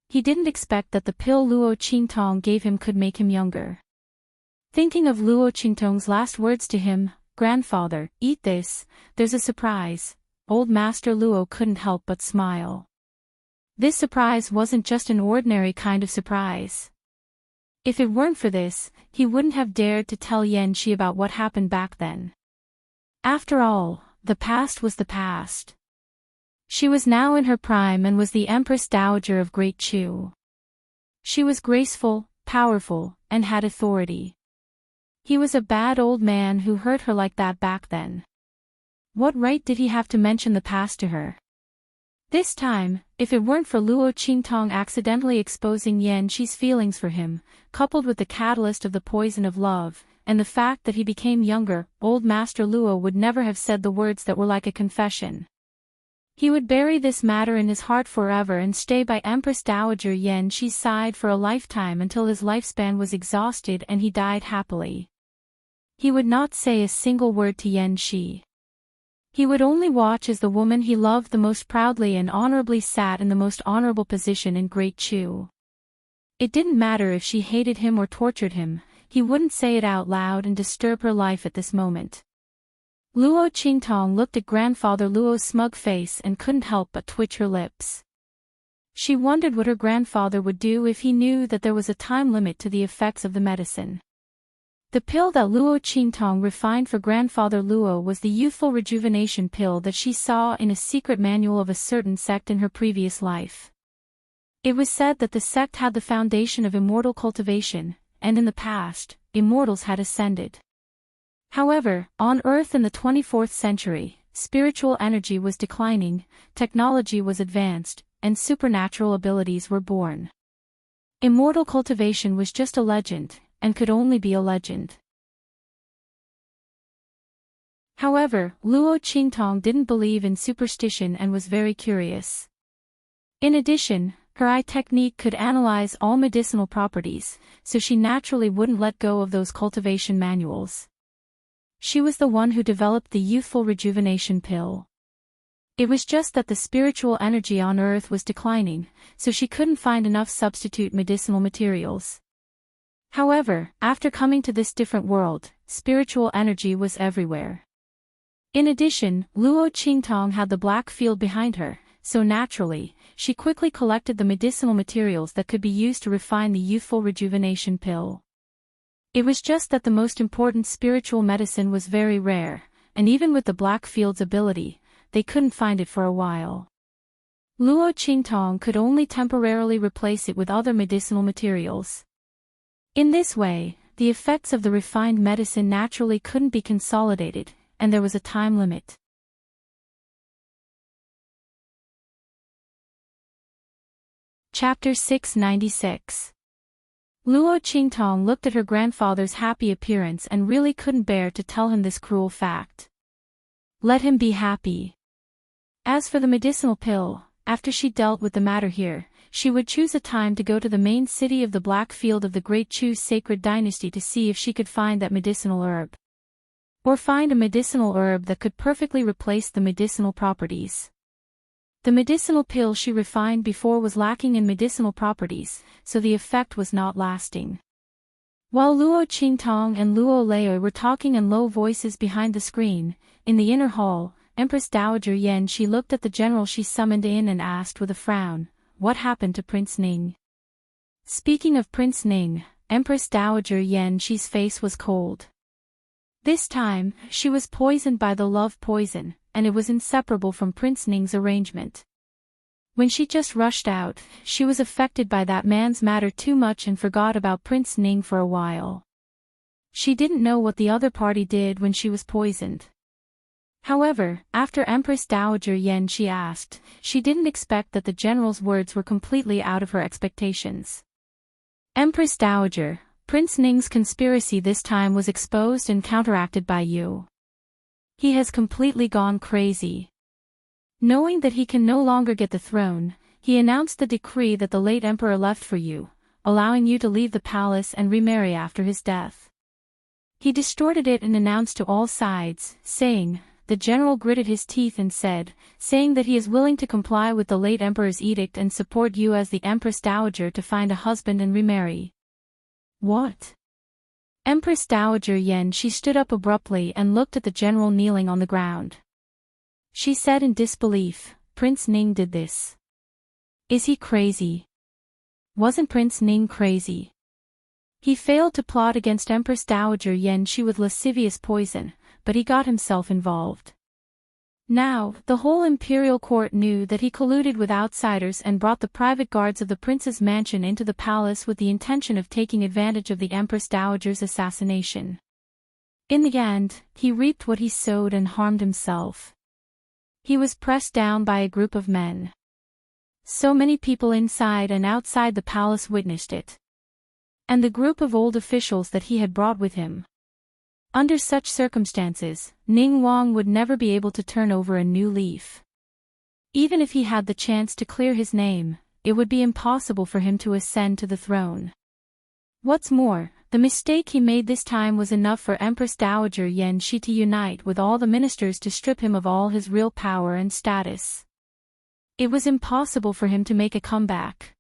He didn't expect that the pill Luo Qingtong gave him could make him younger. Thinking of Luo Qingtong's last words to him, grandfather, eat this, there's a surprise, old Master Luo couldn't help but smile. This surprise wasn't just an ordinary kind of surprise. If it weren't for this, he wouldn't have dared to tell Yan Shi about what happened back then. After all, the past was the past. She was now in her prime and was the Empress Dowager of Great Chu. She was graceful, powerful, and had authority. He was a bad old man who hurt her like that back then. What right did he have to mention the past to her? This time, if it weren't for Luo Qingtong accidentally exposing Yan Shi's feelings for him, coupled with the catalyst of the poison of love, and the fact that he became younger, old Master Luo would never have said the words that were like a confession. He would bury this matter in his heart forever and stay by Empress Dowager Yan Shi's side for a lifetime until his lifespan was exhausted and he died happily. He would not say a single word to Yan Shi. He would only watch as the woman he loved the most proudly and honorably sat in the most honorable position in Great Chu. It didn't matter if she hated him or tortured him, he wouldn't say it out loud and disturb her life at this moment. Luo Qingtong looked at grandfather Luo's smug face and couldn't help but twitch her lips. She wondered what her grandfather would do if he knew that there was a time limit to the effects of the medicine. The pill that Luo Qingtong refined for grandfather Luo was the youthful rejuvenation pill that she saw in a secret manual of a certain sect in her previous life. It was said that the sect had the foundation of immortal cultivation, and in the past, immortals had ascended. However, on Earth in the 24th century, spiritual energy was declining, technology was advanced, and supernatural abilities were born. Immortal cultivation was just a legend, and could only be a legend. However, Luo Qingtong didn't believe in superstition and was very curious. In addition, her eye technique could analyze all medicinal properties, so she naturally wouldn't let go of those cultivation manuals. She was the one who developed the youthful rejuvenation pill. It was just that the spiritual energy on Earth was declining, so she couldn't find enough substitute medicinal materials. However, after coming to this different world, spiritual energy was everywhere. In addition, Luo Qingtong had the black field behind her, so naturally, she quickly collected the medicinal materials that could be used to refine the youthful rejuvenation pill. It was just that the most important spiritual medicine was very rare, and even with the Blackfield's ability, they couldn't find it for a while. Luo Qingtong could only temporarily replace it with other medicinal materials. In this way, the effects of the refined medicine naturally couldn't be consolidated, and there was a time limit. Chapter 696. Luo Qingtong looked at her grandfather's happy appearance and really couldn't bear to tell him this cruel fact. Let him be happy. As for the medicinal pill, after she dealt with the matter here, she would choose a time to go to the main city of the Blackfield of the Great Chu's sacred dynasty to see if she could find that medicinal herb. Or find a medicinal herb that could perfectly replace the medicinal properties. The medicinal pill she refined before was lacking in medicinal properties, so the effect was not lasting. While Luo Qingtong and Luo Lei were talking in low voices behind the screen, in the inner hall, Empress Dowager Yan Shi looked at the general she summoned in and asked with a frown, "What happened to Prince Ning?" Speaking of Prince Ning, Empress Dowager Yan Shi's face was cold. This time, she was poisoned by the love poison, and it was inseparable from Prince Ning's arrangement. When she just rushed out, she was affected by that man's matter too much and forgot about Prince Ning for a while. She didn't know what the other party did when she was poisoned. However, after Empress Dowager Yan Shi asked, she didn't expect that the general's words were completely out of her expectations. Empress Dowager, Prince Ning's conspiracy this time was exposed and counteracted by you. He has completely gone crazy. Knowing that he can no longer get the throne, he announced the decree that the late emperor left for you, allowing you to leave the palace and remarry after his death. He distorted it and announced to all sides, saying, the general gritted his teeth and said, saying that he is willing to comply with the late emperor's edict and support you as the Empress Dowager to find a husband and remarry. What? Empress Dowager Yan Shi stood up abruptly and looked at the general kneeling on the ground. She said in disbelief, Prince Ning did this. Is he crazy? Wasn't Prince Ning crazy? He failed to plot against Empress Dowager Yan Shi with lascivious poison, but he got himself involved. Now, the whole imperial court knew that he colluded with outsiders and brought the private guards of the prince's mansion into the palace with the intention of taking advantage of the Empress Dowager's assassination. In the end, he reaped what he sowed and harmed himself. He was pressed down by a group of men. So many people inside and outside the palace witnessed it. And the group of old officials that he had brought with him. Under such circumstances, Ning Wang would never be able to turn over a new leaf. Even if he had the chance to clear his name, it would be impossible for him to ascend to the throne. What's more, the mistake he made this time was enough for Empress Dowager Yan Shi to unite with all the ministers to strip him of all his real power and status. It was impossible for him to make a comeback.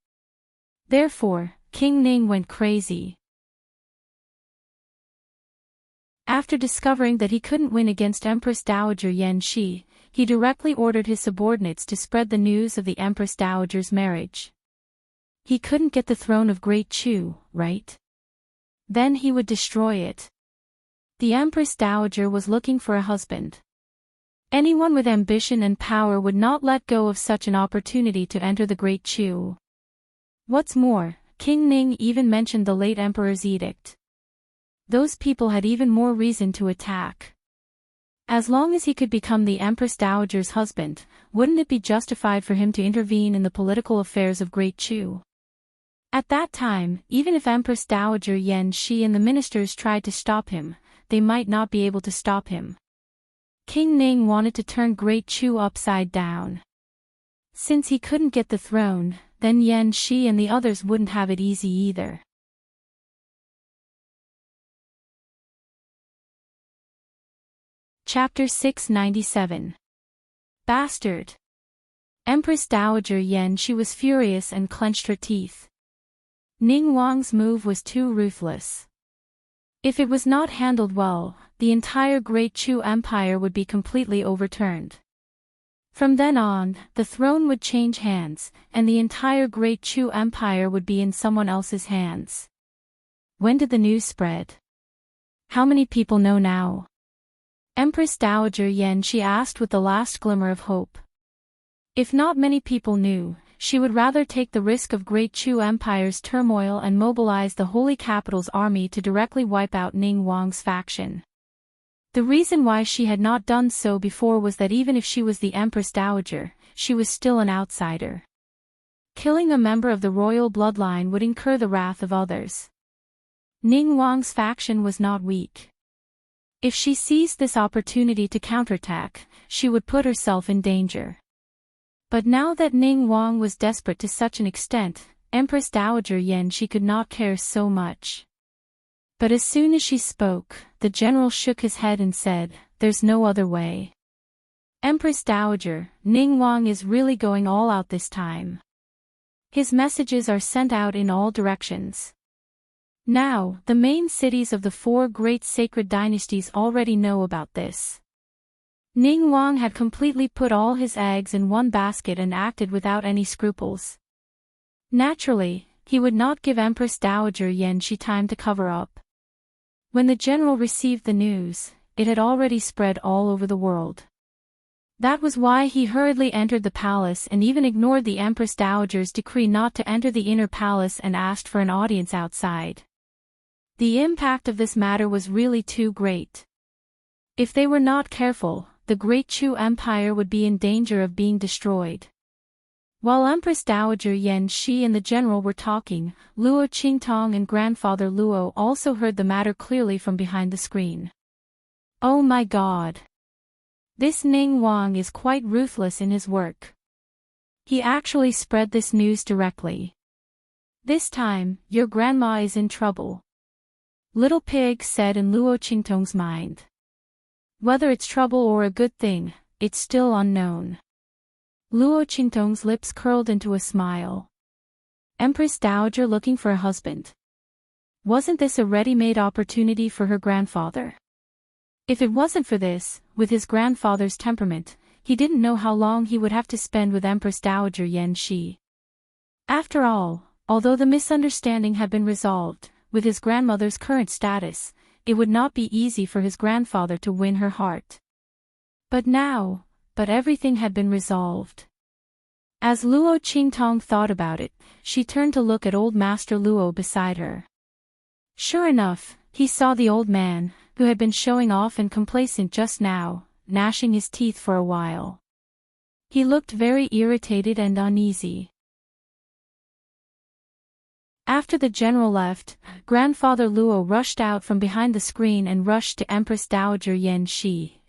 Therefore, King Ning went crazy. After discovering that he couldn't win against Empress Dowager Yan Shi, he directly ordered his subordinates to spread the news of the Empress Dowager's marriage. He couldn't get the throne of Great Chu, right? Then he would destroy it. The Empress Dowager was looking for a husband. Anyone with ambition and power would not let go of such an opportunity to enter the Great Chu. What's more, King Ning even mentioned the late emperor's edict. Those people had even more reason to attack. As long as he could become the Empress Dowager's husband, wouldn't it be justified for him to intervene in the political affairs of Great Chu? At that time, even if Empress Dowager Yan Shi and the ministers tried to stop him, they might not be able to stop him. King Ning wanted to turn Great Chu upside down. Since he couldn't get the throne, then Yan Shi and the others wouldn't have it easy either. Chapter 697. Bastard. Empress Dowager Yan Shi was furious and clenched her teeth. Ning Wang's move was too ruthless. If it was not handled well, the entire Great Chu Empire would be completely overturned. From then on, the throne would change hands, and the entire Great Chu Empire would be in someone else's hands. When did the news spread? How many people know now? Empress Dowager Yen, she asked with the last glimmer of hope. If not many people knew, she would rather take the risk of Great Chu Empire's turmoil and mobilize the Holy Capital's army to directly wipe out Ning Wang's faction. The reason why she had not done so before was that even if she was the Empress Dowager, she was still an outsider. Killing a member of the royal bloodline would incur the wrath of others. Ning Wang's faction was not weak. If she seized this opportunity to counterattack, she would put herself in danger. But now that Ning Wang was desperate to such an extent, Empress Dowager Yen, she could not care so much. But as soon as she spoke, the general shook his head and said, "There's no other way. Empress Dowager, Ning Wang is really going all out this time. His messages are sent out in all directions. Now, the main cities of the four great sacred dynasties already know about this." Ning Wang had completely put all his eggs in one basket and acted without any scruples. Naturally, he would not give Empress Dowager Yen she time to cover up. When the general received the news, it had already spread all over the world. That was why he hurriedly entered the palace and even ignored the Empress Dowager's decree not to enter the inner palace and asked for an audience outside. The impact of this matter was really too great. If they were not careful, the Great Chu Empire would be in danger of being destroyed. While Empress Dowager Yen she and the general were talking, Luo Qingtong and grandfather Luo also heard the matter clearly from behind the screen. Oh my God! This Ning Wang is quite ruthless in his work. He actually spread this news directly. This time, your grandma is in trouble. Little Pig said in Luo Qingtong's mind. Whether it's trouble or a good thing, it's still unknown. Luo Qingtong's lips curled into a smile. Empress Dowager looking for a husband. Wasn't this a ready-made opportunity for her grandfather? If it wasn't for this, with his grandfather's temperament, he didn't know how long he would have to spend with Empress Dowager Yen she. After all, although the misunderstanding had been resolved, with his grandmother's current status, it would not be easy for his grandfather to win her heart. But everything had been resolved. As Luo Qingtong thought about it, she turned to look at old Master Luo beside her. Sure enough, he saw the old man, who had been showing off and complacent just now, gnashing his teeth for a while. He looked very irritated and uneasy. After the general left, grandfather Luo rushed out from behind the screen and rushed to Empress Dowager Yen she.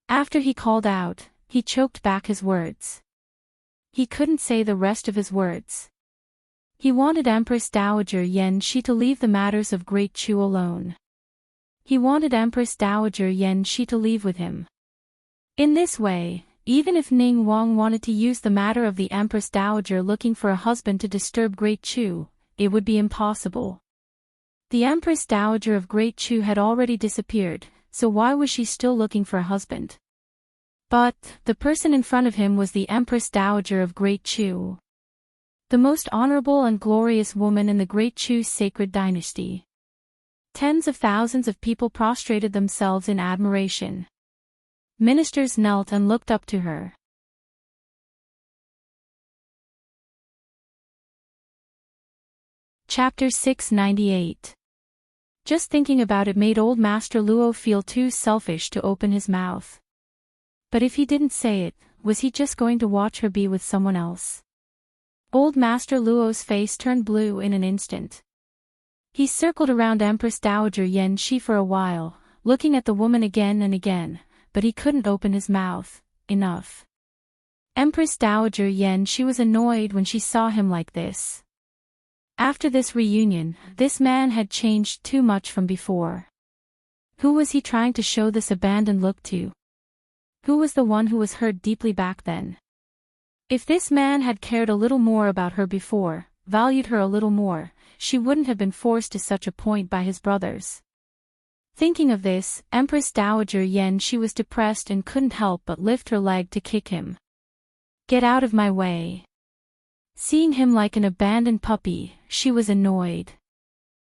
After he called out, he choked back his words. He couldn't say the rest of his words. He wanted Empress Dowager Yen she to leave the matters of Great Chu alone. He wanted Empress Dowager Yen she to leave with him. In this way, even if Ning Wang wanted to use the matter of the Empress Dowager looking for a husband to disturb Great Chu, it would be impossible. The Empress Dowager of Great Chu had already disappeared, so why was she still looking for a husband? But, the person in front of him was the Empress Dowager of Great Chu. The most honorable and glorious woman in the Great Chu sacred dynasty. Tens of thousands of people prostrated themselves in admiration. Ministers knelt and looked up to her. Chapter 698. Just thinking about it made old Master Luo feel too selfish to open his mouth. But if he didn't say it, was he just going to watch her be with someone else? Old Master Luo's face turned blue in an instant. He circled around Empress Dowager Yen she for a while, looking at the woman again and again, but he couldn't open his mouth. Enough. Empress Dowager Yen she was annoyed when she saw him like this. After this reunion, this man had changed too much from before. Who was he trying to show this abandoned look to? Who was the one who was hurt deeply back then? If this man had cared a little more about her before, valued her a little more, she wouldn't have been forced to such a point by his brothers. Thinking of this, Empress Dowager Yen she was depressed and couldn't help but lift her leg to kick him. Get out of my way. Seeing him like an abandoned puppy, she was annoyed.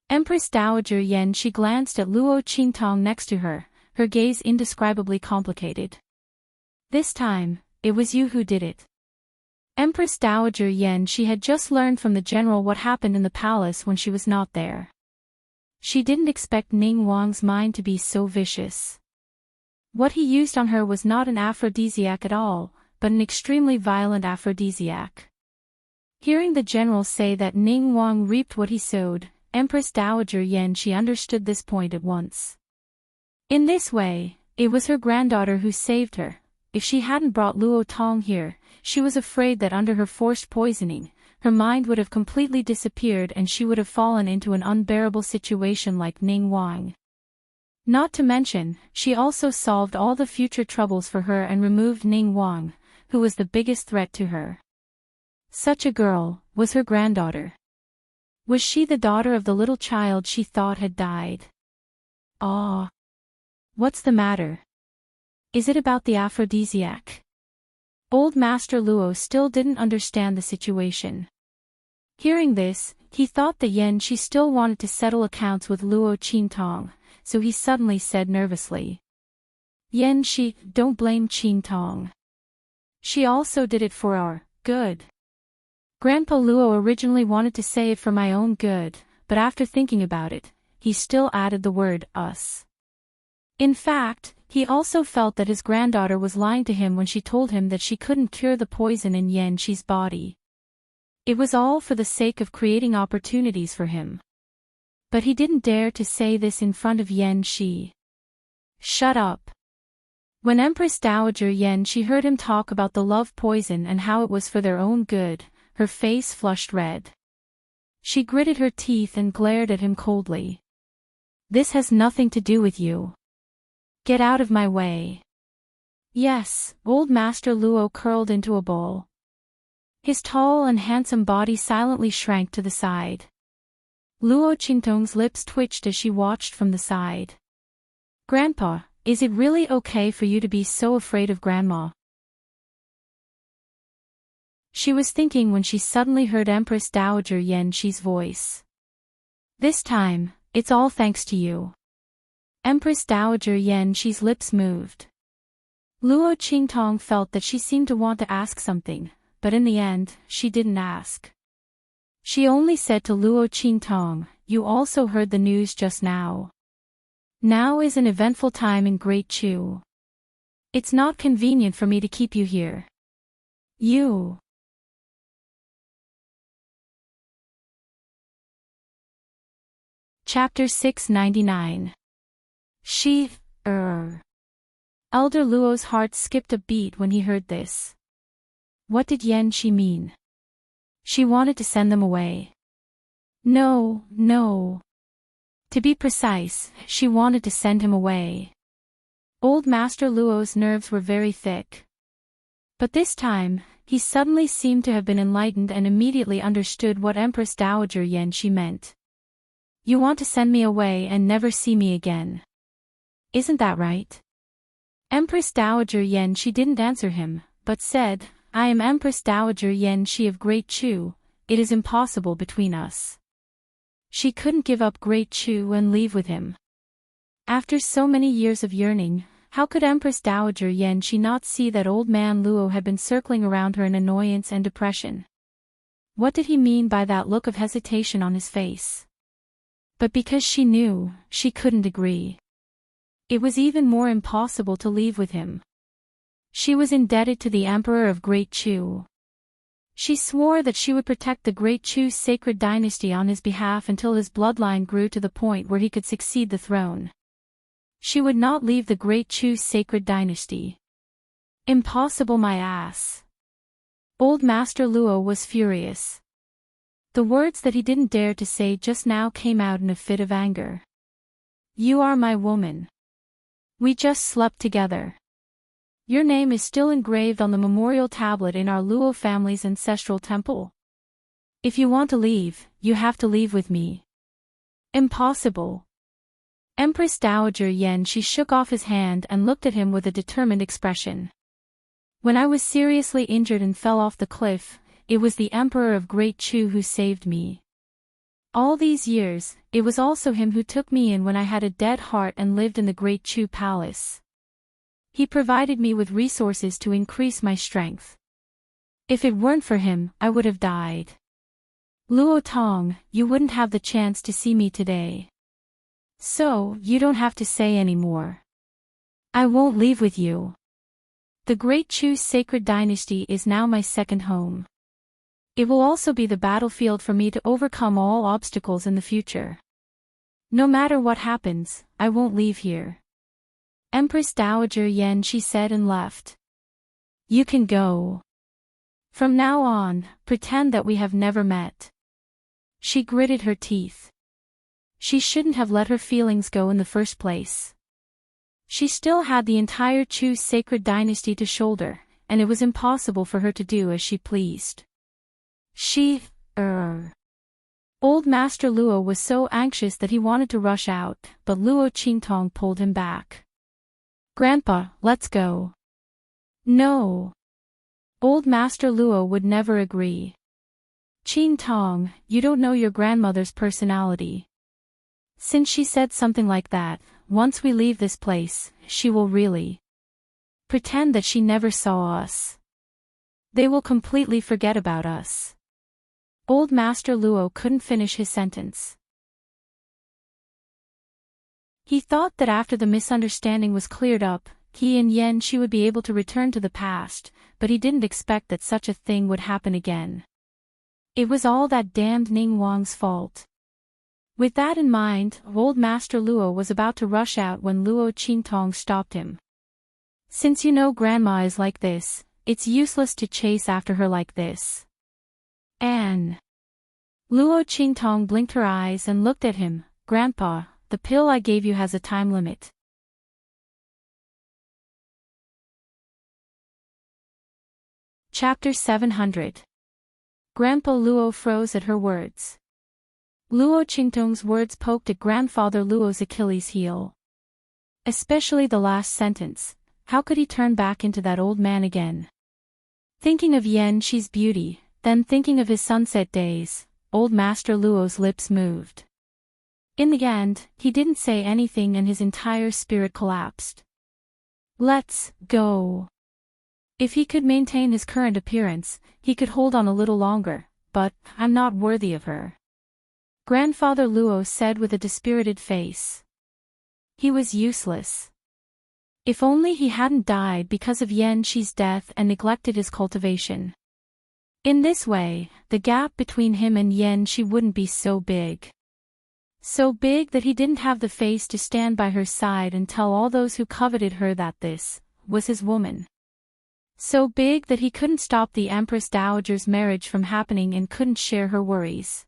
Empress Dowager Yen she glanced at Luo Qingtong next to her, her gaze indescribably complicated. This time, it was you who did it. Empress Dowager Yen she had just learned from the general what happened in the palace when she was not there. She didn't expect Ning Wang's mind to be so vicious. What he used on her was not an aphrodisiac at all, but an extremely violent aphrodisiac. Hearing the general say that Ning Wang reaped what he sowed, Empress Dowager Yen she understood this point at once. In this way, it was her granddaughter who saved her. If she hadn't brought Luo Tong here, she was afraid that under her forced poisoning, her mind would have completely disappeared and she would have fallen into an unbearable situation like Ning Wang. Not to mention, she also solved all the future troubles for her and removed Ning Wang, who was the biggest threat to her. Such a girl was her granddaughter. Was she the daughter of the little child she thought had died? Ah. What's the matter? Is it about the aphrodisiac? Old Master Luo still didn't understand the situation. Hearing this, he thought that Yen she still wanted to settle accounts with Luo Qingtong, so he suddenly said nervously. Yen she, don't blame Qingtong. She also did it for our good. Grandpa Luo originally wanted to say it for my own good, but after thinking about it, he still added the word us. In fact, he also felt that his granddaughter was lying to him when she told him that she couldn't cure the poison in Yen she's body. It was all for the sake of creating opportunities for him. But he didn't dare to say this in front of Yen shi. Shut up. When Empress Dowager Yen she heard him talk about the love poison and how it was for their own good, her face flushed red. She gritted her teeth and glared at him coldly. This has nothing to do with you. Get out of my way. Yes, old Master Luo curled into a ball. His tall and handsome body silently shrank to the side. Luo Qingtong's lips twitched as she watched from the side. Grandpa, is it really okay for you to be so afraid of Grandma? She was thinking when she suddenly heard Empress Dowager Yen shi's voice. This time, it's all thanks to you. Empress Dowager Yen shi's lips moved. Luo Qingtong felt that she seemed to want to ask something, but in the end, she didn't ask. She only said to Luo Qingtong, you also heard the news just now. Now is an eventful time in Great Chu. It's not convenient for me to keep you here. You. Chapter 699. Elder Luo's heart skipped a beat when he heard this. What did Yen shi mean? She wanted to send them away. No. To be precise, she wanted to send him away. Old Master Luo's nerves were very thick. But this time, he suddenly seemed to have been enlightened and immediately understood what Empress Dowager Yen shi meant. You want to send me away and never see me again. Isn't that right? Empress Dowager Yen shi didn't answer him, but said, I am Empress Dowager Yen shi of Great Chu, it is impossible between us. She couldn't give up Great Chu and leave with him. After so many years of yearning, how could Empress Dowager Yen shi not see that old man Luo had been circling around her in annoyance and depression? What did he mean by that look of hesitation on his face? But because she knew, she couldn't agree. It was even more impossible to leave with him. She was indebted to the Emperor of Great Chu. She swore that she would protect the Great Chu's sacred dynasty on his behalf until his bloodline grew to the point where he could succeed the throne. She would not leave the Great Chu's sacred dynasty. Impossible, my ass. Old Master Luo was furious. The words that he didn't dare to say just now came out in a fit of anger. You are my woman. We just slept together. Your name is still engraved on the memorial tablet in our Luo family's ancestral temple. If you want to leave, you have to leave with me. Impossible. Empress Dowager Yen. She shook off his hand and looked at him with a determined expression. When I was seriously injured and fell off the cliff, it was the Emperor of Great Chu who saved me. All these years, it was also him who took me in when I had a dead heart and lived in the Great Chu Palace. He provided me with resources to increase my strength. If it weren't for him, I would have died. Luo Tong, you wouldn't have the chance to see me today. So, you don't have to say any more. I won't leave with you. The Great Chu's sacred dynasty is now my second home. It will also be the battlefield for me to overcome all obstacles in the future. No matter what happens, I won't leave here. Empress Dowager Yen, she said, and left. You can go. From now on, pretend that we have never met. She gritted her teeth. She shouldn't have let her feelings go in the first place. She still had the entire Chu's sacred dynasty to shoulder, and it was impossible for her to do as she pleased. Old Master Luo was so anxious that he wanted to rush out, but Luo Qingtong pulled him back. Grandpa, let's go. No. Old Master Luo would never agree. Qingtong, you don't know your grandmother's personality. Since she said something like that, once we leave this place, she will really pretend that she never saw us. They will completely forget about us. Old Master Luo couldn't finish his sentence. He thought that after the misunderstanding was cleared up, he and Yen she would be able to return to the past, but he didn't expect that such a thing would happen again. It was all that damned Ning Wang's fault. With that in mind, Old Master Luo was about to rush out when Luo Qingtong stopped him. Since you know Grandma is like this, it's useless to chase after her like this. Anne. Luo Qingtong blinked her eyes and looked at him. Grandpa, the pill I gave you has a time limit. Chapter 700. Grandpa Luo froze at her words. Luo Qingtong's words poked at Grandfather Luo's Achilles heel. Especially the last sentence. How could he turn back into that old man again? Thinking of Yen Shi's beauty, then thinking of his sunset days, Old Master Luo's lips moved. In the end, he didn't say anything and his entire spirit collapsed. Let's go. If he could maintain his current appearance, he could hold on a little longer, but I'm not worthy of her. Grandfather Luo said with a dispirited face. He was useless. If only he hadn't died because of Yen Shi's death and neglected his cultivation. In this way, the gap between him and Yen Shi wouldn't be so big. So big that he didn't have the face to stand by her side and tell all those who coveted her that this was his woman. So big that he couldn't stop the Empress Dowager's marriage from happening and couldn't share her worries.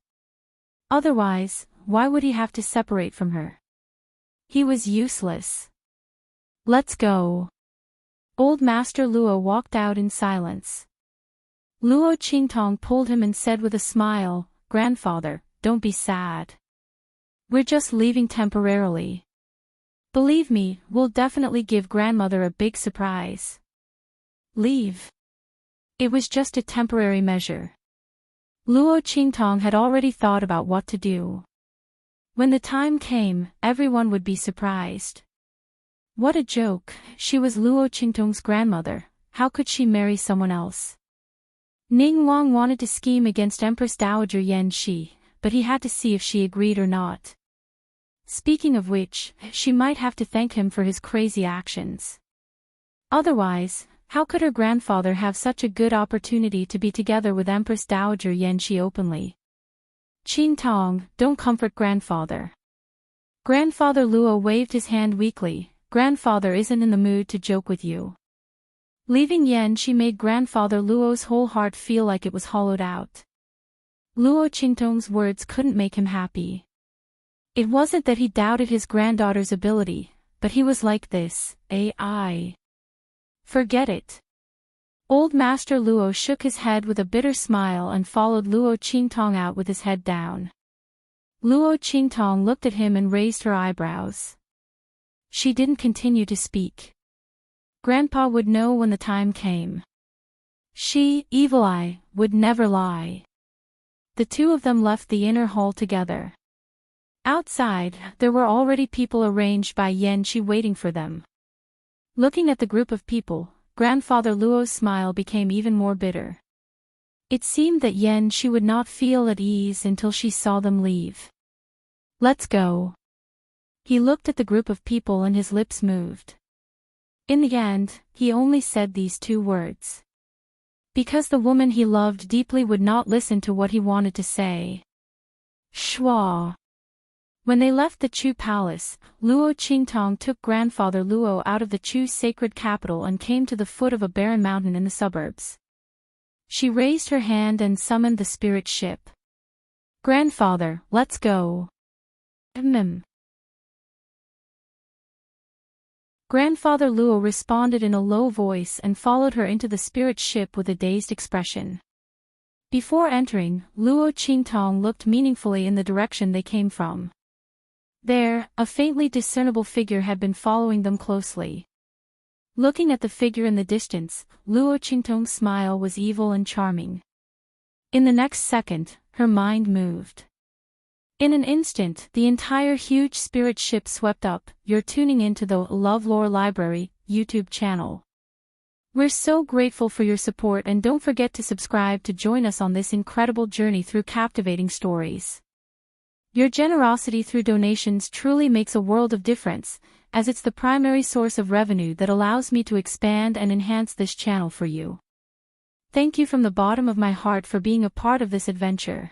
Otherwise, why would he have to separate from her? He was useless. Let's go. Old Master Luo walked out in silence. Luo Qingtong pulled him and said with a smile, Grandfather, don't be sad. We're just leaving temporarily. Believe me, we'll definitely give Grandmother a big surprise. Leave. It was just a temporary measure. Luo Qingtong had already thought about what to do. When the time came, everyone would be surprised. What a joke, she was Luo Qingtong's grandmother, how could she marry someone else? Ning Wang wanted to scheme against Empress Dowager Yen Shi, but he had to see if she agreed or not. Speaking of which, she might have to thank him for his crazy actions. Otherwise, how could her grandfather have such a good opportunity to be together with Empress Dowager Yen Shi openly? Qingtong, don't comfort Grandfather. Grandfather Luo waved his hand weakly. Grandfather isn't in the mood to joke with you. Leaving Yen Shi made Grandfather Luo's whole heart feel like it was hollowed out. Luo Qingtong's words couldn't make him happy. It wasn't that he doubted his granddaughter's ability, but he was like this, AI. Forget it. Old Master Luo shook his head with a bitter smile and followed Luo Qingtong out with his head down. Luo Qingtong looked at him and raised her eyebrows. She didn't continue to speak. Grandpa would know when the time came. She, Evil Eye, would never lie. The two of them left the inner hall together. Outside, there were already people arranged by Yanqi waiting for them. Looking at the group of people, Grandfather Luo's smile became even more bitter. It seemed that Yanqi would not feel at ease until she saw them leave. Let's go. He looked at the group of people and his lips moved. In the end, he only said these two words. Because the woman he loved deeply would not listen to what he wanted to say. Schwa. When they left the Chu palace, Luo Qingtong took Grandfather Luo out of the Chu sacred capital and came to the foot of a barren mountain in the suburbs. She raised her hand and summoned the spirit ship. Grandfather, let's go. Grandfather Luo responded in a low voice and followed her into the spirit ship with a dazed expression. Before entering, Luo Qingtong looked meaningfully in the direction they came from. There, a faintly discernible figure had been following them closely. Looking at the figure in the distance, Luo Qingtong's smile was evil and charming. In the next second, her mind moved. In an instant, the entire huge spirit ship swept up. You're tuning into the LoveLore Library YouTube channel. We're so grateful for your support, and don't forget to subscribe to join us on this incredible journey through captivating stories. Your generosity through donations truly makes a world of difference, as it's the primary source of revenue that allows me to expand and enhance this channel for you. Thank you from the bottom of my heart for being a part of this adventure.